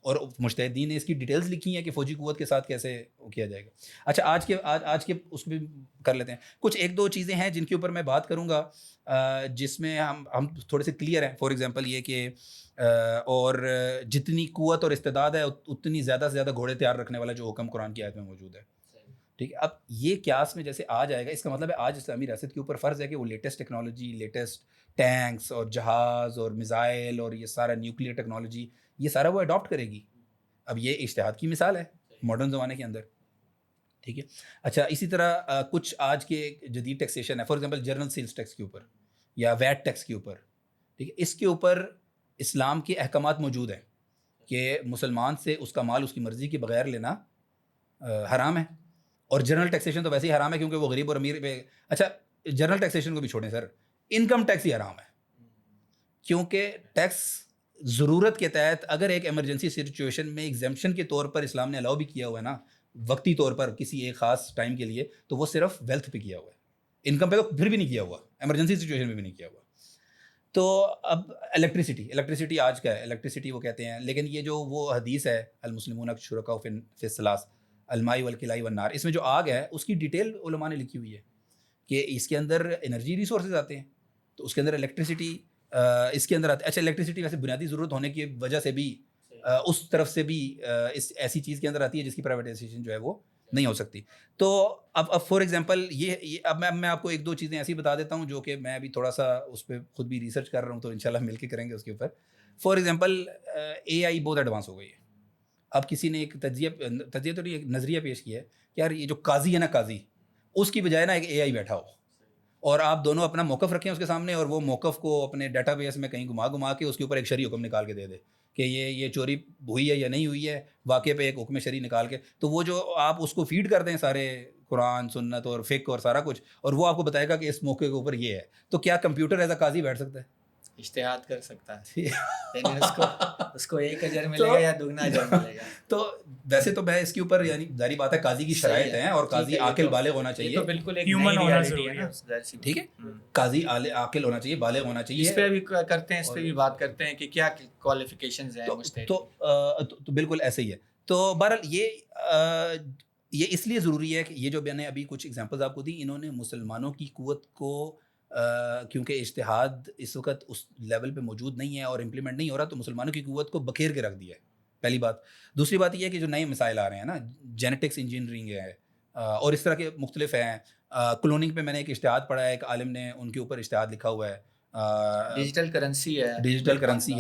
اور مجتہدین نے اس کی ڈیٹیلز لکھی ہیں کہ فوجی قوت کے ساتھ کیسے کیا جائے گا. اچھا آج کے اس بھی کر لیتے ہیں. کچھ ایک دو چیزیں ہیں جن کے اوپر میں بات کروں گا جس میں ہم تھوڑے سے کلیئر ہیں. فار ایگزامپل یہ کہ اور جتنی قوت اور استعداد ہے اتنی زیادہ سے زیادہ گھوڑے تیار رکھنے والا جو حکم قرآن کی آیت میں موجود ہے. ٹھیک ہے. اب یہ قیاس میں جیسے آ جائے گا، اس کا مطلب ہے آج اسلامی ریاست کے اوپر فرض ہے کہ وہ لیٹسٹ ٹیکنالوجی، لیٹسٹ ٹینکس اور جہاز اور میزائل اور یہ سارا نیوکلیئر ٹیکنالوجی، یہ سارا وہ اڈاپٹ کرے گی. اب یہ اجتہاد کی مثال ہے ماڈرن زمانے کے اندر. ٹھیک ہے. اچھا اسی طرح کچھ آج کے جدید ٹیکسیشن ہے، for example general sales tax کے اوپر یا ویٹ ٹیکس کے اوپر. ٹھیک ہے. اس کے اوپر اسلام کے احکامات موجود ہیں کہ مسلمان سے اس کا مال اس کی مرضی کے بغیر لینا حرام ہے. اور جنرل ٹیکسیشن تو ویسے ہی حرام ہے کیونکہ وہ غریب اور امیر پہ. اچھا جنرل ٹیکسیشن کو بھی چھوڑیں سر، انکم ٹیکس ہی حرام ہے، کیونکہ ٹیکس ضرورت کے تحت اگر ایک ایمرجنسی سچویشن میں ایگزیمپشن کے طور پر اسلام نے الاؤ بھی کیا ہوا ہے نا وقتی طور پر کسی ایک خاص ٹائم کے لیے، تو وہ صرف ویلتھ پہ کیا ہوا ہے، انکم پہ تو پھر بھی نہیں کیا ہوا، ایمرجنسی سچویشن میں بھی نہیں کیا ہوا. تو اب الیکٹریسٹی آج کا ہے، الیکٹریسٹی وہ کہتے ہیں. لیکن یہ جو وہ حدیث ہے المسلمون شرکاء فی الثلاث الماء والکلاء والنار، اس میں جو آگ ہے اس کی ڈیٹیل علماء نے لکھی ہوئی ہے کہ اس کے اندر انرجی ریسورسز آتے ہیں، تو اس کے اندر الیکٹریسٹی اس کے اندر آتے. اچھا الیکٹریسٹی ویسے بنیادی ضرورت ہونے کی وجہ سے بھی اس طرف سے بھی اس ایسی چیز کے اندر آتی ہے جس کی پرائیویٹائزیشن جو ہے وہ نہیں ہو سکتی. تو اب فار ایگزامپل یہ اب میں آپ کو ایک دو چیزیں ایسی بتا دیتا ہوں جو کہ میں ابھی تھوڑا سا اس پہ خود بھی ریسرچ کر رہا ہوں، تو انشاءاللہ مل کے کریں گے اس کے اوپر. فار ایگزامپل AI بہت ایڈوانس ہو گئی ہے. اب کسی نے ایک تجزیہ تو نہیں، ایک نظریہ پیش کیا ہے کہ یار یہ جو قاضی ہے نا، قاضی اس کی بجائے نا ایک AI بیٹھا ہو اور آپ دونوں اپنا موقف رکھیں اس کے سامنے، اور وہ موقف کو اپنے ڈیٹا بیس میں کہیں گھما کے اس کے اوپر ایک شرعی حکم نکال کے دے دے کہ یہ چوری ہوئی ہے یا نہیں ہوئی ہے، واقعے پہ ایک حکم شرعی نکال کے. تو وہ جو آپ اس کو فیڈ کر دیں سارے قرآن سنت اور فقہ اور سارا کچھ، اور وہ آپ کو بتائے گا کہ اس موقع کے اوپر یہ ہے، تو کیا کمپیوٹر ایز اے قاضی بیٹھ سکتا ہے؟ اشتہاد کر سکتا ہے، یعنی اس کو ایک اجر ملے گا یا دگنا اجر ملے گا. تو ویسے تو میں اس کے اوپر یعنی ظاہری بات ہے قاضی کی شرائط ہیں، اور قاضی عاقل بالغ ہونا چاہیے. تو بالکل ایک ہیومن ہونا ضروری ہے. ٹھیک ہے. قاضی عاقل ہونا چاہیے، بالغ ہونا چاہیے. اس پہ بھی کرتے ہیں، اس پہ بھی بات کرتے ہیں کہ کیا کوالیفیکیشنز ہیں مجتہد. تو بالکل ایسے ہی ہے. تو بہرحال یہ اس لیے ضروری ہے کہ یہ جو میں نے ابھی کچھ ایگزامپلز آپ کو دی، انہوں نے مسلمانوں کی قوت کو کیونکہ اجتہاد اس وقت اس لیول پہ موجود نہیں ہے اور امپلیمنٹ نہیں ہو رہا، تو مسلمانوں کی قوت کو بکھیر کے رکھ دیا ہے، پہلی بات. دوسری بات یہ ہے کہ جو نئے مسائل آ رہے ہیں نا، جینیٹکس انجینئرنگ ہے اور اس طرح کے مختلف ہیں. کلوننگ پہ میں نے ایک اشتہاد پڑھا ہے، ایک عالم نے ان کے اوپر اشتہاد لکھا ہوا ہے. ڈیجیٹل کرنسی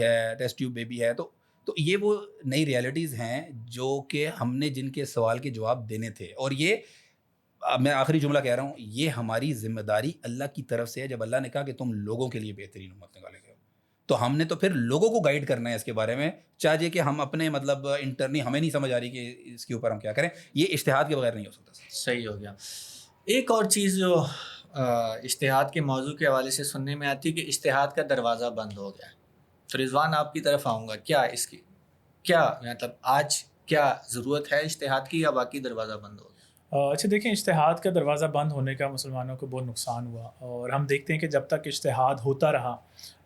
ہے، ٹیسٹ ٹیوب بیبی ہے. تو یہ وہ نئی ریالٹیز ہیں جو کہ ہم نے جن کے سوال کے جواب دینے تھے. اور یہ میں آخری جملہ کہہ رہا ہوں، یہ ہماری ذمہ داری اللہ کی طرف سے ہے. جب اللہ نے کہا کہ تم لوگوں کے لیے بہترین امت نکالے گئے، تو ہم نے تو پھر لوگوں کو گائیڈ کرنا ہے اس کے بارے میں، چاہیے کہ ہم اپنے مطلب انٹرنی ہمیں نہیں سمجھ آ رہی کہ اس کے اوپر ہم کیا کریں. یہ اجتہاد کے بغیر نہیں ہو سکتا. صحیح ہو گیا. ایک اور چیز جو اجتہاد کے موضوع کے حوالے سے سننے میں آتی ہے کہ اجتہاد کا دروازہ بند ہو گیا. تو رضوان آپ کی طرف آؤں گا، کیا اس کی کیا مطلب آج کیا ضرورت ہے اجتہاد کی، یا باقی دروازہ بند ہو گیا؟ اچھا دیکھیں، اجتہاد کا دروازہ بند ہونے کا مسلمانوں کو بہت نقصان ہوا، اور ہم دیکھتے ہیں کہ جب تک اجتہاد ہوتا رہا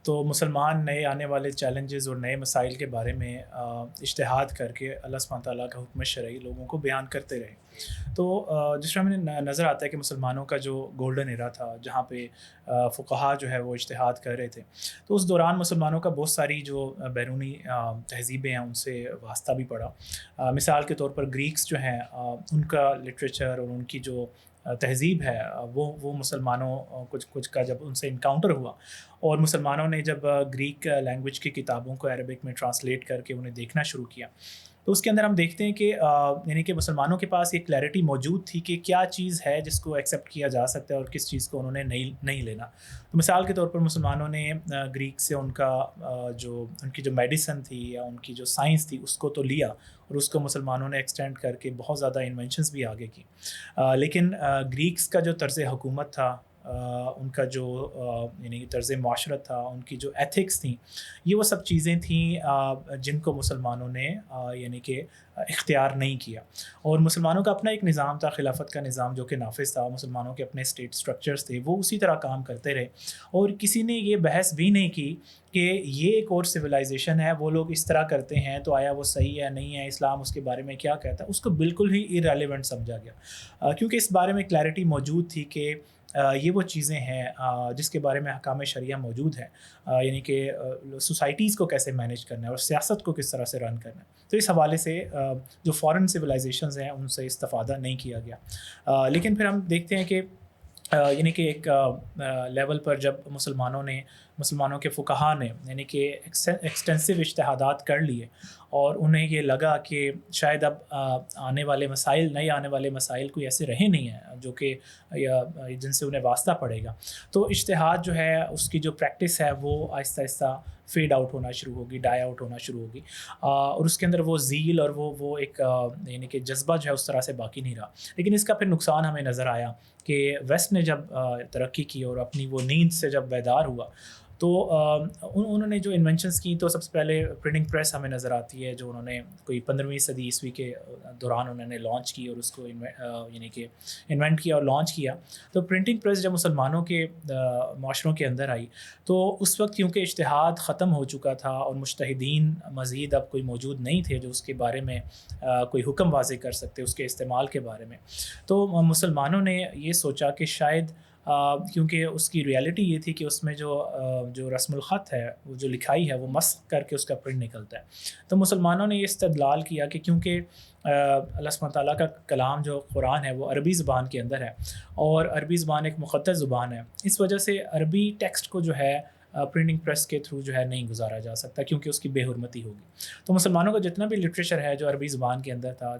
تو مسلمان نئے آنے والے چیلنجز اور نئے مسائل کے بارے میں اجتہاد کر کے اللہ سبحانہ تعالیٰ کا حکم شرعی لوگوں کو بیان کرتے رہے. تو جس طرح ہمیں نظر آتا ہے کہ مسلمانوں کا جو گولڈن ایرا تھا جہاں پہ فقہا جو ہے وہ اجتہاد کر رہے تھے، تو اس دوران مسلمانوں کا بہت ساری جو بیرونی تہذیبیں ہیں ان سے واسطہ بھی پڑا. مثال کے طور پر گریکس جو ہیں ان کا لٹریچر اور ان کی جو تہذیب ہے وہ مسلمانوں کچھ کا جب ان سے انکاؤنٹر ہوا اور مسلمانوں نے جب گریک لینگویج کی کتابوں کو عربک میں ٹرانسلیٹ کر کے انہیں دیکھنا شروع کیا، تو اس کے اندر ہم دیکھتے ہیں کہ یعنی کہ مسلمانوں کے پاس ایک کلیئرٹی موجود تھی کہ کیا چیز ہے جس کو ایکسیپٹ کیا جا سکتا ہے اور کس چیز کو انہوں نے نہیں لینا. تو مثال کے طور پر مسلمانوں نے گریک سے ان کی جو میڈیسن تھی یا ان کی جو سائنس تھی اس کو تو لیا اور اس کو مسلمانوں نے ایکسٹینڈ کر کے بہت زیادہ انوینشنز بھی آگے کی. لیکن گریکس کا جو طرز حکومت تھا، ان کا جو یعنی طرز معاشرت تھا، ان کی جو ایتھکس تھیں، یہ وہ سب چیزیں تھیں جن کو مسلمانوں نے یعنی کہ اختیار نہیں کیا. اور مسلمانوں کا اپنا ایک نظام تھا، خلافت کا نظام جو کہ نافذ تھا، مسلمانوں کے اپنے اسٹیٹ سٹرکچرز تھے، وہ اسی طرح کام کرتے رہے. اور کسی نے یہ بحث بھی نہیں کی کہ یہ ایک اور سویلائزیشن ہے، وہ لوگ اس طرح کرتے ہیں تو آیا وہ صحیح ہے نہیں ہے، اسلام اس کے بارے میں کیا کہتا ہے. اس کو بالکل ہی ارریلیونٹ سمجھا گیا کیونکہ اس بارے میں کلیئرٹی موجود تھی کہ یہ وہ چیزیں ہیں جس کے بارے میں احکام شریعہ موجود ہے، یعنی کہ سوسائٹیز کو کیسے مینیج کرنا ہے اور سیاست کو کس طرح سے رن کرنا ہے. تو اس حوالے سے جو فارن سویلائزیشنز ہیں ان سے استفادہ نہیں کیا گیا. لیکن پھر ہم دیکھتے ہیں کہ یعنی کہ ایک لیول پر جب مسلمانوں کے فقہا نے یعنی کہ ایکسٹینسو اجتہادات کر لیے اور انہیں یہ لگا کہ شاید اب نئے آنے والے مسائل کوئی ایسے رہے نہیں ہیں جو کہ جن سے انہیں واسطہ پڑے گا، تو اجتہاد جو ہے اس کی جو پریکٹس ہے وہ آہستہ آہستہ فیڈ آؤٹ ہونا شروع ہوگی، ڈائی آؤٹ ہونا شروع ہوگی. اور اس کے اندر وہ زیل اور وہ ایک یعنی کہ جذبہ جو ہے اس طرح سے باقی نہیں رہا. لیکن اس کا پھر نقصان ہمیں نظر آیا کہ ویسٹ نے جب ترقی کی اور اپنی وہ نیند سے جب بیدار ہوا تو انہوں نے جو انوینشنز کی، تو سب سے پہلے پرنٹنگ پریس ہمیں نظر آتی ہے جو انہوں نے کوئی 15ویں صدی عیسوی کے دوران انہوں نے لانچ کی اور اس کو یعنی کہ انوینٹ کیا اور لانچ کیا. تو پرنٹنگ پریس جب مسلمانوں کے معاشروں کے اندر آئی تو اس وقت کیونکہ اجتہاد ختم ہو چکا تھا اور مجتہدین مزید اب کوئی موجود نہیں تھے جو اس کے بارے میں کوئی حکم واضح کر سکتے اس کے استعمال کے بارے میں، تو مسلمانوں نے یہ سوچا کہ شاید کیونکہ اس کی ریالٹی یہ تھی کہ اس میں جو رسم الخط ہے، وہ جو لکھائی ہے، وہ مسخ کر کے اس کا پرنٹ نکلتا ہے. تو مسلمانوں نے یہ استدلال کیا کہ کیونکہ اللہ سبحانہ تعالیٰ کا کلام جو قرآن ہے وہ عربی زبان کے اندر ہے اور عربی زبان ایک مقدس زبان ہے، اس وجہ سے عربی ٹیکسٹ کو جو ہے پرنٹنگ پریس کے تھرو جو ہے نہیں گزارا جا سکتا کیونکہ اس کی بے حرمتی ہوگی. تو مسلمانوں کا جتنا بھی لٹریچر ہے جو عربی زبان کے اندر تھا،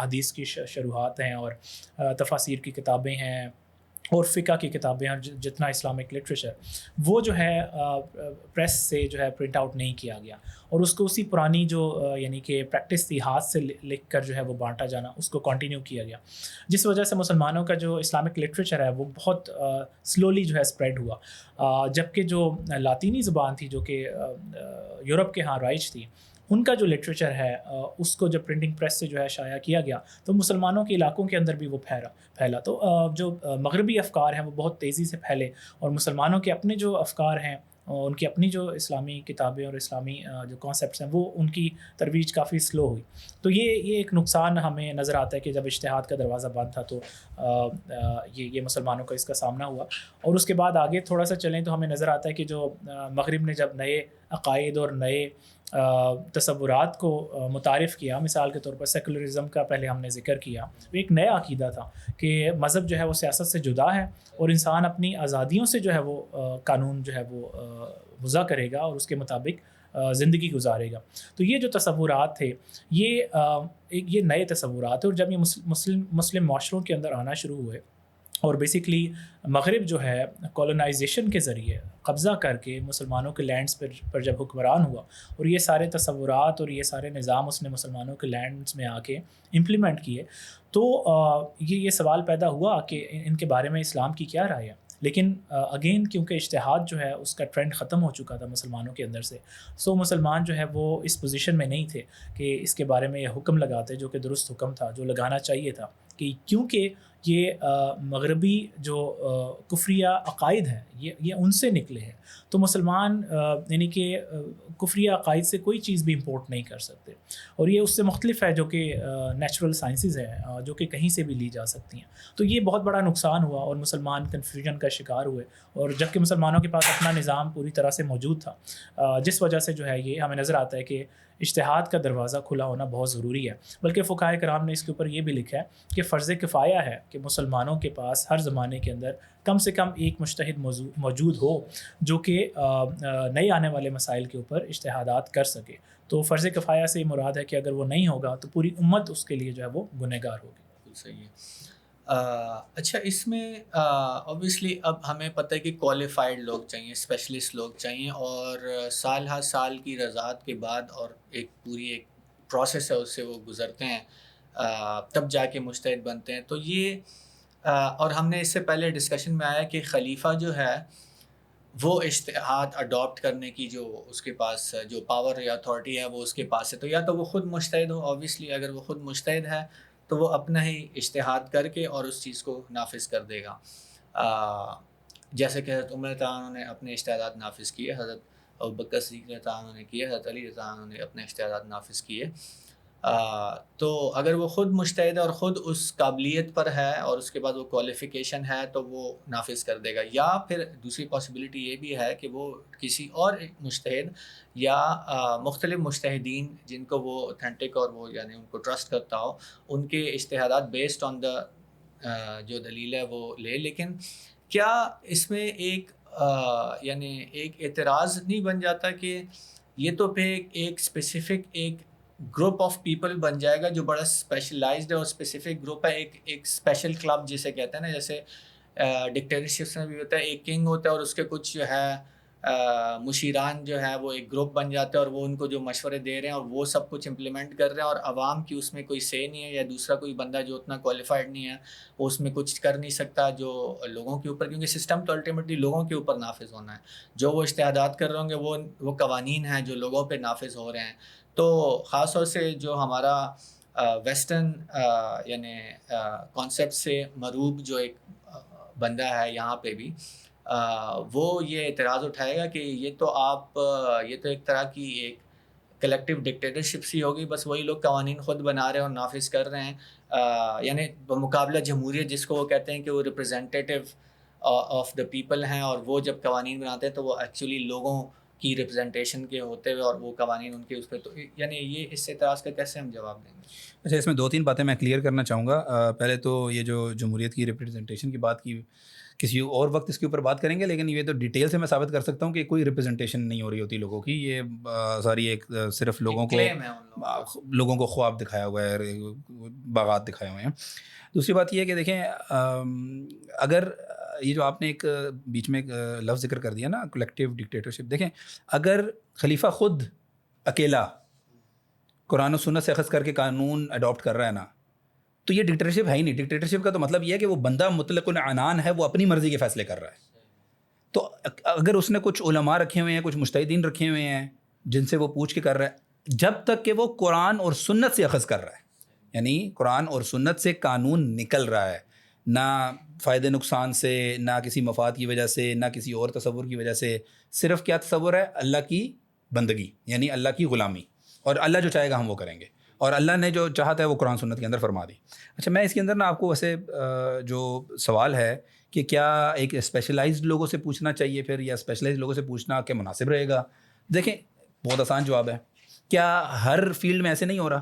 حدیث کی شروحات ہیں اور تفاسیر کی کتابیں ہیں اور فقہ کی کتابیں ہیں، جتنا اسلامک لٹریچر وہ جو ہے پریس سے جو ہے پرنٹ آؤٹ نہیں کیا گیا اور اس کو اسی پرانی جو یعنی کہ پریکٹس تھی ہاتھ سے لکھ کر جو ہے وہ بانٹا جانا، اس کو کنٹینیو کیا گیا، جس وجہ سے مسلمانوں کا جو اسلامک لٹریچر ہے وہ بہت سلولی جو ہے اسپریڈ ہوا. جبکہ جو لاطینی زبان تھی جو کہ یورپ کے ہاں رائج تھی، ان کا جو لٹریچر ہے اس کو جب پرنٹنگ پریس سے جو ہے شائع کیا گیا تو مسلمانوں کے علاقوں کے اندر بھی وہ پھیلا. تو جو مغربی افکار ہیں وہ بہت تیزی سے پھیلے اور مسلمانوں کے اپنے جو افکار ہیں، ان کی اپنی جو اسلامی کتابیں اور اسلامی جو کانسیپٹس ہیں، وہ ان کی ترویج کافی سلو ہوئی. تو یہ ایک نقصان ہمیں نظر آتا ہے کہ جب اجتہاد کا دروازہ بند تھا تو یہ مسلمانوں کا اس کا سامنا ہوا. اور اس کے بعد آگے تھوڑا سا چلیں تو ہمیں نظر آتا ہے کہ جو مغرب نے جب نئے عقائد اور نئے تصورات کو متعارف کیا، مثال کے طور پر سیکولرزم کا پہلے ہم نے ذکر کیا، وہ ایک نیا عقیدہ تھا کہ مذہب جو ہے وہ سیاست سے جدا ہے اور انسان اپنی آزادیوں سے جو ہے وہ قانون جو ہے وہ وضع کرے گا اور اس کے مطابق زندگی گزارے گا. تو یہ جو تصورات تھے یہ نئے تصورات ہیں، اور جب یہ مسلم معاشروں کے اندر آنا شروع ہوئے اور بیسیکلی مغرب جو ہے کولونائزیشن کے ذریعے قبضہ کر کے مسلمانوں کے لینڈز پر جب حکمران ہوا اور یہ سارے تصورات اور یہ سارے نظام اس نے مسلمانوں کے لینڈز میں آ کے امپلیمنٹ کیے، تو یہ سوال پیدا ہوا کہ ان کے بارے میں اسلام کی کیا رائے ہے. لیکن اگین کیونکہ اجتہاد جو ہے اس کا ٹرینڈ ختم ہو چکا تھا مسلمانوں کے اندر سے، سو مسلمان جو ہے وہ اس پوزیشن میں نہیں تھے کہ اس کے بارے میں یہ حکم لگاتے جو کہ درست حکم تھا، جو لگانا چاہیے تھا، کہ کیونکہ یہ مغربی جو کفریہ عقائد ہیں یہ ان سے نکلے ہیں. تو مسلمان یعنی کہ کفریہ عقائد سے کوئی چیز بھی امپورٹ نہیں کر سکتے, اور یہ اس سے مختلف ہے جو کہ نیچرل سائنسز ہیں جو کہ کہیں سے بھی لی جا سکتی ہیں. تو یہ بہت بڑا نقصان ہوا اور مسلمان کنفیوژن کا شکار ہوئے, اور جبکہ مسلمانوں کے پاس اپنا نظام پوری طرح سے موجود تھا, جس وجہ سے جو ہے یہ ہمیں نظر آتا ہے کہ اجتہاد کا دروازہ کھلا ہونا بہت ضروری ہے. بلکہ فقہائے کرام نے اس کے اوپر یہ بھی لکھا ہے کہ فرض کفایہ ہے کہ مسلمانوں کے پاس ہر زمانے کے اندر کم سے کم ایک مجتہد موجود ہو جو کہ نئے آنے والے مسائل کے اوپر اجتہادات کر سکے. تو فرض کفایہ سے مراد ہے کہ اگر وہ نہیں ہوگا تو پوری امت اس کے لیے جو ہے وہ گنہگار ہوگی. بالکل صحیح ہے. اچھا, اس میں اوبویسلی اب ہمیں پتہ ہے کہ کوالیفائڈ لوگ چاہیے, اسپیشلسٹ لوگ چاہیے, اور سال ہر سال کی رضاعت کے بعد اور ایک پوری ایک پروسیس ہے اس سے وہ گزرتے ہیں, تب جا کے مجتہد بنتے ہیں. تو یہ اور ہم نے اس سے پہلے ڈسکشن میں آیا کہ خلیفہ جو ہے وہ اجتہاد اڈاپٹ کرنے کی جو اس کے پاس جو پاور یا اتھارٹی ہے وہ اس کے پاس ہے. تو یا تو وہ خود مجتہد ہو, اوبویسلی اگر وہ خود مجتہد ہے تو وہ اپنا ہی اجتہاد کر کے اور اس چیز کو نافذ کر دے گا. جیسے کہ حضرت عمر رضی اللہ عنہ نے اپنے اجتہادات نافذ کیے, حضرت ابوبکر صدیق رضی اللہ عنہ نے کیے, حضرت علی رضی اللہ عنہ نے اپنے اجتہادات نافذ کیے. تو اگر وہ خود مجتہد ہے اور خود اس قابلیت پر ہے اور اس کے بعد وہ کوالیفیکیشن ہے تو وہ نافذ کر دے گا. یا پھر دوسری پاسبلٹی یہ بھی ہے کہ وہ کسی اور مجتہد یا مختلف مجتہدین جن کو وہ اوتھینٹک اور وہ یعنی ان کو ٹرسٹ کرتا ہو, ان کے اجتہادات بیسڈ آن دا جو دلیل ہے وہ لے. لیکن کیا اس میں ایک یعنی ایک اعتراض نہیں بن جاتا کہ یہ تو پھر ایک اسپیسیفک ایک گروپ آف پیپل بن جائے گا جو بڑا اسپیشلائزڈ ہے اور اسپیسیفک گروپ ہے, ایک اسپیشل کلب جسے کہتے ہیں نا, جیسے ڈکٹیٹرشپس میں بھی ہوتا ہے, ایک کنگ ہوتا ہے اور اس کے کچھ جو ہے مشیران جو ہے وہ ایک گروپ بن جاتے ہیں اور وہ ان کو جو مشورے دے رہے ہیں اور وہ سب کچھ امپلیمنٹ کر رہے ہیں, اور عوام کی اس میں کوئی سے نہیں ہے, یا دوسرا کوئی بندہ جو اتنا کوالیفائڈ نہیں ہے وہ اس میں کچھ کر نہیں سکتا جو لوگوں کے اوپر, کیونکہ سسٹم تو الٹیمیٹلی لوگوں کے اوپر نافذ ہونا ہے. جو وہ اجتہادات کر رہے ہوں گے وہ قوانین ہیں جو لوگوں پہ نافذ ہو رہے ہیں. تو خاص طور سے جو ہمارا ویسٹرن یعنی کانسیپٹ سے مروب جو ایک بندہ ہے یہاں پہ بھی, وہ یہ اعتراض اٹھائے گا کہ یہ تو ایک طرح کی ایک کلیکٹیو ڈکٹیٹرشپ سی ہوگی, بس وہی لوگ قوانین خود بنا رہے ہیں اور نافذ کر رہے ہیں. یعنی بمقابلہ جمہوریت جس کو وہ کہتے ہیں کہ وہ ریپرزینٹیو آف دا پیپل ہیں, اور وہ جب قوانین بناتے ہیں تو وہ ایکچولی لوگوں کی ریپرزنٹیشن کے ہوتے ہوئے اور وہ قوانین ان کے اس پہ, تو یعنی یہ اس اعتراض کا کیسے ہم جواب دیں گے؟ اچھا, اس میں 2-3 باتیں میں کلیئر کرنا چاہوں گا. پہلے تو یہ جو جمہوریت کی ریپرزنٹیشن کی بات کی, کسی اور وقت اس کے اوپر بات کریں گے, لیکن یہ تو ڈیٹیل سے میں ثابت کر سکتا ہوں کہ کوئی ریپرزنٹیشن نہیں ہو رہی ہوتی لوگوں کی. یہ ساری ایک صرف لوگوں کو خواب دکھایا ہوا ہے, باغات دکھائے ہوئے ہیں. دوسری بات یہ ہے کہ دیکھیں, اگر یہ جو آپ نے ایک بیچ میں ایک لفظ ذکر کر دیا نا کلیکٹیو ڈکٹیٹرشپ, دیکھیں اگر خلیفہ خود اکیلا قرآن و سنت سے اخذ کر کے قانون اڈاپٹ کر رہا ہے نا, تو یہ ڈکٹیٹرشپ ہے ہی نہیں. ڈکٹیٹرشپ کا تو مطلب یہ ہے کہ وہ بندہ مطلق العنان ہے, وہ اپنی مرضی کے فیصلے کر رہا ہے. تو اگر اس نے کچھ علماء رکھے ہوئے ہیں, کچھ مجتہدین رکھے ہوئے ہیں جن سے وہ پوچھ کے کر رہا ہے, جب تک کہ وہ قرآن اور سنت سے اخذ کر رہا ہے, یعنی قرآن اور سنت سے قانون نکل رہا ہے, نہ فائدے نقصان سے, نہ کسی مفاد کی وجہ سے, نہ کسی اور تصور کی وجہ سے, صرف کیا تصور ہے, اللہ کی بندگی یعنی اللہ کی غلامی, اور اللہ جو چاہے گا ہم وہ کریں گے, اور اللہ نے جو چاہتا ہے وہ قرآن سنت کے اندر فرما دی. اچھا, میں اس کے اندر نا آپ کو ویسے جو سوال ہے کہ کیا ایک اسپیشلائزڈ لوگوں سے پوچھنا چاہیے پھر, یا اسپیشلائزڈ لوگوں سے پوچھنا کہ مناسب رہے گا؟ دیکھیں بہت آسان جواب ہے. کیا ہر فیلڈ میں ایسے نہیں ہو رہا؟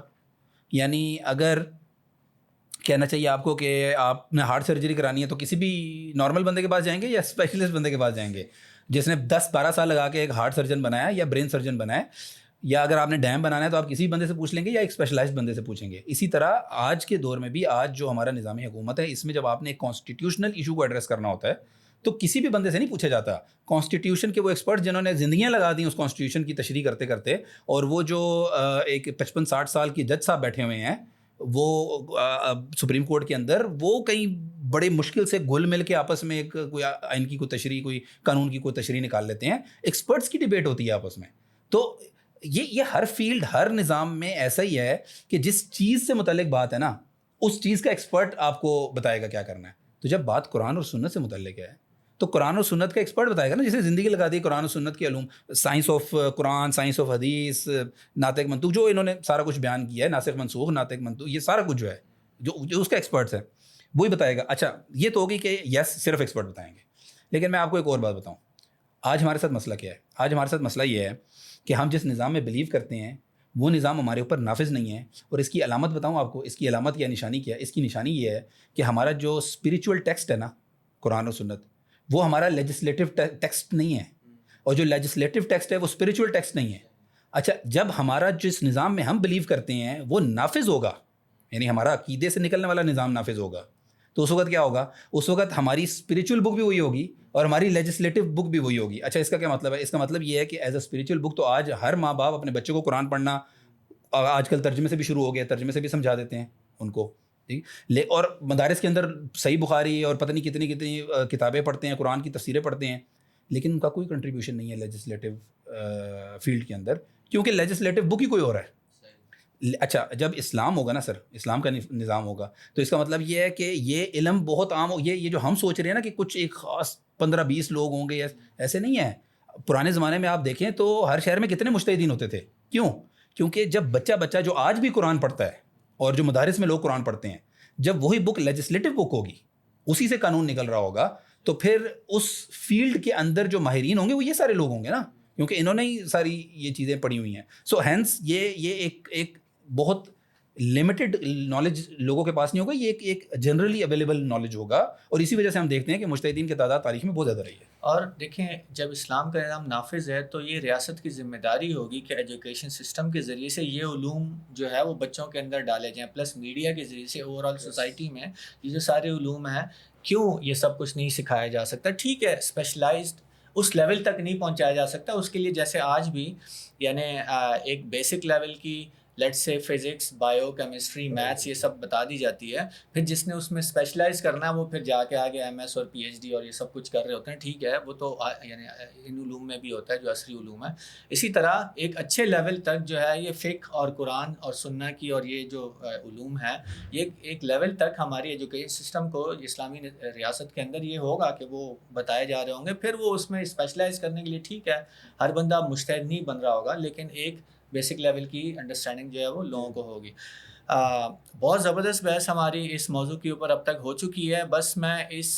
یعنی اگر کہنا چاہیے آپ کو کہ آپ نے ہارٹ سرجری کرانی ہے تو کسی بھی نارمل بندے کے پاس جائیں گے یا اسپیشلسٹ بندے کے پاس جائیں گے جس نے 10-12 سال لگا کے ایک ہارٹ سرجن بنایا یا برین سرجن بنایا؟ یا اگر آپ نے ڈیم بنانا ہے تو آپ کسی بندے سے پوچھ لیں گے یا ایک اسپیشلائزڈ بندے سے پوچھیں گے؟ اسی طرح آج کے دور میں بھی, آج جو ہمارا نظام حکومت ہے, اس میں جب آپ نے ایک کانسٹیٹیوشنل ایشو کو ایڈریس کرنا ہوتا ہے تو کسی بھی بندے سے نہیں پوچھا جاتا. کانسٹیٹیوشن کے وہ ایکسپرٹ جنہوں نے زندگیاں لگا دیں اس کانسٹیٹیوشن کی تشریح کرتے کرتے, اور وہ جو ایک 55-60 سال کی جج صاحب بیٹھے ہوئے ہیں وہ سپریم کورٹ کے اندر, وہ کئی بڑے مشکل سے گھل مل کے آپس میں ایک کوئی آئین کی کوئی تشریح, کوئی قانون کی کوئی تشریح نکال لیتے ہیں. ایکسپرٹس کی ڈبیٹ ہوتی ہے آپس میں. تو یہ ہر فیلڈ, ہر نظام میں ایسا ہی ہے کہ جس چیز سے متعلق بات ہے نا, اس چیز کا ایکسپرٹ آپ کو بتائے گا کیا کرنا ہے. تو جب بات قرآن اور سنت سے متعلق ہے تو قرآن اور سنت کا ایکسپرٹ بتائے گا نا, جسے زندگی لگا دی قرآن و سنت کے علوم, science of Quran, science of حدیث, ناطق منطوق, جو انہوں نے سارا کچھ بیان کیا ہے, ناسخ منسوخ, ناطق منطوق, یہ سارا کچھ جو ہے جو اس کا ایکسپرٹس ہے وہی بتائے گا. اچھا یہ تو ہوگی کہ یس صرف ایکسپرٹ بتائیں گے, لیکن میں آپ کو ایک اور بات بتاؤں. آج ہمارے ساتھ مسئلہ کیا ہے؟ آج ہمارے ساتھ مسئلہ یہ ہے کہ ہم جس نظام میں بلیو کرتے ہیں وہ نظام ہمارے اوپر نافذ نہیں ہے. اور اس کی علامت بتاؤں آپ کو, اس کی علامت یا نشانی کیا ہے؟ اس کی نشانی یہ ہے کہ ہمارا جو اسپریچول ٹیکسٹ ہے نا قرآن و سنت, وہ ہمارا لیجسلیٹو ٹیکسٹ نہیں ہے, اور جو لیجسلیٹو ٹیکسٹ ہے وہ اسپریچول ٹیکسٹ نہیں ہے. اچھا جب ہمارا جس نظام میں ہم بلیو کرتے ہیں وہ نافذ ہوگا, یعنی ہمارا عقیدے سے نکلنے والا نظام نافذ ہوگا, تو اس وقت کیا ہوگا؟ اس وقت ہماری اسپریچول بک بھی وہی ہوگی اور ہماری لیجسلیٹو بک بھی وہی ہوگی. اچھا اس کا کیا مطلب ہے؟ اس کا مطلب یہ ہے کہ ایز اے اسپریچول بک تو آج ہر ماں باپ اپنے بچے کو قرآن پڑھنا آج کل ترجمے سے بھی شروع ہو گیا, ترجمے سے بھی سمجھا دیتے ہیں ان کو, ٹھیک. اور مدارس کے اندر صحیح بخاری اور پتہ نہیں کتنی کتنی کتابیں پڑھتے ہیں, قرآن کی تفسیریں پڑھتے ہیں, لیکن ان کا کوئی کنٹریبیوشن نہیں ہے لیجسلیٹو فیلڈ کے اندر, کیونکہ لیجسلیٹو بک ہی کوئی اور ہے. اچھا جب اسلام ہوگا نا سر, اسلام کا نظام ہوگا, تو اس کا مطلب یہ ہے کہ یہ علم بہت عام ہو. یہ جو ہم سوچ رہے ہیں نا کہ کچھ ایک خاص 15-20 لوگ ہوں گے, ایسے نہیں ہے. پرانے زمانے میں آپ دیکھیں تو ہر شہر میں کتنے مجتہدین ہوتے تھے. کیوں؟ کیونکہ جب بچہ جو آج بھی قرآن پڑھتا ہے اور جو مدارس میں لوگ قرآن پڑھتے ہیں, جب وہی بک لیجسلیٹو بک ہوگی, اسی سے قانون نکل رہا ہوگا, تو پھر اس فیلڈ کے اندر جو ماہرین ہوں گے وہ یہ سارے لوگ ہوں گے نا, کیونکہ انہوں نے ہی ساری یہ چیزیں پڑھی ہوئی ہیں. سو ہینس یہ ایک بہت لمیٹڈ نالج لوگوں کے پاس نہیں ہوگا, یہ ایک جنرلی اویلیبل نالج ہوگا, اور اسی وجہ سے ہم دیکھتے ہیں کہ مجتہدین کی تعداد تاریخ میں بہت زیادہ رہی ہے. اور دیکھیں جب اسلام کا نظام نافذ ہے تو یہ ریاست کی ذمہ داری ہوگی کہ ایجوکیشن سسٹم کے ذریعے سے یہ علوم جو ہے وہ بچوں کے اندر ڈالے جائیں, پلس میڈیا کے ذریعے سے اوور آل سوسائٹی میں یہ جو سارے علوم ہیں, کیوں یہ سب کچھ نہیں سکھایا جا سکتا. ٹھیک ہے اسپیشلائزڈ اس لیول تک نہیں پہنچایا جا سکتا, اس کے لیے جیسے آج بھی یعنی ایک بیسک لیول کی لیٹ سے فزکس, بایو, کیمسٹری, میتھس یہ سب بتا دی جاتی ہے. پھر جس نے اس میں اسپیشلائز کرنا ہے وہ پھر جا کے آگے ایم ایس اور پی ایچ ڈی اور یہ سب کچھ کر رہے ہوتے ہیں. ٹھیک ہے وہ تو یعنی ان علوم میں بھی ہوتا ہے جو عصری علوم ہے. اسی طرح ایک اچھے لیول تک جو ہے یہ فقہ اور قرآن اور سنہ کی اور یہ جو علوم ہے, یہ ایک لیول تک ہماری ایجوکیشن سسٹم کو اسلامی ریاست کے اندر یہ ہوگا کہ وہ بتائے جا رہے ہوں گے. پھر وہ اس میں اسپیشلائز کرنے کے لیے ٹھیک ہے ہر بندہ مجتہد نہیں بن رہا ہوگا, لیکن ایک بیسک لیول کی انڈرسٹینڈنگ جو ہے وہ لوگوں کو ہوگی. بہت زبردست بحث ہماری اس موضوع کے اوپر اب تک ہو چکی ہے. بس میں اس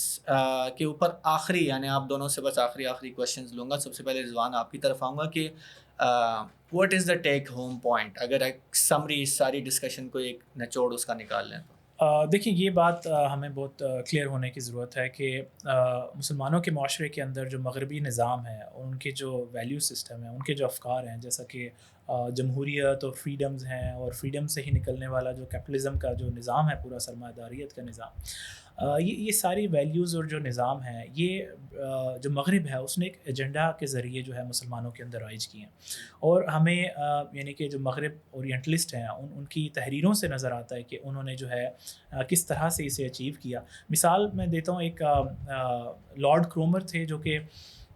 کے اوپر آخری یعنی آپ دونوں سے بس آخری کویشچنز لوں گا. سب سے پہلے رضوان آپ کی طرف آؤں گا کہ what is the take home point, اگر ایک سمری اس ساری ڈسکشن کو ایک نچوڑ اس کا نکال لیں تو. دیکھیں یہ بات ہمیں بہت کلیئر ہونے کی ضرورت ہے کہ مسلمانوں کے معاشرے کے اندر جو مغربی نظام ہے, ان کے جو ویلیو سسٹم ہے, ان کے جو افکار ہیں, جیسا کہ جمہوریت اور فریڈمز ہیں, اور فریڈم سے ہی نکلنے والا جو کیپٹلزم کا جو نظام ہے, پورا سرمایہ داریت کا نظام, یہ ساری ویلیوز اور جو نظام ہیں, یہ جو مغرب ہے اس نے ایک ایجنڈا کے ذریعے جو ہے مسلمانوں کے اندر رائج کیے ہیں. اور ہمیں یعنی کہ جو مغرب اورینٹلسٹ ہیں ان کی تحریروں سے نظر آتا ہے کہ انہوں نے جو ہے کس طرح سے اسے اچیو کیا. مثال میں دیتا ہوں, ایک لارڈ کرومر تھے جو کہ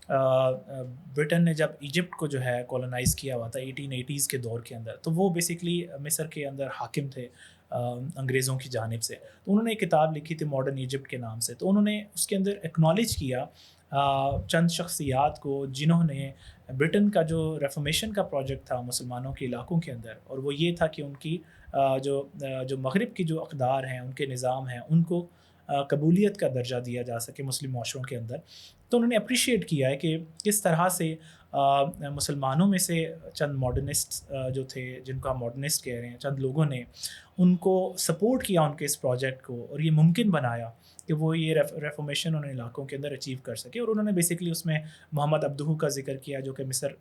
برٹن نے جب ایجپٹ کو جو ہے کولونائز کیا ہوا تھا 1880s کے دور کے اندر, تو وہ بیسکلی مصر کے اندر حاکم تھے انگریزوں کی جانب سے. تو انہوں نے ایک کتاب لکھی تھی ماڈرن ایجپٹ کے نام سے. تو انہوں نے اس کے اندر ایکنالج کیا چند شخصیات کو جنہوں نے برٹن کا جو ریفارمیشن کا پروجیکٹ تھا مسلمانوں کے علاقوں کے اندر, اور وہ یہ تھا کہ ان کی جو مغرب کی جو اقدار ہیں, ان کے نظام ہیں, ان کو قبولیت کا درجہ دیا جا سکے مسلم معاشروں کے اندر. تو انہوں نے اپریشیٹ کیا ہے کہ کس طرح سے مسلمانوں میں سے چند ماڈرنسٹ جو تھے, جن کو ہم ماڈرنسٹ کہہ رہے ہیں, چند لوگوں نے ان کو سپورٹ کیا ان کے اس پروجیکٹ کو, اور یہ ممکن بنایا کہ وہ یہ ریفارمیشن ان علاقوں کے اندر اچیو کر سکے. اور انہوں نے بیسکلی اس میں محمد عبدہو کا ذکر کیا جو کہ مصر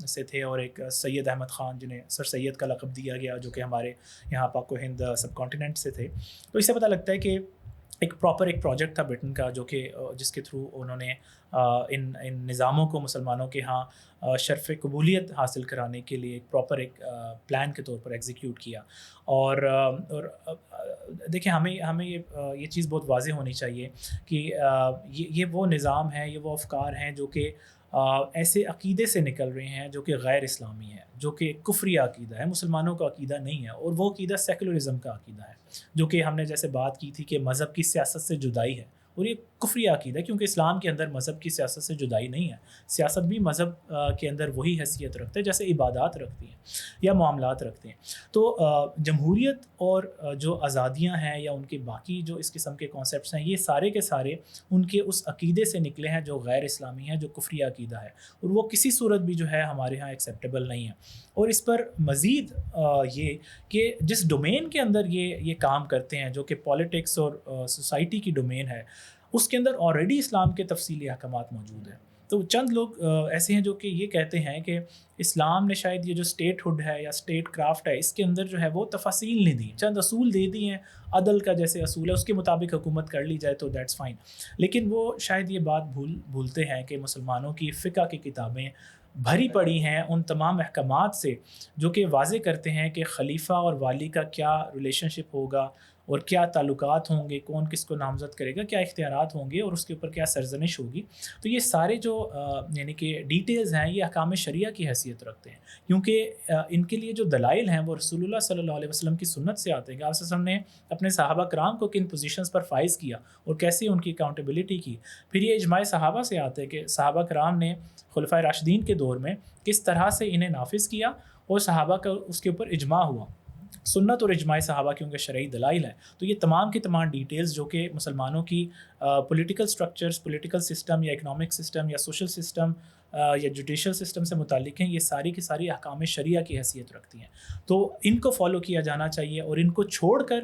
سے تھے, اور ایک سید احمد خان جنہیں سر سید کا لقب دیا گیا, جو کہ ہمارے یہاں پاک و ہند سب کانٹیننٹ سے تھے. تو اس سے پتہ لگتا ہے کہ ایک پروجیکٹ تھا برٹن کا, جو کہ جس کے تھرو انہوں نے ان نظاموں کو مسلمانوں کے ہاں شرف قبولیت حاصل کرانے کے لیے ایک پلان کے طور پر ایگزیکیوٹ کیا. اور دیکھیں ہمیں یہ چیز بہت واضح ہونی چاہیے کہ یہ وہ نظام ہے, یہ وہ افکار ہیں جو کہ ایسے عقیدے سے نکل رہے ہیں جو کہ غیر اسلامی ہے، جو کہ کفری عقیدہ ہے، مسلمانوں کا عقیدہ نہیں ہے، اور وہ عقیدہ سیکولرزم کا عقیدہ ہے، جو کہ ہم نے جیسے بات کی تھی کہ مذہب کی سیاست سے جدائی ہے، اور یہ کفری عقیدہ ہے کیونکہ اسلام کے اندر مذہب کی سیاست سے جدائی نہیں ہے. سیاست بھی مذہب کے اندر وہی حیثیت رکھتے ہیں جیسے عبادات رکھتی ہیں یا معاملات رکھتے ہیں. تو جمہوریت اور جو آزادیاں ہیں یا ان کے باقی جو اس قسم کے کانسیپٹس ہیں، یہ سارے کے سارے ان کے اس عقیدے سے نکلے ہیں جو غیر اسلامی ہے، جو کفری عقیدہ ہے، اور وہ کسی صورت بھی جو ہے ہمارے ہاں ایکسیپٹیبل نہیں ہے. اور اس پر مزید یہ کہ جس ڈومین کے اندر یہ کام کرتے ہیں، جو کہ پولیٹکس اور سوسائٹی کی ڈومین ہے، اس کے اندر آلریڈی اسلام کے تفصیلی احکامات موجود ہیں. تو چند لوگ ایسے ہیں جو کہ یہ کہتے ہیں کہ اسلام نے شاید یہ جو اسٹیٹ ہوڈ ہے یا اسٹیٹ کرافٹ ہے، اس کے اندر جو ہے وہ تفاصیل نہیں دی، چند اصول دے دی ہیں، عدل کا جیسے اصول ہے اس کے مطابق حکومت کر لی جائے تو دیٹس فائن. لیکن وہ شاید یہ بات بھولتے ہیں کہ مسلمانوں کی فقہ کی کتابیں بھری پڑی ہیں ان تمام احکامات سے جو کہ واضح کرتے ہیں کہ خلیفہ اور والی کا کیا ریلیشن شپ ہوگا، اور کیا تعلقات ہوں گے، کون کس کو نامزد کرے گا، کیا اختیارات ہوں گے، اور اس کے اوپر کیا سرزنش ہوگی. تو یہ سارے جو یعنی کہ ڈیٹیلز ہیں یہ احکام شریعہ کی حیثیت رکھتے ہیں، کیونکہ ان کے لیے جو دلائل ہیں وہ رسول اللہ صلی اللہ علیہ وسلم کی سنت سے آتے ہیں کہ آپ صلی اللہ علیہ وسلم نے اپنے صحابہ کرام کو کن پوزیشنز پر فائز کیا اور کیسے ان کی اکاؤنٹیبلٹی کی. پھر یہ اجماع صحابہ سے آتے ہیں کہ صحابہ کرام نے خلفائے راشدین کے دور میں کس طرح سے انہیں نافذ کیا، اور صحابہ کا اس کے اوپر اجماع ہوا. سنت اور اجماع صحابہ کیونکہ شرعی دلائل ہیں. تو یہ تمام کی تمام ڈیٹیلز جو کہ مسلمانوں کی پولیٹیکل سٹرکچرز، پولیٹیکل سسٹم یا اکنامک سسٹم یا سوشل سسٹم یا جوڈیشل سسٹم سے متعلق ہیں، یہ ساری کی ساری احکام شریعہ کی حیثیت رکھتی ہیں. تو ان کو فالو کیا جانا چاہیے، اور ان کو چھوڑ کر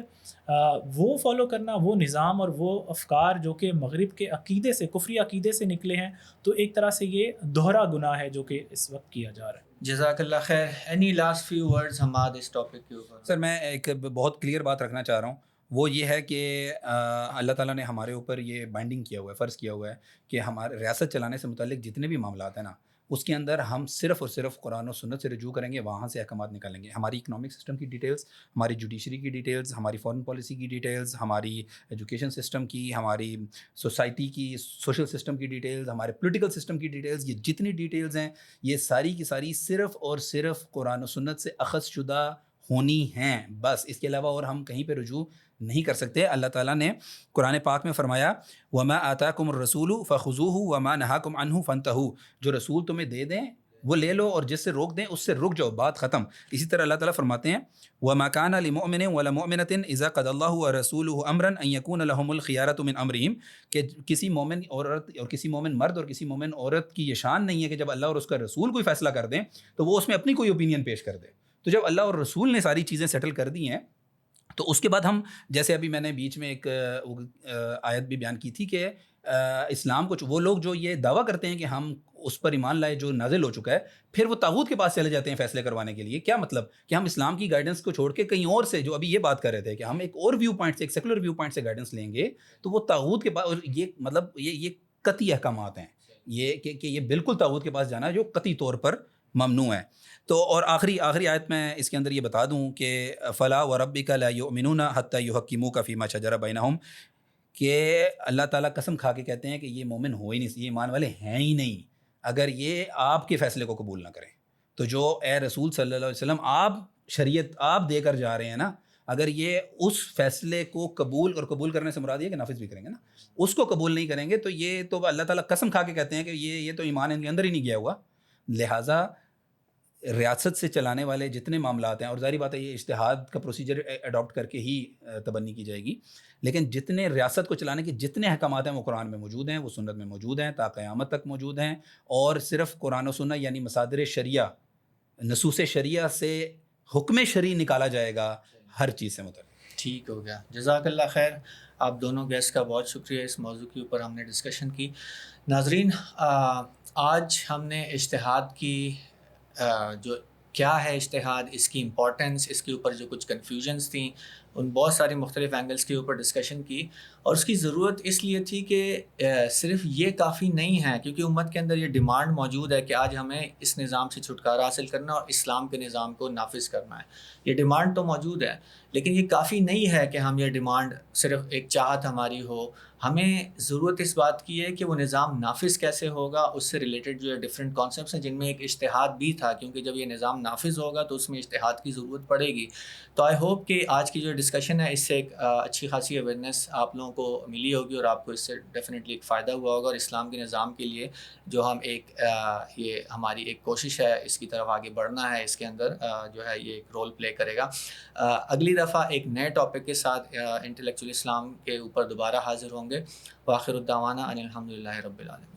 وہ فالو کرنا وہ نظام اور وہ افکار جو کہ مغرب کے عقیدے سے، کفری عقیدے سے نکلے ہیں، تو ایک طرح سے یہ دوہرا گناہ ہے جو کہ اس وقت کیا جا رہا ہے. جزاک اللہ خیر. Any last few words Hammad اس ٹاپک کے اوپر؟ سر میں ایک بہت کلیئر بات رکھنا چاہ رہا ہوں، وہ یہ ہے کہ اللہ تعالیٰ نے ہمارے اوپر یہ بائنڈنگ کیا ہوا ہے، فرض کیا ہوا ہے کہ ہمارے ریاست چلانے سے متعلق جتنے بھی معاملات ہیں نا، اس کے اندر ہم صرف اور صرف قرآن و سنت سے رجوع کریں گے، وہاں سے احکامات نکالیں گے. ہماری اکنامک سسٹم کی ڈیٹیلز، ہماری جوڈیشری کی ڈیٹیلز، ہماری فارن پالیسی کی ڈیٹیلز، ہماری ایجوکیشن سسٹم کی، ہماری سوسائٹی کی سوشل سسٹم کی ڈیٹیلز، ہمارے پولیٹیکل سسٹم کی ڈیٹیلز، یہ جتنی ڈیٹیلز ہیں یہ ساری کی ساری صرف اور صرف قرآن و سنت سے اخذ شدہ ہونی ہیں بس. اس کے علاوہ اور ہم کہیں پہ رجوع نہیں کر سکتے. اللہ تعالیٰ نے قرآن پاک میں فرمایا وَمَا آتَاكُمُ الرَّسُولُ فَخُذُوهُ وَمَا نَهَاكُمْ عَنْهُ فَانْتَهُوا، جو رسول تمہیں دے دیں وہ لے لو، اور جس سے روک دیں اس سے رک جاؤ، بات ختم. اسی طرح اللہ تعالیٰ فرماتے ہیں وَمَا كَانَ لِمُؤْمِنٍ وَلَا مُؤْمِنَةٍ إِذَا قَضَى اللَّهُ وَرَسُولُهُ أَمْرًا أَن يَكُونَ لَهُمُ الْخِيَارَةُ مِنْ أَمْرِهِمْ، کہ کسی مومن عورت اور کسی مومن مرد اور کسی مومن عورت کی یہ شان نہیں ہے کہ جب اللہ اور اس کا رسول کوئی فیصلہ کر دیں تو وہ اس میں اپنی کوئی اوپینین پیش کر دے. تو جب اللہ اور رسول نے ساری چیزیں سیٹل کر دی ہیں تو اس کے بعد ہم، جیسے ابھی میں نے بیچ میں ایک آیت بھی بیان کی تھی کہ اسلام کو وہ لوگ جو یہ دعویٰ کرتے ہیں کہ ہم اس پر ایمان لائے جو نازل ہو چکا ہے، پھر وہ طاغوت کے پاس چلے جاتے ہیں فیصلے کروانے کے لیے. کیا مطلب کہ ہم اسلام کی گائیڈنس کو چھوڑ کے کہیں اور سے، جو ابھی یہ بات کر رہے تھے کہ ہم ایک اور ویو پوائنٹ سے، ایک سیکولر ویو پوائنٹ سے گائیڈنس لیں گے، تو وہ طاغوت کے پاس، یہ مطلب یہ قطعی احکامات ہیں، یہ کہ یہ بالکل طاغوت کے پاس جانا ہے جو قطعی طور پر ممنوع ہے. تو اور آخری آیت میں اس کے اندر یہ بتا دوں کہ فلا وربک لا یؤمنون حتی یحکموک فیما شجر بینہم، کہ اللہ تعالیٰ قسم کھا کے کہتے ہیں کہ یہ مومن ہو ہی نہیں، یہ ایمان والے ہیں ہی نہیں اگر یہ آپ کے فیصلے کو قبول نہ کریں. تو جو اے رسول صلی اللہ علیہ وسلم آپ شریعت آپ دے کر جا رہے ہیں نا، اگر یہ اس فیصلے کو قبول کرنے سے مراد یہ کہ نافذ بھی کریں گے نا، اس کو قبول نہیں کریں گے، تو یہ تو اللہ تعالیٰ قسم کھا کے کہتے ہیں کہ یہ تو ایمان ان کے اندر ہی نہیں گیا ہوا. لہٰذا ریاست سے چلانے والے جتنے معاملات ہیں، اور ظاہری بات ہے یہ اجتہاد کا پروسیجر اڈاپٹ کر کے ہی تبنی کی جائے گی، لیکن جتنے ریاست کو چلانے کے جتنے احکامات ہیں وہ قرآن میں موجود ہیں، وہ سنت میں موجود ہیں، تا قیامت تک موجود ہیں، اور صرف قرآن و سنت یعنی مصادر شریعہ، نصوص شریعہ سے حکم شرعی نکالا جائے گا ہر چیز سے متعلق. ٹھیک ہو گیا. جزاک اللہ خیر. آپ دونوں گیسٹ کا بہت شکریہ، اس موضوع کے اوپر ہم نے ڈسکشن کی. ناظرین، آج ہم نے اجتہاد کی جو کیا ہے اجتہاد، اس کی امپورٹنس، اس کے اوپر جو کچھ کنفیوژنس تھیں، ان بہت سارے مختلف اینگلز کے اوپر ڈسکشن کی. اور اس کی ضرورت اس لیے تھی کہ صرف یہ کافی نہیں ہے، کیونکہ امت کے اندر یہ ڈیمانڈ موجود ہے کہ آج ہمیں اس نظام سے چھٹکارا حاصل کرنا اور اسلام کے نظام کو نافذ کرنا ہے. یہ ڈیمانڈ تو موجود ہے، لیکن یہ کافی نہیں ہے کہ ہم یہ ڈیمانڈ صرف ایک چاہت ہماری ہو. ہمیں ضرورت اس بات کی ہے کہ وہ نظام نافذ کیسے ہوگا. اس سے ریلیٹڈ جو ہے ڈفرینٹ کانسیپٹس ہیں جن میں ایک اجتہاد بھی تھا, کیونکہ جب یہ نظام نافذ ہوگا تو اس میں اجتہاد کی ضرورت پڑے گی. تو آئی ہوپ کہ آج کی جو ڈسکشن ہے اس سے ایک اچھی خاصی اویئرنیس آپ لوگوں کو ملی ہوگی, اور آپ کو اس سے ڈیفینیٹلی ایک فائدہ ہوا ہوگا, اور اسلام کے نظام کے لیے جو ہم ایک یہ ہماری ایک کوشش ہے اس کی طرف آگے بڑھنا ہے, اس کے اندر جو ہے یہ ایک رول پلے کرے گا. اگلی دفعہ ایک نئے ٹاپک کے ساتھ انٹلیکچوئل اسلام کے اوپر دوبارہ حاضر ہوں گے. وآخر الدعوانا ان الحمد للہ رب العالمین.